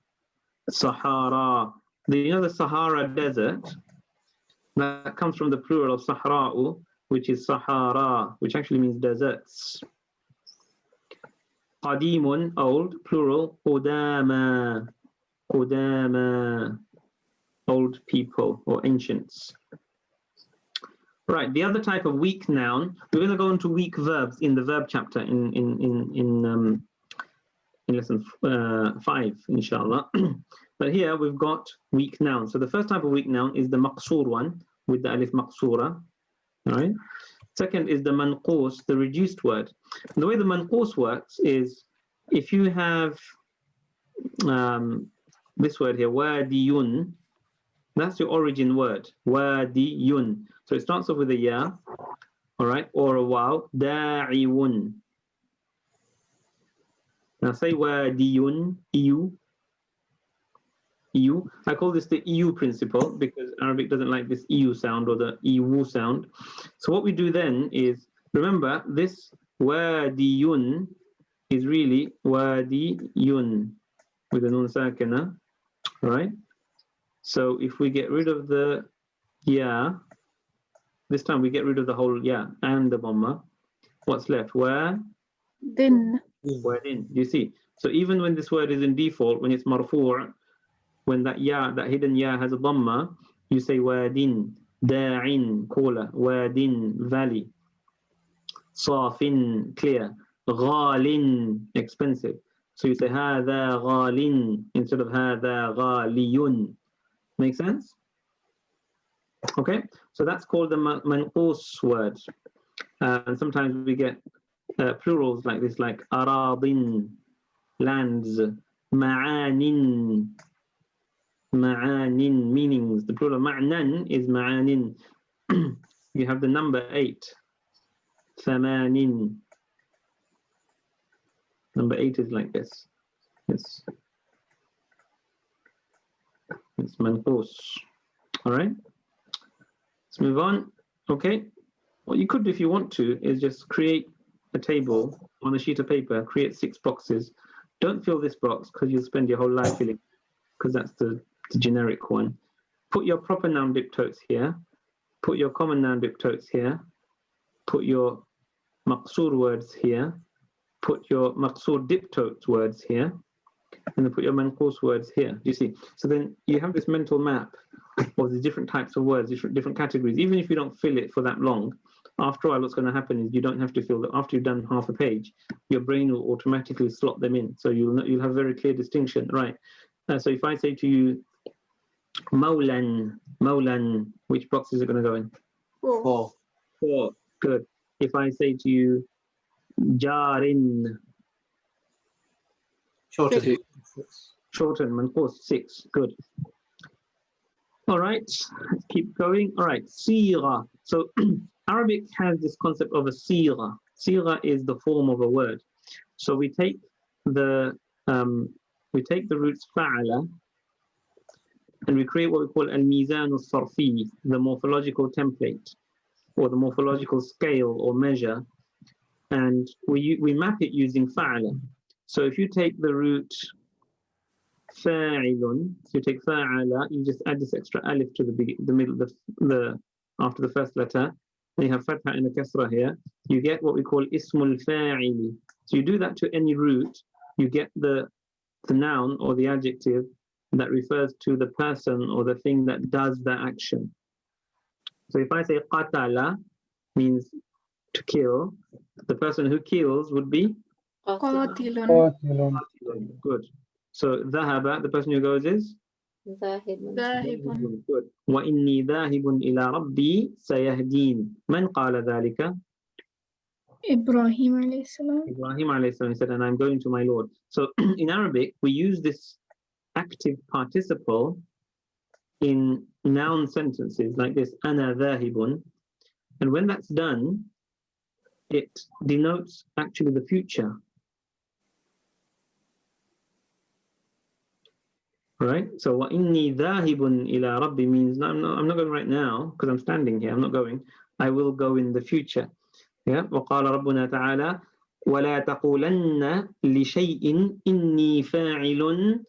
B: Sahara. You know the Sahara Desert? That comes from the plural of Sahra'u, which is Sahara, which actually means deserts. Qadimun, old, plural, Qudama, Qudama, old people or ancients. Right, the other type of weak noun, we're going to go into weak verbs in the verb chapter in lesson 5, inshallah. But here we've got weak nouns. So the first type of weak noun is the maqsoor one with the alif maqsoora. All right. Second is the manqus, the reduced word. And the way the manqus works is if you have this word here, wadiyun, that's your origin word, wadiyun. So it starts off with a ya, all right, or a waw, da'iwun. Now say wadiyun, iyu. EU. I call this the EU principle because Arabic doesn't like this EU sound or the EU sound. So what we do then is, remember this wadiyun is really wadiyun with a nun sakina, right? So if we get rid of the ya, this time we get rid of the whole ya and the dhamma. What's left?
A: Din.
B: Wadin. You see? So even when this word is in default, when it's marfu', when that ya, that hidden ya has a dhamma, you say wadin, da'in, caller, wadin, valley, safin, clear, ghalin, expensive. So you say hadha ghalin instead of hadha ghaliyun. Make sense? Okay, so that's called the manqus word. And sometimes we get plurals like this, like aradin, lands, ma'anin, ma'anin, meanings. The plural ma'nan is ma'anin. You have the number 8, thamanin. Number 8 is like this. It's manqus. All right, let's move on. Okay, what you could do if you want to is just create a table on a sheet of paper, create 6 boxes. Don't fill this box because you'll spend your whole life filling, because that's the generic one. Put your proper noun diptotes here, put your common noun diptotes here, put your maqsoor words here, put your maqsoor diptotes words here, and then put your manqus words here. Do you see? So then you have this mental map of the different types of words, different categories. Even if you don't fill it for that long, after all, what's going to happen is you don't have to fill that. After you've done half a page, your brain will automatically slot them in. So you'll have very clear distinction, right? So if I say to you, Maulan, which box is it going to go in?
A: 4.
B: 4, good. If I say to you, Jarin,
H: Shorten.
B: Shorten, manqus, 6, good. All right, let's keep going. All right, sira. So Arabic has this concept of a sira. Sira is the form of a word. So we take the roots fa'ala and we create what we call al-mizan al-sarfi, the morphological template or the morphological scale or measure and we map it using fa'ala. So if you take the root fa'ilun, so you take fa'ala, you just add this extra alif to the middle, the after the first letter, and you have fatha and a kasra here, you get what we call ismul fa'ili. So you do that to any root, you get the noun or the adjective that refers to the person or the thing that does that action. So if I say qatala, means to kill, the person who kills would be
O: قاتل.
B: Good. So dhahaba, the person who goes is
O: ذاهب.
B: Good. وإني ذاهب إلى ربي سيهدين. من قال ذلك?
O: إبراهيم عليه السلام.
B: Ibrahim alayhi salam said, and I'm going to my Lord. So in Arabic, we use this active participle in noun sentences like this, أنا ذاهب. And when that's done, it denotes actually the future. Right? So وَإِنِّي ذَاهِبٌ إِلَىٰ رَبِّي means, no, I'm not going right now because I'm standing here, I'm not going. I will go in the future. Yeah? وَقَالَ رَبُّنَا تَعَالَى وَلَا تَقُولَنَّ لِشَيْءٍ إِنِّي فَاعِلٌ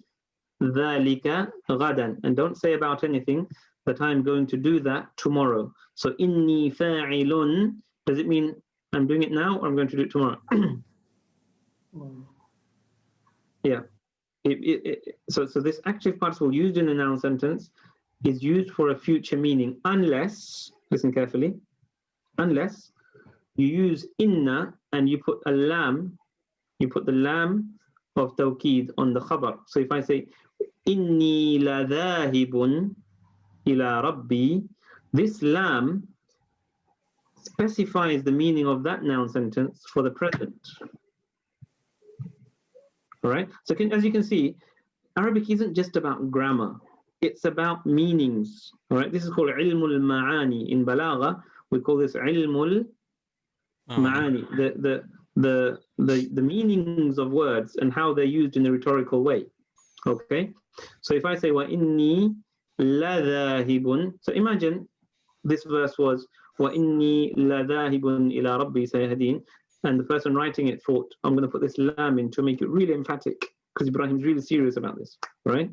B: ذَلِكَ غَدًا. And don't say about anything that I'm going to do that tomorrow. So إِنِّي فَاعِلٌ, does it mean I'm doing it now or I'm going to do it tomorrow? Yeah. So this active participle used in a noun sentence is used for a future meaning unless, listen carefully, unless you use inna and you put a lam, you put the lam of tawqeed on the khabar. So if I say inni la dhahibun ila rabbi, this lam specifies the meaning of that noun sentence for the present. All right. So as you can see, Arabic isn't just about grammar; it's about meanings. All right. This is called ilmul ma'ani in balagha. We call this ilmul ma'ani. The meanings of words and how they're used in a rhetorical way. Okay. So if I say wa inni la dhahibun, so imagine this verse was wa inni la dhahibun ila rabbi sayahdin. And the person writing it thought, I'm going to put this lam in to make it really emphatic, because Ibrahim's really serious about this, right?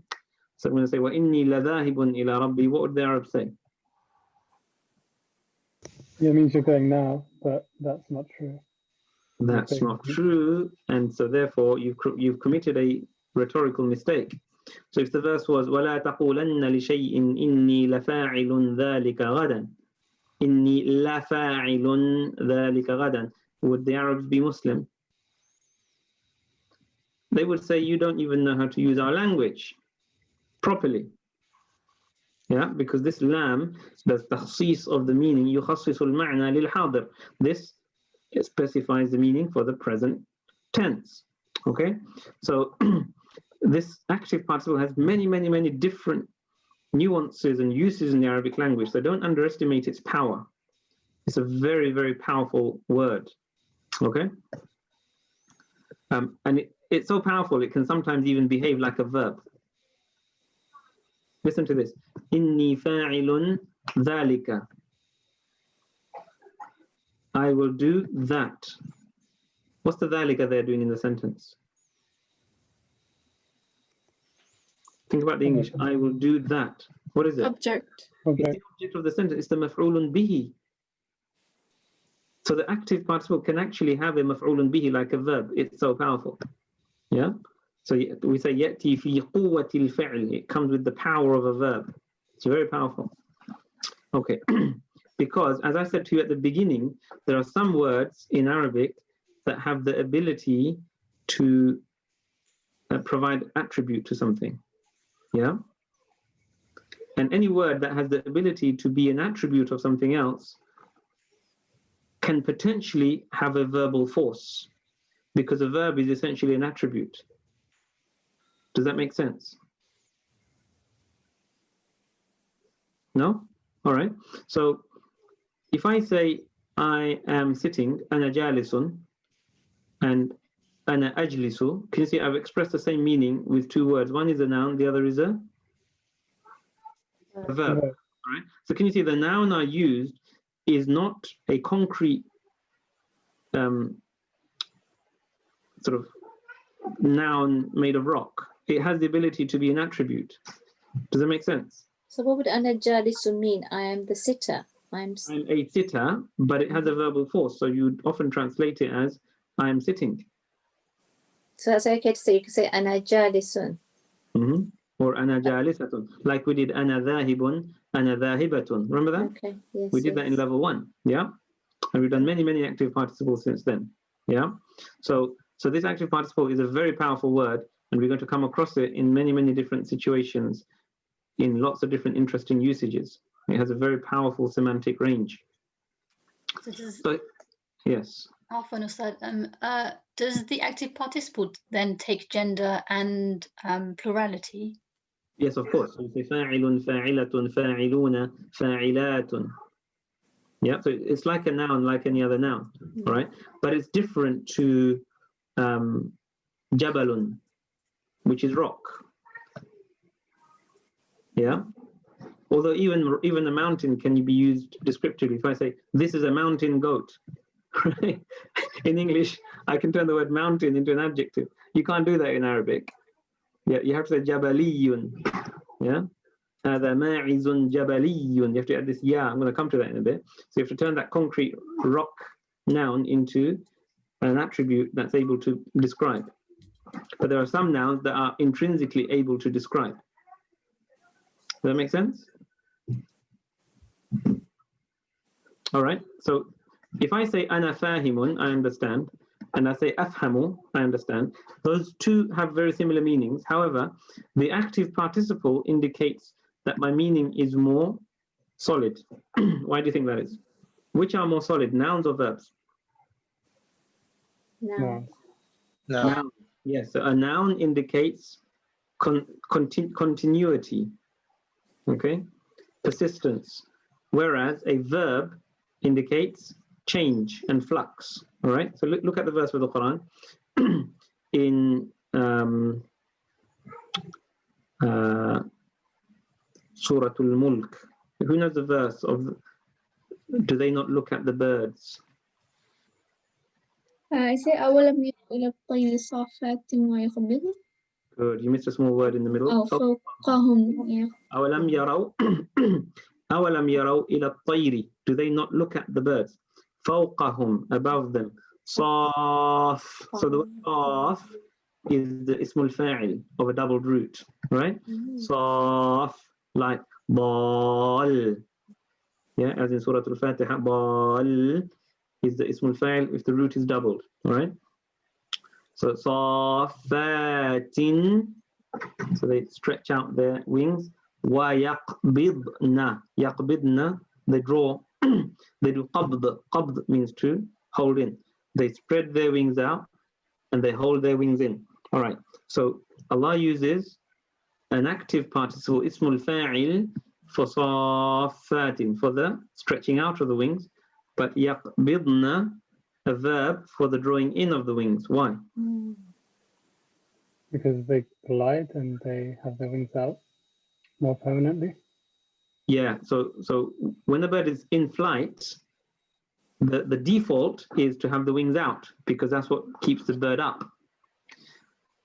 B: So I'm going to say, وَإِنِّي لَذَاهِبٌ إِلَىٰ رَبِّي. What would the Arabs say?
N: Yeah, it means you're going now, but that's not true.
B: That's not true, and so therefore you've committed a rhetorical mistake. So if the verse was, وَلَا تَقُولَنَّ لِشَيْءٍ إِنِّي لَفَاعِلٌ ذَلِكَ غَدًا, إِنِّي لَفَاعِلٌ ذَلِكَ غَدًا, would the Arabs be Muslim? They would say, you don't even know how to use our language properly. Yeah, because this lam does takhsis of the meaning, يُخَصِّصُ الْمَعْنَى لِلْحَاضِرِ. This specifies the meaning for the present tense. Okay, so this active participle has many different nuances and uses in the Arabic language, so don't underestimate its power. It's a very powerful word. Okay, and it's so powerful it can sometimes even behave like a verb. Listen to this. Inni fa'ilun dhalika. I will do that. What's the dhalika they're doing in the sentence? Think about the English. I will do that. What is it?
O: Object.
B: It's the object of the sentence. It's the maf'ulun bihi. So the active participle can actually have a maf'ulun bihi like a verb. It's so powerful. Yeah? So we say ya'ti fi quwwatil fi'l. It comes with the power of a verb. It's very powerful. Okay. Because as I said to you at the beginning, there are some words in Arabic that have the ability to provide attribute to something. Yeah? And any word that has the ability to be an attribute of something else can potentially have a verbal force, because a verb is essentially an attribute. Does that make sense? No? All right. So if I say I am sitting, ana jalisun, and ana ajlisu, can you see I've expressed the same meaning with two words. One is a noun, the other is a verb. All right. So can you see the noun I used is not a concrete sort of noun made of rock. It has the ability to be an attribute. Does that make sense?
Q: So what would ana jalisun mean? I am the sitter. I'm
B: a sitter, but it has a verbal force. So you'd often translate it as I am sitting.
Q: So that's okay to say. You can say ana jalisun.
B: Or ana jalisatun. Like we did ana dhahibun, ana dhahibatun. Remember that?
Q: Okay. Yes.
B: We did that in level 1. Yeah. And we've done many active participles since then. Yeah. So this active participle is a very powerful word, and we're going to come across it in many different situations, in lots of different interesting usages. It has a very powerful semantic range. So, yes.
P: Does the active participle then take gender and plurality?
B: Yes, of course. So say fa'ilun, fa'ilatun, fa'iluna, fa'ilatun. Yeah, so it's like a noun, like any other noun, right? But it's different to jabalun, which is rock. Yeah. Although even a mountain can be used descriptively. If I say this is a mountain goat, right? In English, I can turn the word mountain into an adjective. You can't do that in Arabic. Yeah, you have to say jabaliyun. Yeah. هذا ماعز جبلي. You have to add this ya. I'm going to come to that in a bit. So you have to turn that concrete rock noun into an attribute that's able to describe. But there are some nouns that are intrinsically able to describe. Does that make sense? All right. So if I say ana fahimun, I understand, and I say afhamu, I understand, those two have very similar meanings. However, the active participle indicates that my meaning is more solid. Why do you think that is? Which are more solid, nouns or verbs?
Q: Noun.
B: Noun. Yes, so a noun indicates continuity, okay, persistence, whereas a verb indicates change and flux. All right, so look at the verse of the Quran in Surah Al-Mulk. Who knows the verse of do they not look at the birds?
O: I say أولم يروا إلى الطير صافات ويقبضن.
B: Good. You missed a small word in the middle.
O: فوقهم. Yeah.
B: أولم يروا أولم يروا إلى الطير. Do they not look at the birds? فوقهم, above them. صاف. So the word صاف is the ismul fa'il of a doubled root, right? صاف, like ضال. Yeah, as in Surah Al-Fatiha, ضال is the ismul fa'il if the root is doubled, right? So صافات, so they stretch out their wings. وَيَقْبِضْنَا, يَقْبِضْنَا, they draw, they do qabd. Qabd means to hold in. They spread their wings out and they hold their wings in. All right, so Allah uses an active participle, ismul fa'il, for صَافَّاتٍ, for the stretching out of the wings, but يَقْبِضْنَا, a verb for the drawing in of the wings. Why?
N: Because they glide and they have their wings out more permanently.
B: Yeah, so when the bird is in flight, the default is to have the wings out because that's what keeps the bird up.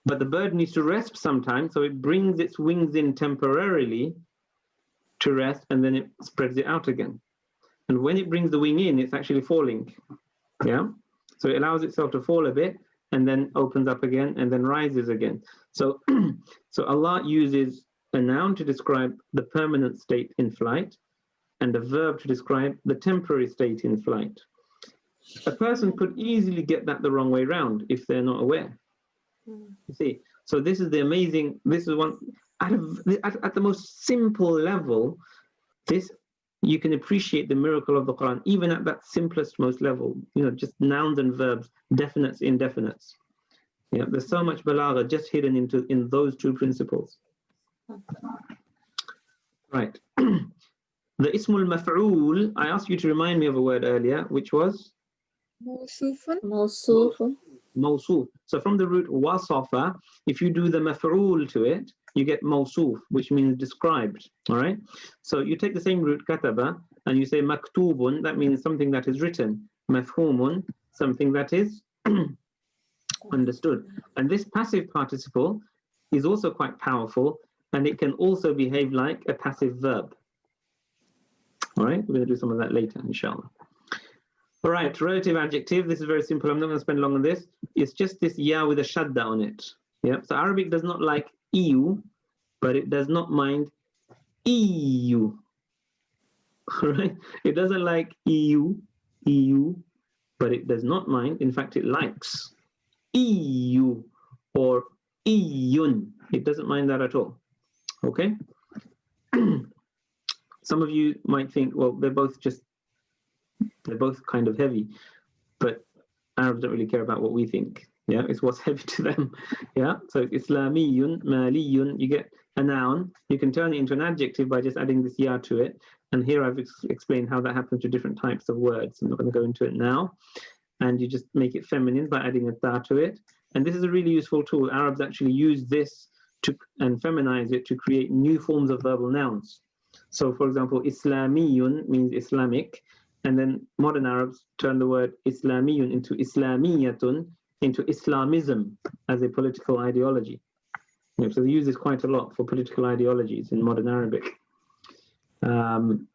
B: But the bird needs to rest sometimes, so it brings its wings in temporarily to rest and then it spreads it out again. And when it brings the wing in, it's actually falling. Yeah, so it allows itself to fall a bit and then opens up again and then rises again. So so Allah uses a noun to describe the permanent state in flight and a verb to describe the temporary state in flight. A person could easily get that the wrong way round if they're not aware. You see, so this is the amazing, this is one, at the most simple level, this, you can appreciate the miracle of the Quran, even at that simplest, most level, you know, just nouns and verbs, definites, indefinites. Yeah, there's so much balagha just hidden in those two principles. Right. The ismul maf'ul, I asked you to remind me of a word earlier, which was?
Q: Mawsufun.
B: Mawsuf. So from the root wasafa, if you do the maf'ul to it, you get mawsuf, which means described. All right. So you take the same root kataba and you say maktubun, that means something that is written. Mafhumun, something that is Understood. And this passive participle is also quite powerful, and it can also behave like a passive verb. All right, we're going to do some of that later, inshallah. All right, relative adjective. This is very simple. I'm not going to spend long on this. It's just this ya with a shadda on it. Yep. So Arabic does not like eu, but it does not mind eu. All right. It doesn't like eu, but it does not mind. In fact, it likes eu or iyun. It doesn't mind that at all. Okay. Some of you might think, well, they're both kind of heavy, but Arabs don't really care about what we think. Yeah, it's what's heavy to them. Yeah, so Islamiyun, Maliyun, you get a noun. You can turn it into an adjective by just adding this ya to it. And here I've explained how that happens to different types of words. I'm not going to go into it now. And you just make it feminine by adding a ta to it. And this is a really useful tool. Arabs actually use this and feminize it to create new forms of verbal nouns. So, for example, Islamiyun means Islamic. And then modern Arabs turn the word Islamiyun into Islamiyatun, into Islamism as a political ideology. So they use this quite a lot for political ideologies in modern Arabic. I'm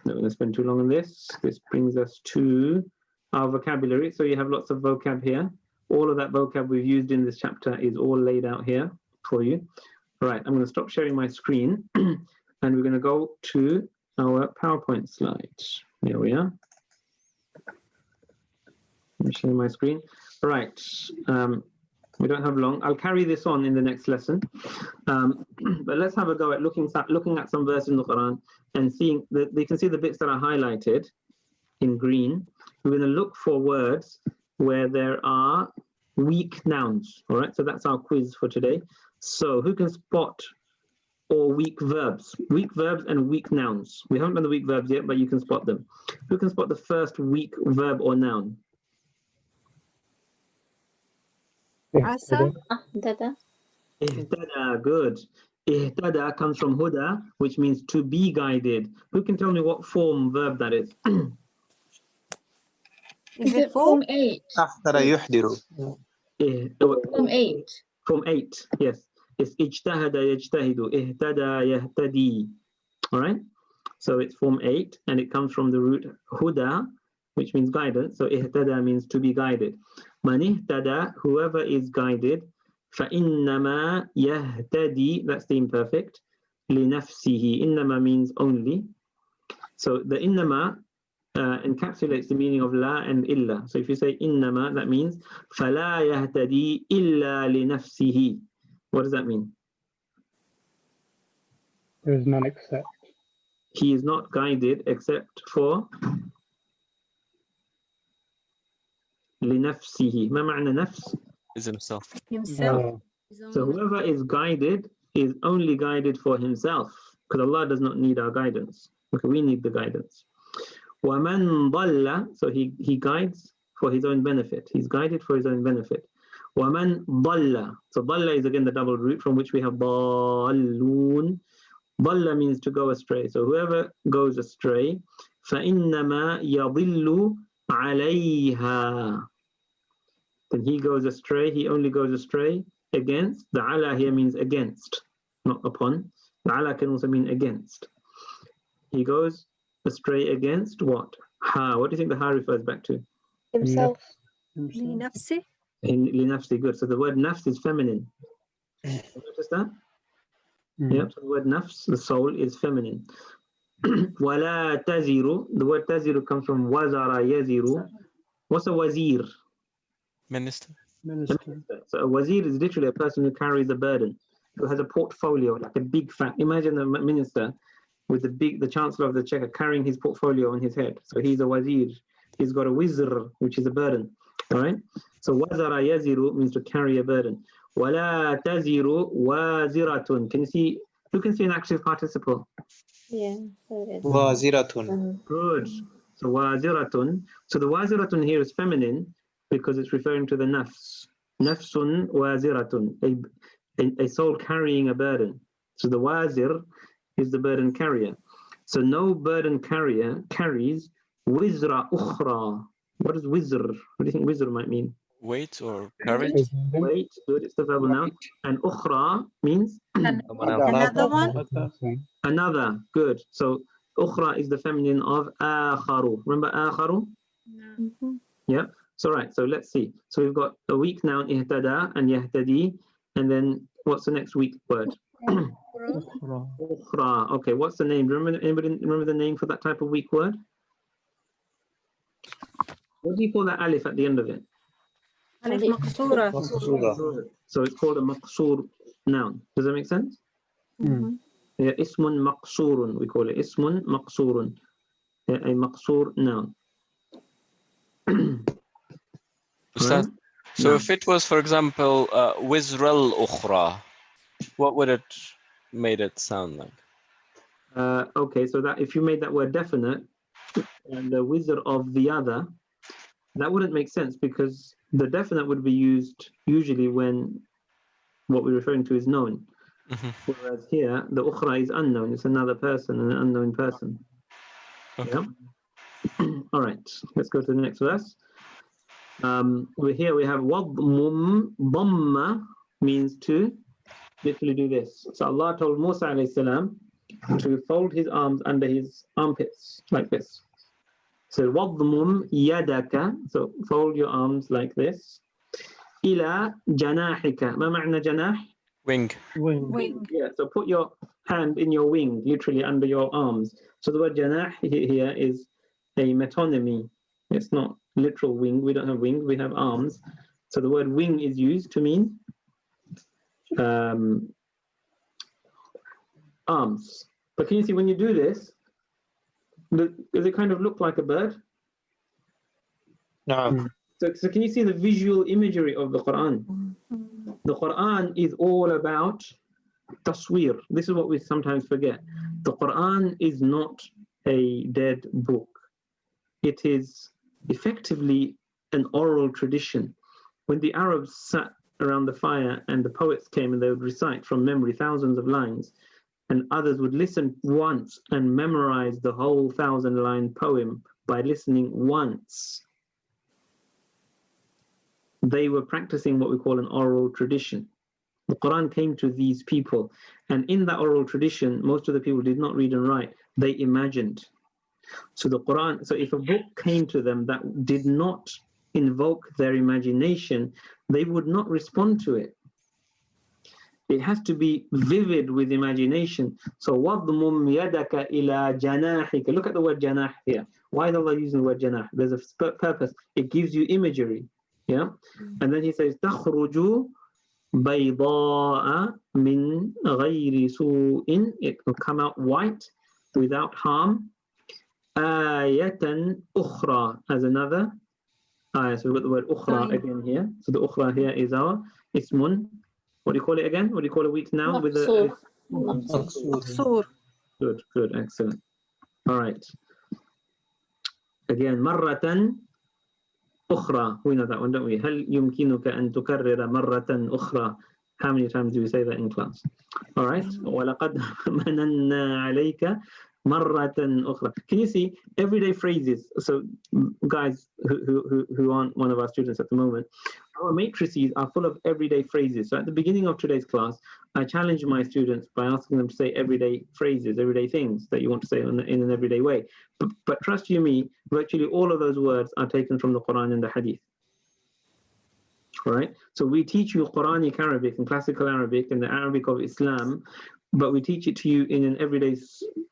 B: not going to spend too long on this. This brings us to our vocabulary. So you have lots of vocab here. All of that vocab we've used in this chapter is all laid out here for you. All right, I'm going to stop sharing my screen and we're going to go to our PowerPoint slides. Here we are. I'm sharing my screen. All right. We don't have long. I'll carry this on in the next lesson. But let's have a go at looking at some verses in the Quran and seeing that you can see the bits that are highlighted in green. We're going to look for words where there are weak nouns. All right. So that's our quiz for today. So who can spot or weak verbs? Weak verbs and weak nouns. We haven't done the weak verbs yet, but you can spot them. Who can spot the first weak verb or noun?
M: Asa.
Q: Dada.
B: Ihtada, good. Ihtada comes from huda, which means to be guided. Who can tell me what form verb that is?
M: Is it form
H: 8? After yuhdiru.
P: Form 8.
B: Form 8, yes. It's ijtahada yajtahidu, ihtada yahtadi. All right? So it's form 8, and it comes from the root huda, which means guidance. So ihtada means to be guided. Man ihtada, whoever is guided, فَإِنَّمَا يَهْتَدِي, that's the imperfect. لِنَفْسِهِ, إِنَّمَا means only. So the إِنَّمَا encapsulates the meaning of la and illa. So if you say إِنَّمَا, that means فَلَا يَهْتَدِي إِلَّا لِنَفْسِهِ. What does that mean?
N: There is none except.
B: He is not guided except for لِنَفْسِهِ. ما معنى نفس?
E: Is himself.
M: himself?
B: So whoever is guided is only guided for himself, because Allah does not need our guidance. Okay, we need the guidance. وَمَنْ ضَلَّ, so he guides for his own benefit. He's guided for his own benefit. وَمَنْ ضَلَّ, so ضَلَّ is again the double root from which we have ضَالُّونَ. ضَلَّ means to go astray. So whoever goes astray, فَإِنَّمَا يَضِلُّ عَلَيْهَا. Then he goes astray, he only goes astray against. The ala here means against, not upon. The ala can also mean against. He goes astray against what? Ha. What do you think the ha refers back to?
Q: Himself.
M: لنفسه.
B: Linafsi, good. So the word nafs is feminine. Notice that? Yep, so the word nafs, the soul, is feminine. Wala taziru, the word taziru comes from wazara yaziru. What's a wazir?
E: Minister.
B: So a wazir is literally a person who carries a burden, who has a portfolio, like a big fat. Imagine a minister with the chancellor of the Czech carrying his portfolio on his head. So he's a wazir. He's got a wizr, which is a burden. All right. So wazara yaziru means to carry a burden. Wala taziru waziratun. Can you see? Who can see an active participle?
Q: Yeah.
H: Waziratun.
B: Good. So waziratun. So the waziratun here is feminine because it's referring to the nafs. Nafsun waziratun, a soul carrying a burden. So the wazir is the burden carrier. So no burden carrier carries wizra ukhra. What is wizr? What do you think wizr might mean?
E: weight or courage.
B: Weight, good, it's the verbal noun. And ukhra means
M: Another one.
B: another, good. So ukhra is the feminine of akharu. Remember akharu? Yeah. So right, so let's see. So we've got a weak noun ihtada and yahtadi, and then what's the next weak word? Ukhra. Okay, what's the name? Anybody remember the name for that type of weak word? What do you call that alif at the end of it?
M: Alif maqsura.
B: So it's called a maqsur noun. Does that make sense? Yeah, ismun maqsurun, we call it. Ismun maqsurun. Yeah, a maqsur noun.
E: Ustad, so
B: No.
E: if it was, for example, wizral ukhra, what would it made it sound like?
B: Okay, so that if you made that word definite and the wizard of the other, that wouldn't make sense because the definite would be used usually when what we're referring to is known. Whereas here, the ukhra is unknown. It's another person, an unknown person.
E: Okay.
B: Yeah. All right, let's go to the next verse. Here we have wadmum. Dhamma means to literally do this. So Allah told Musa alayhi salam to fold his arms under his armpits like this. So wadmum yadaka. So fold your arms like this. Ila janahika. Ma ma'na janah?
E: Wing.
M: Wing.
B: Yeah. So put your hand in your wing, literally under your arms. So the word janah here is a metonymy. It's not literal wing. We don't have wings. We have arms. So the word wing is used to mean arms. But can you see when you do this, does it kind of look like a bird?
H: No.
B: So can you see the visual imagery of the Qur'an? The Qur'an is all about taswir. This is what we sometimes forget. The Qur'an is not a dead book. It is effectively an oral tradition. When the Arabs sat around the fire and the poets came and they would recite from memory thousands of lines, and others would listen once and memorize the whole 1,000-line poem by listening once, they were practicing what we call an oral tradition. The Quran came to these people, and in that oral tradition, most of the people did not read and write, they imagined. So the Quran, so if a book came to them that did not invoke their imagination, they would not respond to it. It has to be vivid with imagination. So وَضْمُمْ يَدَكَ إِلَى جَنَاحِكَ. Look at the word janah here. Why is Allah using the word janah? There's a purpose. It gives you imagery. Yeah? And then he says, تَخْرُجُ بَيْضَاءَ مِنْ غَيْرِ سُوءٍ. It will come out white without harm. آيَةً أُخْرَى. As another ayah. So we've got the word ukhra again here. So the ukhra here is our ismun. What do you call it again? What do you call a weak noun with a
M: Maqsur.
B: Good, excellent. All right. Again, marratan ukhra. We know that one, don't we? هل يمكنك أن تكرر مرة أخرى? How many times do we say that in class? All right. وَلَقَدْ مَنَنَّا عَلَيْكَ مرة أخرى. Can you see everyday phrases? So guys who aren't one of our students at the moment, our matrices are full of everyday phrases. So at the beginning of today's class, I challenged my students by asking them to say everyday phrases, everyday things that you want to say in an everyday way. But trust you me, virtually all of those words are taken from the Quran and the Hadith. All right. So we teach you Qur'anic Arabic and classical Arabic and the Arabic of Islam, but we teach it to you in an everyday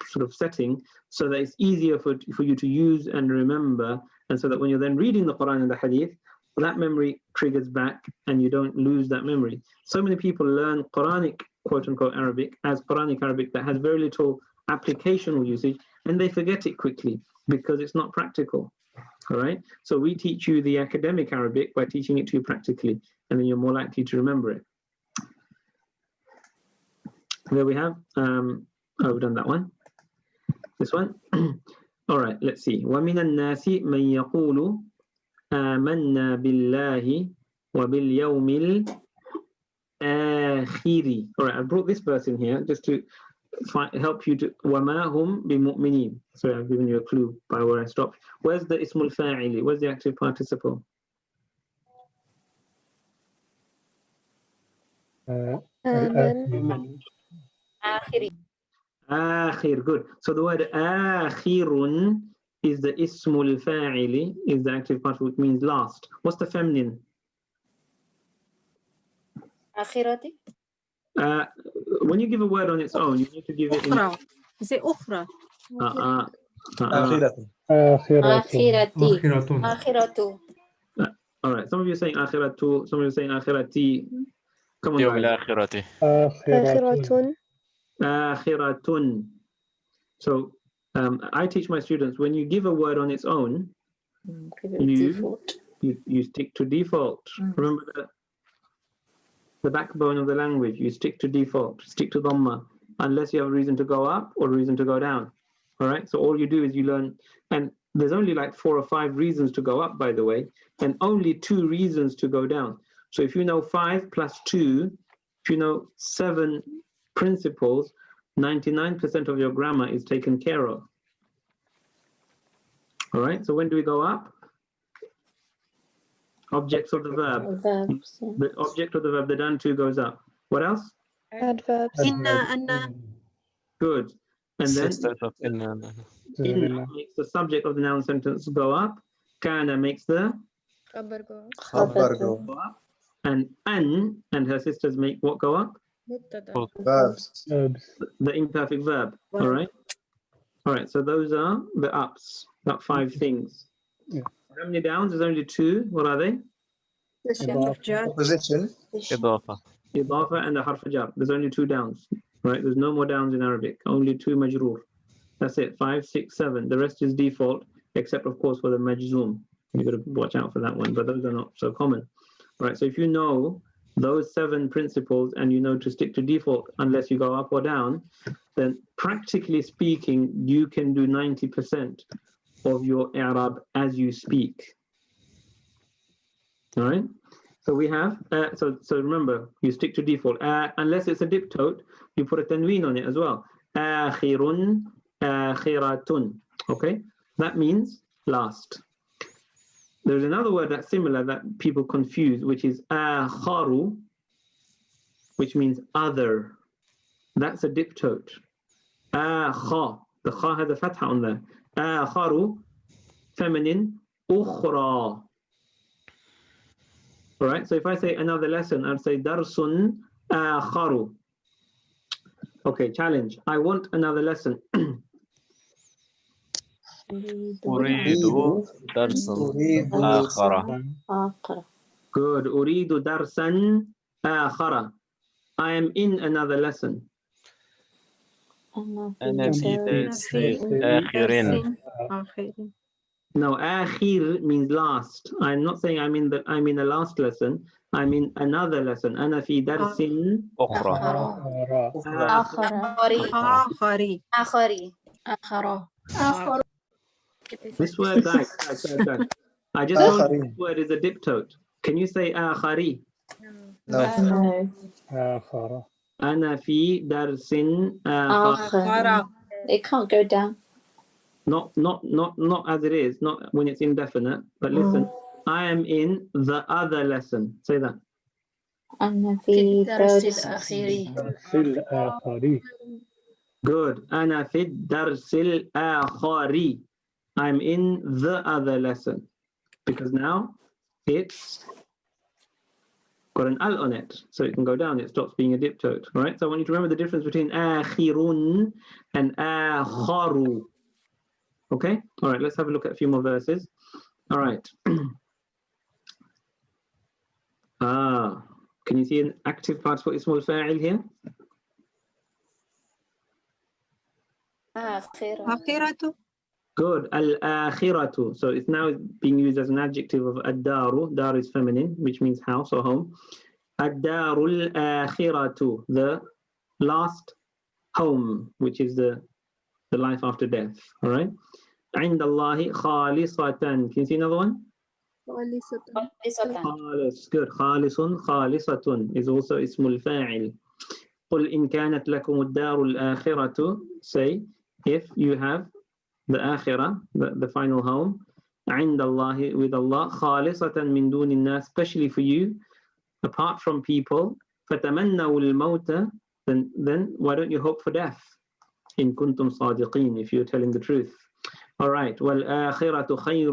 B: sort of setting so that it's easier for you to use and remember, and so that when you're then reading the Quran and the Hadith, that memory triggers back and you don't lose that memory. So many people learn Quranic, quote-unquote, Arabic as Quranic Arabic that has very little applicational usage, and they forget it quickly because it's not practical. All right? So we teach you the academic Arabic by teaching it to you practically, and then you're more likely to remember it. There we have, we've done that one. This one. All right, let's see. وَمِنَ النَّاسِ مَنْ يَقُولُ آمَنَّا بِاللَّهِ وَبِالْيَوْمِ الْآخِرِ. All right, I brought this verse in here just to help you to وَمَا هُمْ بِمُؤْمِنِينَ. Sorry, I've given you a clue by where I stopped. Where's the ismul fa'ili? Where's the active participle? Akhir, good. So the word akhirun is the ismul fa'ili, is the active part, which means last. What's the feminine?
F: آخرتي.
B: When you give a word on its own, you need to give it in.
M: أخرى. Is it أخرى?
H: آخرة.
F: آخرة.
B: All right. Some of you are saying akhiratu, some of you are saying akhirati. Come on, guys. Akhiratun. So I teach my students, when you give a word on its own, you stick to default. Remember the backbone of the language, you stick to default, stick to dhamma, unless you have a reason to go up or a reason to go down. All right, so all you do is you learn, and there's only like 4 or 5 reasons to go up, by the way, and only 2 reasons to go down. So if you know 5 plus 2, if you know 7 principles, 99% of your grammar is taken care of. All right, so when do we go up? Objects of the verb. The object of the verb, the done to goes up. What else?
M: Adverbs. Inna.
B: Good. And then
E: inna
B: makes the subject of the noun sentence go up. Kana makes the
F: خبر
H: go
B: up. And an and her sisters make what go up?
H: verbs.
B: The imperfect verb. All right. All right. So those are the ups. About 5 things.
N: Yeah.
B: How many downs? There's only 2. What are they?
H: Position.
E: إضافة.
B: Idafa and the harf jar. There's only 2 downs. Right. There's no more downs in Arabic. Only 2 majroor. That's it. 5, 6, 7. The rest is default, except of course for the majzoom. You've got to watch out for that one. But those are not so common. All right. So if you know those 7 principles and you know to stick to default unless you go up or down, then practically speaking, you can do 90% of your i'rab as you speak. All right. So we have, so remember, you stick to default. Unless it's a diptote, you put a tanween on it as well. Akhirun, akhiratun. Okay. That means last. There's another word that's similar that people confuse, which is akharu, which means other. That's a diptote. Akha. The kha has a fatha on there. Akharu, feminine, ukhra. All right. So if I say another lesson, I'll say darsun akharu. Okay, challenge. I want another lesson.
E: أريد درسا آخر.
B: Good. أريد درسا آخر. I am in another lesson.
E: أنا في درس آخر.
B: No, آخر means last. I'm not saying I'm in the last lesson. I'm in another lesson. أنا في درس
F: آخر.
B: This word, guys. I just told you this word is a diptote. Can you say آخري?
H: No.
B: أنا في درس آخر.
Q: It can't go down.
B: Not as it is, not when it's indefinite, but listen, I am in the other lesson. Say that.
Q: أنا في درس
N: الآخر.
B: Good. أنا في الدرس الآخر. I'm in the other lesson. Because now it's got an al on it, so it can go down. It stops being a diptote. All right. So I want you to remember the difference between akhirun and akharu. Okay. All right. Let's have a look at a few more verses. All right. Can you see an active participle ismul fa'il here?
M: آخرة.
B: Good. Al-akhiratu. So it's now being used as an adjective of ad-daru. Dar is feminine, which means house or home. Ad-darul akhiratu, the last home, which is the life after death. All right. عند الله خالصة. Can you see another one? خالص. Good. خالص خالصة is also اسم الفاعل. قل إن كانت لكم الدار الآخرة. Say, if you have the akhirah, the final home, عند الله, with Allah, خالصة من دون الناس, especially for you, apart from people, فَتَمَنَّوُا الْمَوْتَ, then why don't you hope for death? إِن كُنتُمْ صَادِقِينَ, if you're telling the truth. All right. وَالْآخِرَةُ خَيْرٌ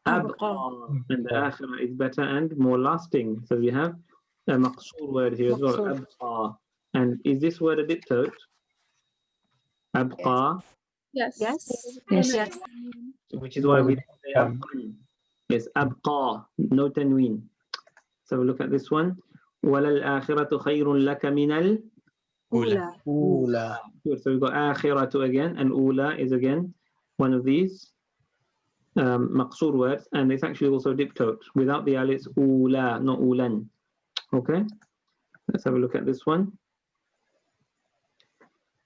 B: وَأَبْقَى. And the akhirah is better and more lasting. So we have a maqsoor word here as well. أَبْقَى. And is this word a diptote? أَبْقَى.
O: Yes.
M: Yes.
O: Yes.
B: Which is why we say أبقى. Yes, أبقى. No tanween. So we look at this one. وَلَلْآخِرَةُ خَيْرٌ لَكَ مِنَ
H: Ula.
B: Good. So we've got آخِرَةُ again, and أولى is again one of these maqsoor words, and it's actually also diptote. Without the al, it's أولى, not أولن. Okay, let's have a look at this one.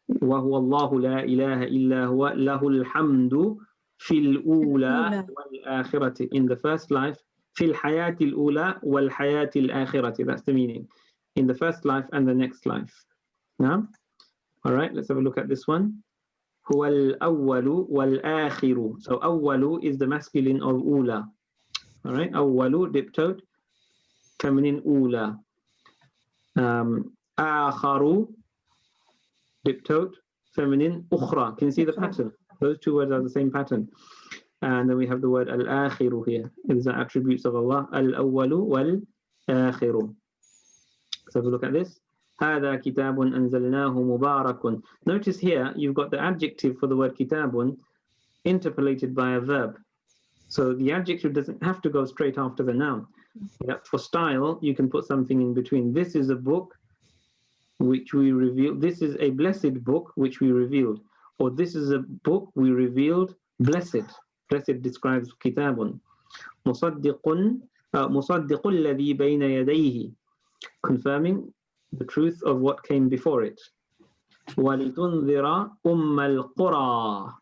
B: وهو الله لا إله إلا هو له الحمد في الأولى والآخرة. In the first life, في الحياة الأولى والحياة الآخرة. That's the meaning. In the first life and the next life. Now, all right, let's have a look at this one. هو الأول والآخر. So أول is the masculine of أولى. All right, أول diptote, feminine أولى. آخر diptote, feminine أخرى. Can you see the pattern? Those two words are the same pattern. And then we have the word al-akhiru here. These are attributes of Allah. Al-awwalu wal-akhiru. So have a look at this. هذا كتاب أنزلناه مبارك. Notice here you've got the adjective for the word kitabun interpolated by a verb. So the adjective doesn't have to go straight after the noun. For style, you can put something in between. This is a book which we revealed. This is a blessed book which we revealed. Or this is a book we revealed blessed. Blessed describes kitabun. مصدق الذي بين يديه. Confirming the truth of what came before it. وَلِتُنذِرَ أُمَّ الْقُرَى.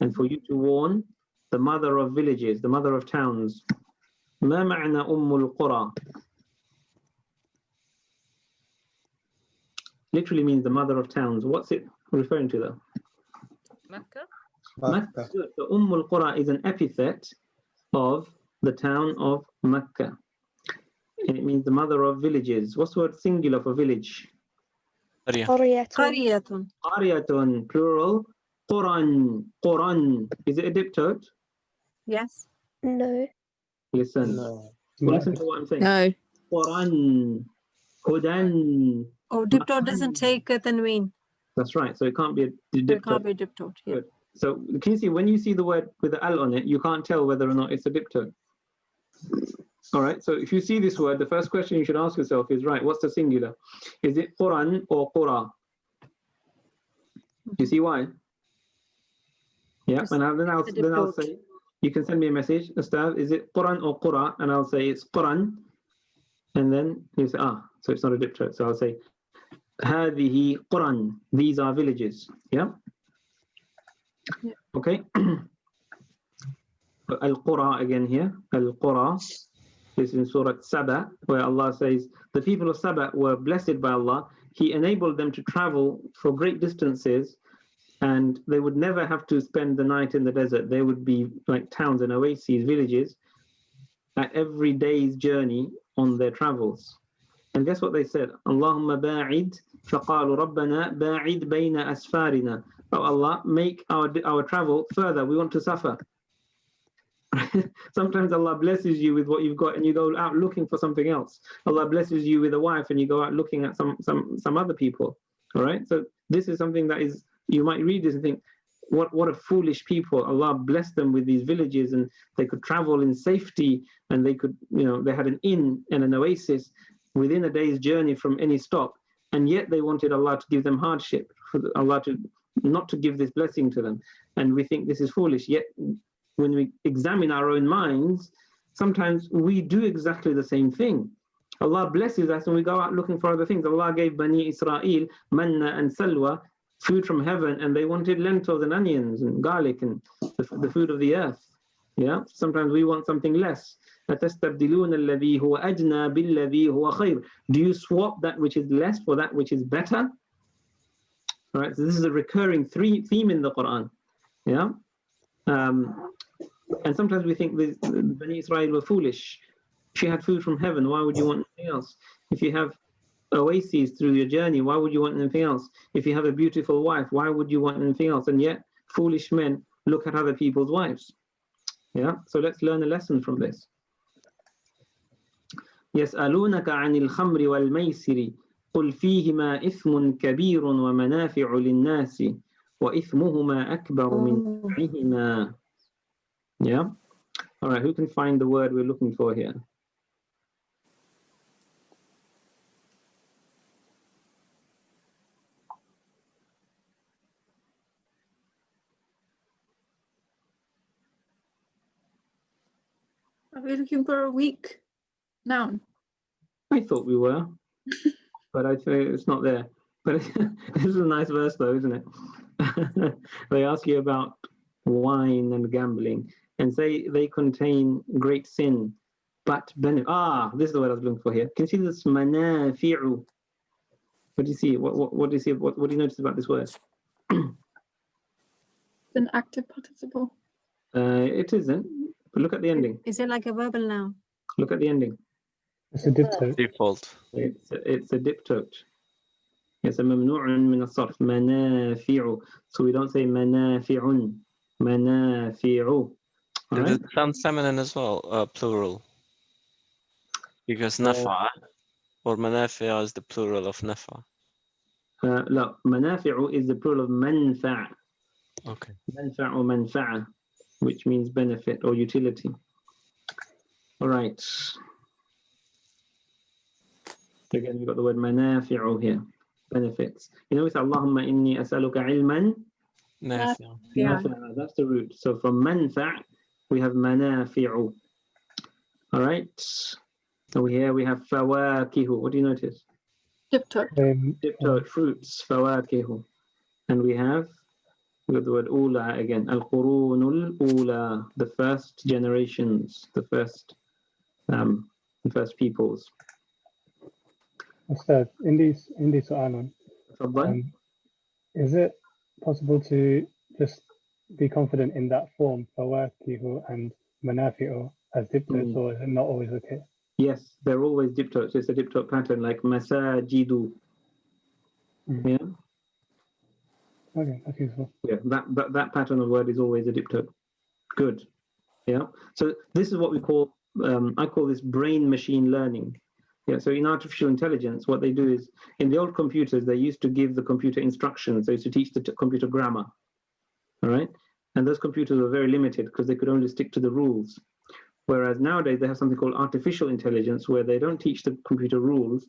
B: And for you to warn the mother of villages, the mother of towns. مَا مَعْنَى أُمُّ الْقُرَى? Literally means the mother of towns. What's it referring to though?
F: Makkah.
B: Makkah. So al-Qura is an epithet of the town of Makkah. And it means the mother of villages. What's the word singular for village?
M: Qaryatun.
B: Qaryatun, plural. Quran. Quran. Is it a diptote?
M: Yes.
O: No.
B: Listen.
H: No.
B: Well, listen to what I'm saying.
L: No.
B: Quran. Hudan.
M: Oh, diptote doesn't take tanween.
B: That's right. So it can't be a diptote.
M: It can't be diptote. Yeah.
B: Good. So can you see when you see the word with the al on it, you can't tell whether or not it's a diptote. All right. So if you see this word, the first question you should ask yourself is, right, what's the singular? Is it Quran or Qura? You see why? Yeah. And then I'll say, you can send me a message, Ustad, is it Quran or Qura? And I'll say it's Quran. And then you say, so it's not a diptote. So I'll say, هذه قرى. These are villages. Yeah. Okay. Al-Qura again here. Al-Qura. This is in Surah Saba, where Allah says, the people of Saba were blessed by Allah. He enabled them to travel for great distances, and they would never have to spend the night in the desert. They would be like towns and oases, villages, at every day's journey on their travels. And guess what they said? Allahumma ba'id, faqalu rabbana ba'id bayna asfarina. Oh Allah, make our travel further. We want to suffer. Sometimes Allah blesses you with what you've got and you go out looking for something else. Allah blesses you with a wife and you go out looking at some other people. All right? So this is something that is, you might read this and think, what a foolish people. Allah blessed them with these villages and they could travel in safety and they could, they had an inn and an oasis within a day's journey from any stop. And yet they wanted Allah to give them hardship, for Allah to not to give this blessing to them. And we think this is foolish. Yet when we examine our own minds, sometimes we do exactly the same thing. Allah blesses us and we go out looking for other things. Allah gave Bani Israel manna and salwa, food from heaven, and they wanted lentils and onions and garlic and the food of the earth. Yeah. Sometimes we want something less. أَتَسْتَبْدِلُونَ الَّذِي هُوَ أَجْنَى بِالَّذِي هُوَ خَيْرٌ. Do you swap that which is less for that which is better? All right. So this is a recurring theme in the Quran. Yeah. And sometimes we think the Bani Israel were foolish. If you had food from heaven, why would you want anything else? If you have oases through your journey, why would you want anything else? If you have a beautiful wife, why would you want anything else? And yet, foolish men look at other people's wives. Yeah, so let's learn a lesson from this. يسألونك عن الخمر والميسر قل فيهما إثم كبير ومنافع للناس وإثمهما أكبر من نفعهما. Yeah. All right. Who can find the word we're looking for here?
A: Are we looking for a weak noun?
B: I thought we were, but I think it's not there. But this is a nice verse, though, isn't it? They ask you about wine and gambling and say they contain great sin, but benefit. This is the word I was looking for here. Can you see this manafi'u? What do you see? What do you see? What do you notice about this word?
A: An active participle.
B: It isn't. But look at the ending.
M: Is it like a verbal noun?
B: Look at the ending.
N: It's a diptote.
E: Default.
B: It's a diptote. It's a mamnu'un min as-sarf, manafi'u. So we don't say manafi'un, manafi'u.
E: Does it sound feminine as well, plural? Because nafa or manafi'a is the plural of nafa.
B: No, manafi'u is the plural of manfa'.
E: Okay.
B: Manfa'u manfa'a, which means benefit or utility. All right. Again, we've got the word manafi'u here, benefits. You know, we say, Allahumma inni as'aluka ilman
E: nafi'a.
B: Nafi'a, that's the root. So from manfa' we have manafi'u. All right. So here we have fawakihu. What do you notice?
A: Diptote.
B: Diptote, fruits, fawakihu. And we got the word ula again. Al-qurunul ula, the first generations, the first peoples.
N: Ustad, in these Qur'an, is it possible to just be confident in that form, fawakihu and manafi'u, as diptotes, or is it not always okay?
B: Yes, they're always diptotes. It's a diptote pattern, like masajidu. Yeah.
N: Okay, that's useful.
B: Yeah, that pattern of word is always a diptote. Good. Yeah. So this is what we call, I call this brain machine learning. Yeah. So in artificial intelligence, what they do is, in the old computers, they used to give the computer instructions. They used to teach the computer grammar. All right. And those computers were very limited because they could only stick to the rules. Whereas nowadays they have something called artificial intelligence, where they don't teach the computer rules.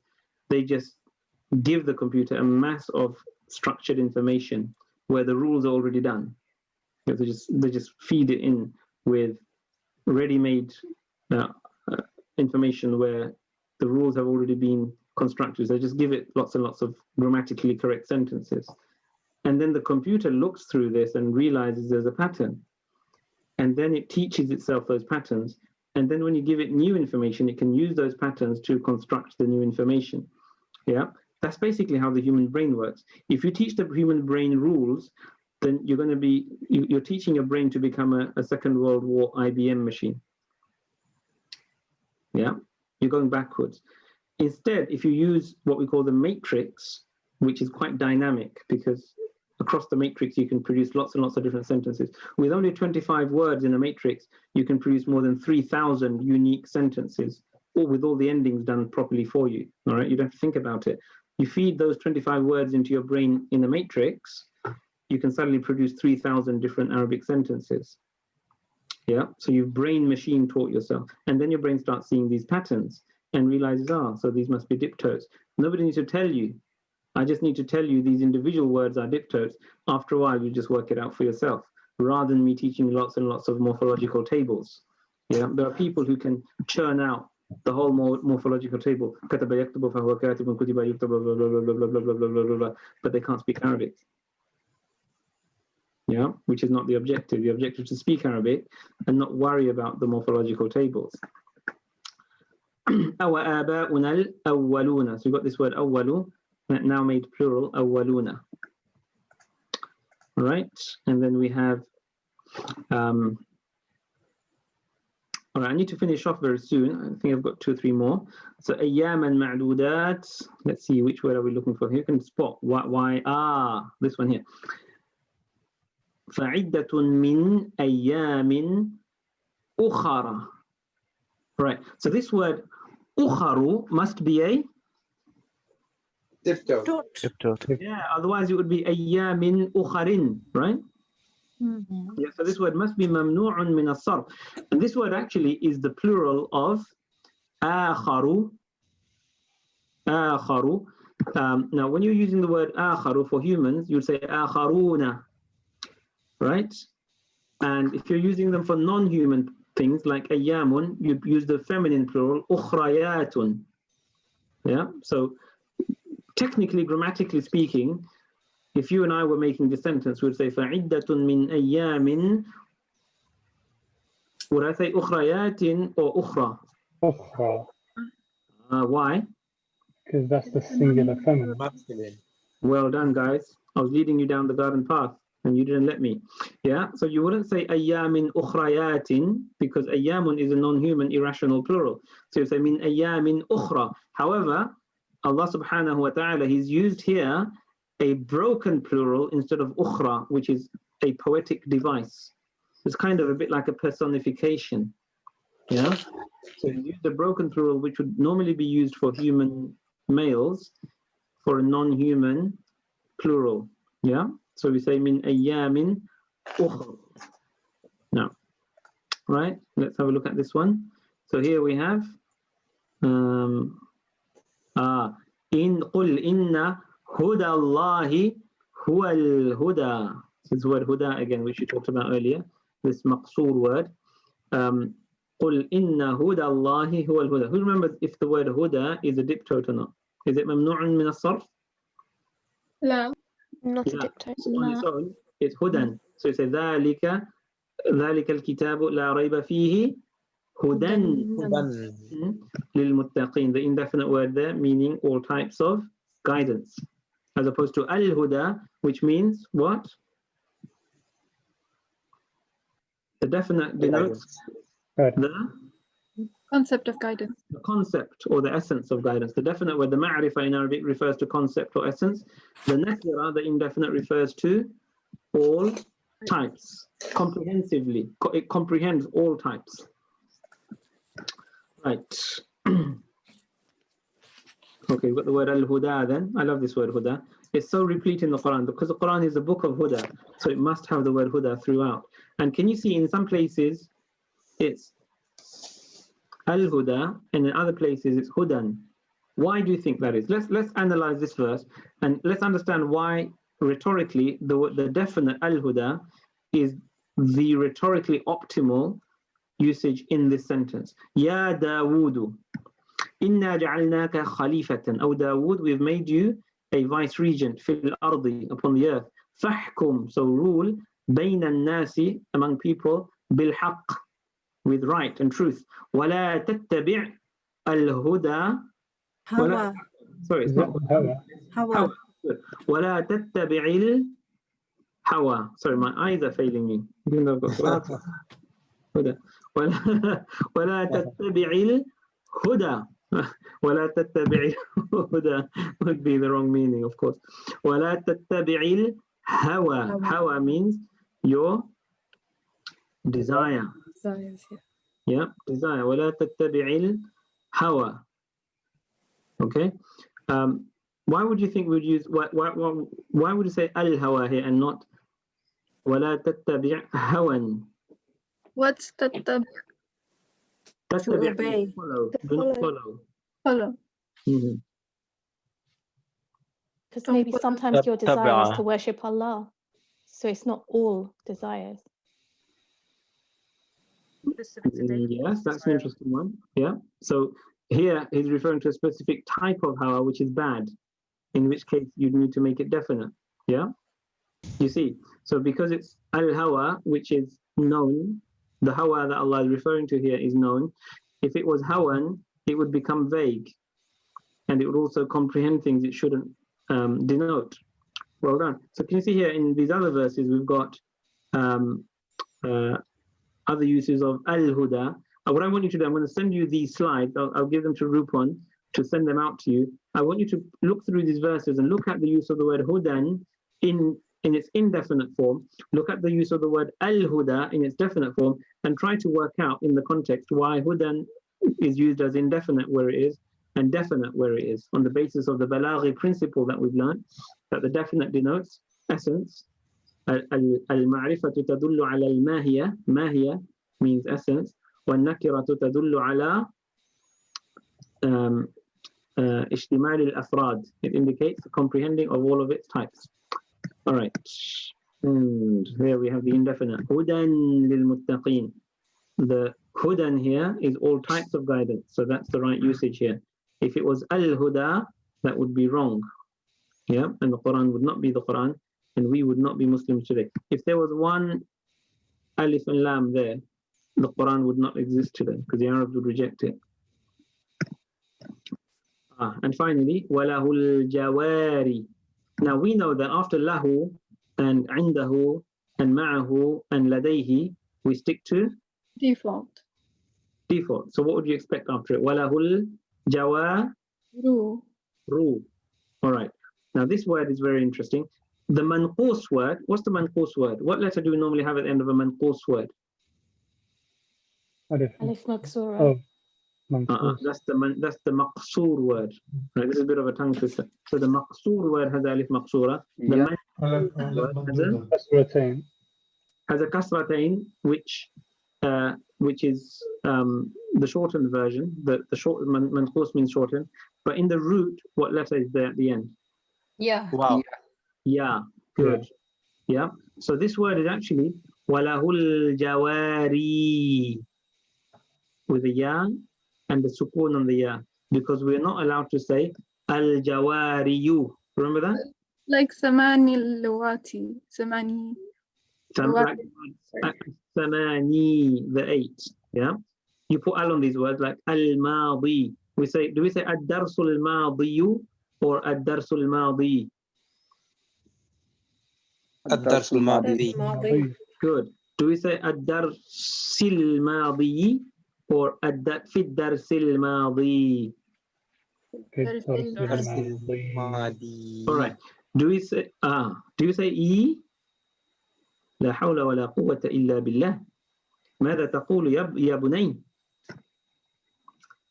B: They just give the computer a mass of structured information where the rules are already done. They just feed it in with ready-made information where the rules have already been constructed. They just give it lots and lots of grammatically correct sentences. And then the computer looks through this and realizes there's a pattern. And then it teaches itself those patterns. And then when you give it new information, it can use those patterns to construct the new information. Yeah, that's basically how the human brain works. If you teach the human brain rules, then you're teaching your brain to become a Second World War IBM machine. Yeah, you're going backwards. Instead, if you use what we call the matrix, which is quite dynamic, because across the matrix you can produce lots and lots of different sentences. With only 25 words in a matrix, you can produce more than 3,000 unique sentences, all with all the endings done properly for you. All right, you don't have to think about it. You feed those 25 words into your brain in a matrix, you can suddenly produce 3,000 different Arabic sentences. Yeah, so you've brain machine taught yourself, and then your brain starts seeing these patterns and realizes, so these must be diptotes. Nobody needs to tell you. I just need to tell you these individual words are diptotes. After a while, you just work it out for yourself, rather than me teaching lots and lots of morphological tables. Yeah, there are people who can churn out the whole morphological table, but they can't speak Arabic. Yeah, which is not the objective. The objective is to speak Arabic and not worry about the morphological tables. So we've got this word awwalu, now made plural, awwaluna. All right, and then we have All right, I need to finish off very soon. I think I've got 2 or 3 more. So أياما معدودات. Let's see, which word are we looking for here? You can spot why. This one here. فعدة من أيام أخرى. Right. So this word أخر must be a
H: Tiptoe.
B: Yeah, otherwise it would be أيام أخرين, right? Yeah, so this word must be ممنوع من الصرف. And this word actually is the plural of آخر. آخر. Now, when you're using the word آخر for humans, you'd say آخرون, right? And if you're using them for non-human things like أيام, you'd use the feminine plural أخريات. Yeah, so technically, grammatically speaking, if you and I were making the sentence, we'd say فَعِدَّةٌ مِّنْ أَيَّامٍ. Would I say أُخْرَيَاتٍ or أُخْرَى?
N: أخرى.
B: Why?
N: Because that's the singular feminine.
B: Well done, guys. I was leading you down the garden path and you didn't let me. Yeah, so you wouldn't say أَيَّامٍ أُخْرَيَاتٍ because أَيَّامٌ is a non-human irrational plural. So you say مِنْ أَيَّامٍ أُخْرَى. However, Allah subhanahu wa ta'ala, He's used here a broken plural instead of ukhra, which is a poetic device. It's kind of a bit like a personification. Yeah? So He used a broken plural, which would normally be used for human males, for a non-human plural. Yeah? So we say min ayyamin ukhra. Now, right? Let's have a look at this one. So here we have in قل إن هدى الله هو الهدى. This word huda again, which we talked about earlier, this maqsoor word. قل إن هدى الله هو الهدى. Who remembers if the word huda is a diptote or not? Is it ممنوع من الصرف?
O: لا. Not a diptote.
B: So on its own, it's hudan. So you say ذلك الكتاب لا ريب فيه هدى للمتقين. The indefinite word there meaning all types of guidance, as opposed to al-huda, which means what? The definite denotes the
A: concept of guidance.
B: The concept or the essence of guidance. The definite word, the ma'rifa in Arabic, refers to concept or essence. The nakira, the indefinite, refers to all types, comprehensively. It comprehends all types. Right. Okay, we've got the word al-huda then. I love this word huda. It's so replete in the Quran because the Quran is a book of huda, so it must have the word huda throughout. And can you see in some places it's al-huda and in other places it's hudan? Why do you think that is? Let's analyze this verse and let's understand why rhetorically the definite al-huda is the rhetorically optimal usage in this sentence. Ya Dawudu, inna ja'alnaka khalifatan. O Dawood, we've made you a vice regent fil ardi, upon the earth. Fahkum, so rule, bayna nasi, among people, bil haqq, with right and truth. Wala tattabi' al-huda.
M: Hawa.
B: Sorry, it's not
M: Hawa.
B: Wala tattabi' al-hawa. Sorry, my eyes are failing me. Even though I've got glasses. Huda. ولا تتبع الهدى. ولا تتبع الهدى would be the wrong meaning, of course. ولا تتبع الهوى. Hawa means your desire.
L: Desires,
B: yeah. Desire. ولا تتبع الهوى. Okay. Why would you think we'd use? Why would you say al-hawa here and not ولا تتبع هوى?
A: What's the
M: To obey.
B: Follow. Do not follow.
A: Follow.
R: Because maybe sometimes your desire is to worship Allah, so it's not all desires.
B: Yes, that's an interesting one. Yeah. So here he's referring to a specific type of hawa which is bad, in which case you'd need to make it definite. Yeah. You see. So because it's al-hawa, which is known, the hawa that Allah is referring to here is known. If it was hawan, it would become vague, and it would also comprehend things it shouldn't denote. Well done. So can you see here in these other verses we've got other uses of al-huda. what I want you to do, I'm going to send you these slides. I'll give them to Rupon to send them out to you. I want you to look through these verses and look at the use of the word hudan in its indefinite form. Look at the use of the word al-huda in its definite form and try to work out in the context why hudan is used as indefinite where it is and definite where it is, on the basis of the balaghi principle that we've learned, that the definite denotes essence. Al-ma'rifatu tadullu ala al-mahiya. Mahiya means essence. وَالنَّكِرَةُ تدل على اشتمال الأفراد. It indicates the comprehending of all of its types. All right. And here we have the indefinite. هُدًى لِلْمُتَّقِينَ. The hudan here is all types of guidance. So that's the right usage here. If it was al-huda, that would be wrong. Yeah, and the Quran would not be the Quran, and we would not be Muslims today. If there was one alif and lam there, the Quran would not exist today because the Arabs would reject it. And finally, walahul jawari. Now we know that after lahu and indahu and ma'ahu and ladayhi, we stick to
A: default.
B: Default. So what would you expect after it? Walahul jawaru. Ru. All right. Now this word is very interesting. The manqus word. What's the manqus word? What letter do we normally have at the end of a manqus word?
R: Alif maksura.
N: Oh,
B: that's the maqsoor word. Right, this is a bit of a tongue twister. So the maqsoor word has alif maqsura. The has a kasratain, which is the shortened version. The short manqus means shortened. But in the root, what letter is there at the end?
P: Yeah.
B: Wow. Yeah. Good. Yeah. So this word is actually walahul jawari with a ya and the sukoon on the ya, because we're not allowed to say al jawariyu. Remember that?
A: Like samani lawati, samani.
B: Samani, the 8. Yeah. You put al on these words like al madi. Do we say ad-darsul madiyu or ad-darsul madi?
H: Ad-darsul madi.
B: Good. Do we say ad-darsil madi or fi darsil madi? All right. Do you say e? لا حول ولا قوة إلا بالله. ماذا تقول يا بني?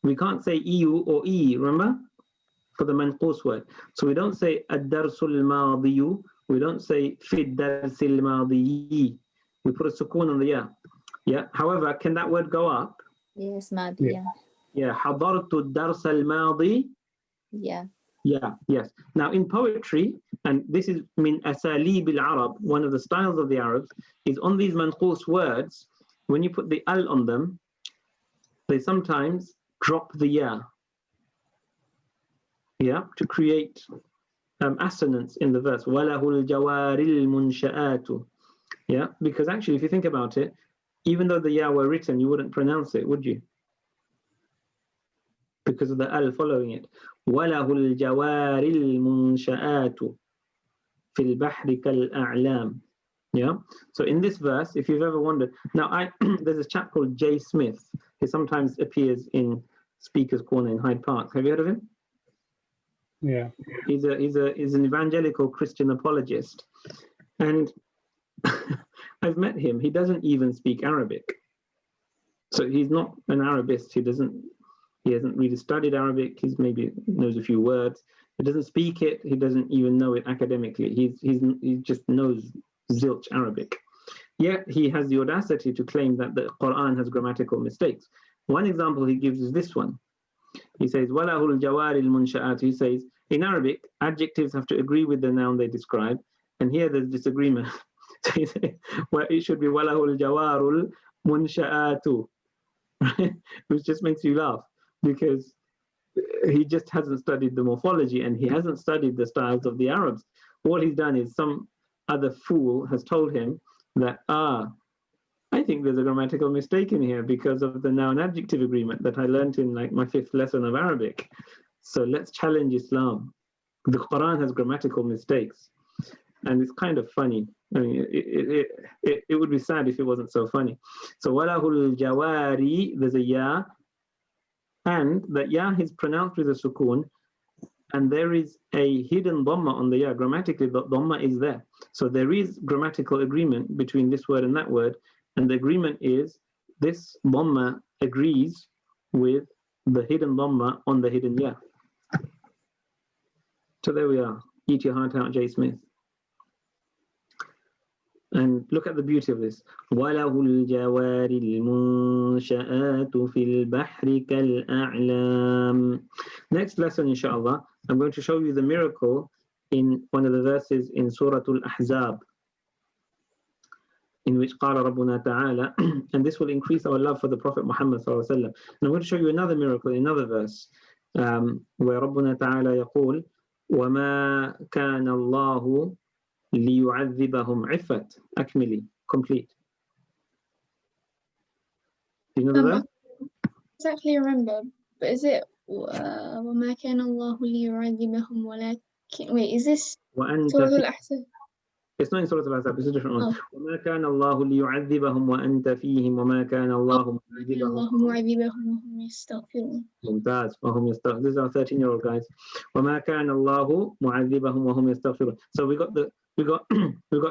B: We can't say EU or E, remember? For the manqus word. So we don't say ad-darsul madiyu. We don't say fi darsil madiyi. We put a sukoon on the ya. Yeah. However, can that word go up?
Q: Yes, madi.
B: Yeah. حضرت الدرس الماضي.
Q: Yeah.
B: Yeah. Yes. Now in poetry, and this is min asalib al-Arab, one of the styles of the Arabs, is on these manqus words, when you put the al on them, they sometimes drop the ya. Yeah, to create assonance in the verse. وَلَهُ الْجَوَارِ الْمُنْشَآتُ. Yeah, because actually, if you think about it, even though the ya were written, you wouldn't pronounce it, would you? Because of the al following it. وَلَهُ الْجَوَارِ الْمُنْشَآتُ فِي الْبَحْرِ كَالْأَعْلَامِ. Yeah. So in this verse, if you've ever wondered, now there's a chap called Jay Smith. He sometimes appears in Speaker's Corner in Hyde Park. Have you heard of him?
N: Yeah.
B: He's an evangelical Christian apologist, and I've met him. He doesn't even speak Arabic, so he's not an Arabist. He hasn't really studied Arabic. He's maybe knows a few words. He doesn't speak it. He doesn't even know it academically. He just knows zilch Arabic. Yet he has the audacity to claim that the Qur'an has grammatical mistakes. One example he gives is this one. He says, وَلَهُ الْجَوَارِ الْمُنْشَآتِ. He says, in Arabic, adjectives have to agree with the noun they describe, and here there's disagreement. So he says, well, it should be وَلَهُ الْجَوَارُ الْمُنْشَآتُ, which just makes you laugh, because he just hasn't studied the morphology, and he hasn't studied the styles of the Arabs. All he's done is some other fool has told him that, I think there's a grammatical mistake in here because of the noun-adjective agreement that I learned in like my 5th lesson of Arabic. So let's challenge Islam. The Quran has grammatical mistakes. And it's kind of funny I mean, it would be sad if it wasn't so funny. So walahul jawari, there's a ya, and that ya is pronounced with a sukoon, and there is a hidden dhamma on the ya. Grammatically, the dhamma is there. So there is grammatical agreement between this word and that word, and the agreement is this dhamma agrees with the hidden dhamma on the hidden ya. So there we are. Eat your heart out, J. Smith. And look at the beauty of this. وَلَهُ الْجَوَارِ الْمُنْشَآتُ فِي الْبَحْرِ كَالْأَعْلَامِ. Next lesson, inshallah, I'm going to show you the miracle in one of the verses in Surah Al-Ahzab, in which قال ربنا تعالى, and this will increase our love for the Prophet Muhammad صلى الله عليه وسلم. And I'm going to show you another miracle in another verse, where ربنا تعالى يقول وَمَا كَانَ اللَّهُ لِيُعَذِّبَهُمْ عِفَّةً. Akmili, complete. Do you know the verse?
O: I exactly remember, but is it وَمَا كَانَ اللَّهُ لِيُعَذِّبَهُمْ وَلَكِنْ, wait, is this Surah Al-Ahzab?
B: It's not in Surah Al-Ahzab, it's a different one. وَمَا كَانَ اللَّهُ لِيُعَذِّبَهُم وَأَنْتَ فِيهِمْ وَمَا كَانَ اللَّهُ
O: مُعَذِّبَهُم وَهُمْ يَسْتَغْفِرُونَ.
B: ممتاز. وَهُمْ يستغفرون. This is our 13-year-old guys. وَمَا كَانَ اللَّهُ مُعَذِّبَهُم وَهُمْ يَسْتَغْفِرُونَ. So we got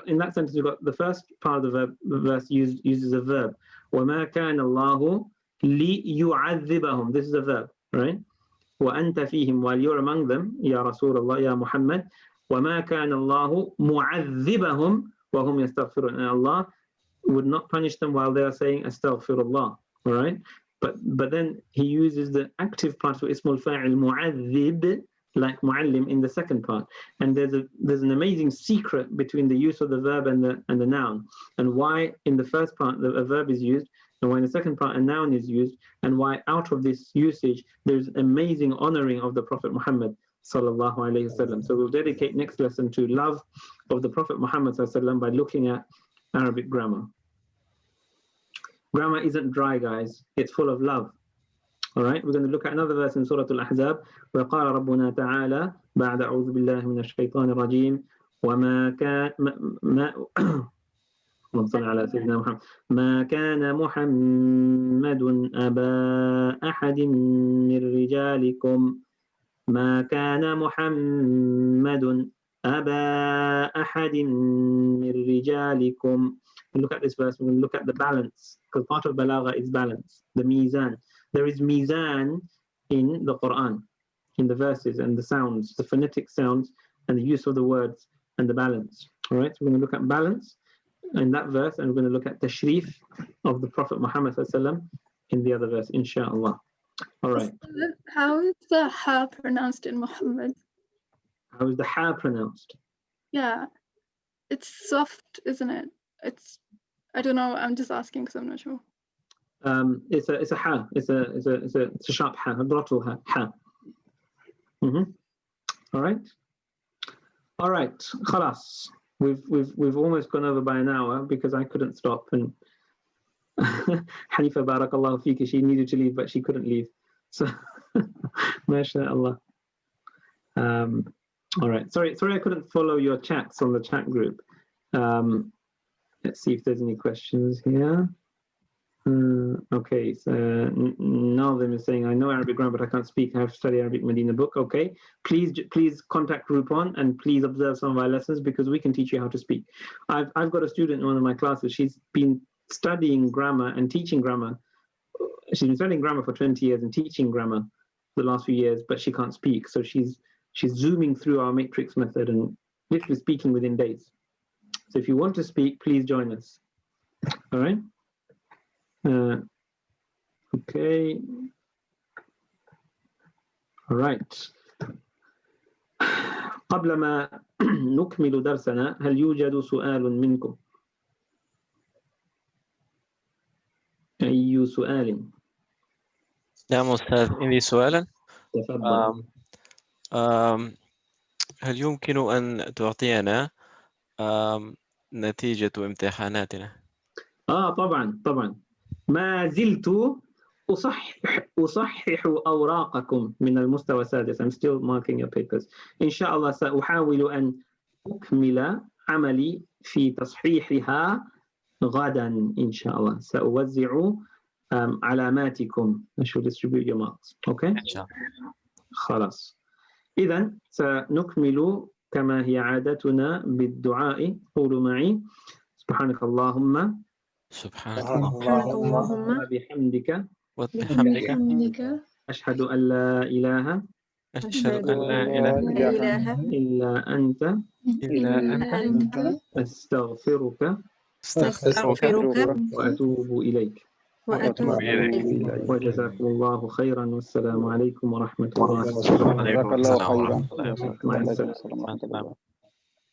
B: in that sentence, we got the first part of the verse uses a verb. وَمَا كَانَ اللَّهُ لِيُعَذِّبَهُم. This is a verb, right? وَأَنْتَ فِيهِمْ, while you're among them, Ya Rasulullah, Ya Muhammad. وَمَا كَانَ اللَّهُ مُعَذِّبَهُم وَهُمْ يَسْتَغْفِرُونَ. And Allah would not punish them while they are saying astaghfirullah, all right? But then he uses the active part for ismul fa'il mu'adhib, like mu'allim, in the second part. And there's an amazing secret between the use of the verb and the noun, and why in the first part a verb is used, and why in the second part a noun is used, and why out of this usage there's amazing honoring of the Prophet Muhammad sallallahu alaihi wasallam. So we'll dedicate next lesson to love of the Prophet Muhammad sallallahu alaihi wasallam by looking at Arabic grammar. Grammar isn't dry, guys. It's full of love. All right, we're going to look at another verse in Surah Al-Ahzab. وَقَالَ رَبُّنَا تَعَالَى بَعْدَ أَعُوذُ بِاللَّهِ مِنَ الشَّيْطَانِ الرَّجِيمِ وَمَا كَانَ ما كان محمد أبا أحد من رجالكم ما كان محمد أبا أحد من رجالكم. Look at this verse. We're going to look at the balance, because part of balagha is balance, the mizan. There is mizan in the Qur'an, in the verses and the sounds, the phonetic sounds, and the use of the words and the balance. All right, so we're going to look at balance in that verse, and we're going to look at tashrif of the Prophet Muhammad in the other verse, inshallah. All right.
A: How is the ha pronounced in Muhammad?
B: How is the ha pronounced?
A: Yeah, it's soft, isn't it? I don't know. I'm just asking because I'm not sure.
B: It's a ha. It's a sharp ha. A ha. All right. All right. Khalas. We've almost gone over by an hour because I couldn't stop, and Hanifa barakallahu fiki, she needed to leave but she couldn't leave. So mashallah. All right. Sorry I couldn't follow your chats on the chat group. Let's see if there's any questions here. Okay, so none of them is saying, I know Arabic grammar, but I can't speak. I have to study Arabic Medina book. Okay, please contact Groupon and please observe some of our lessons, because we can teach you how to speak. I've got a student in one of my classes. She's been studying grammar and teaching grammar. She's been studying grammar for 20 years and teaching grammar the last few years, but she can't speak. So she's zooming through our matrix method and literally speaking within days. So if you want to speak, please join us. All right. Okay. All right. قبل ما نكمل درسنا هل يوجد سؤال منكم؟ أي سؤال؟
E: نعم أستاذ، عندي سؤالا.
B: تفضل.
E: هل يمكن أن تعطينا نتيجة امتحاناتنا؟
B: طبعا. ما زلت أصحح أوراقكم من المستوى السادس. I'm still marking your papers. إن شاء الله سأحاول أن أكمل عملي في تصحيحها غدا إن شاء الله. سأوزع علاماتكم. I should distribute your marks. Okay? خلاص. إذا سنكمل كما هي عادتنا بالدعاء. قولوا معي: سبحانك اللهم وبحمدك أشهد أن لا إله إلا أنت أستغفرك وأتوب إليك. وجزاكم الله خيرا، والسلام عليكم ورحمة الله وبركاته.
C: جزاك الله خيرا.
B: مع السلامة.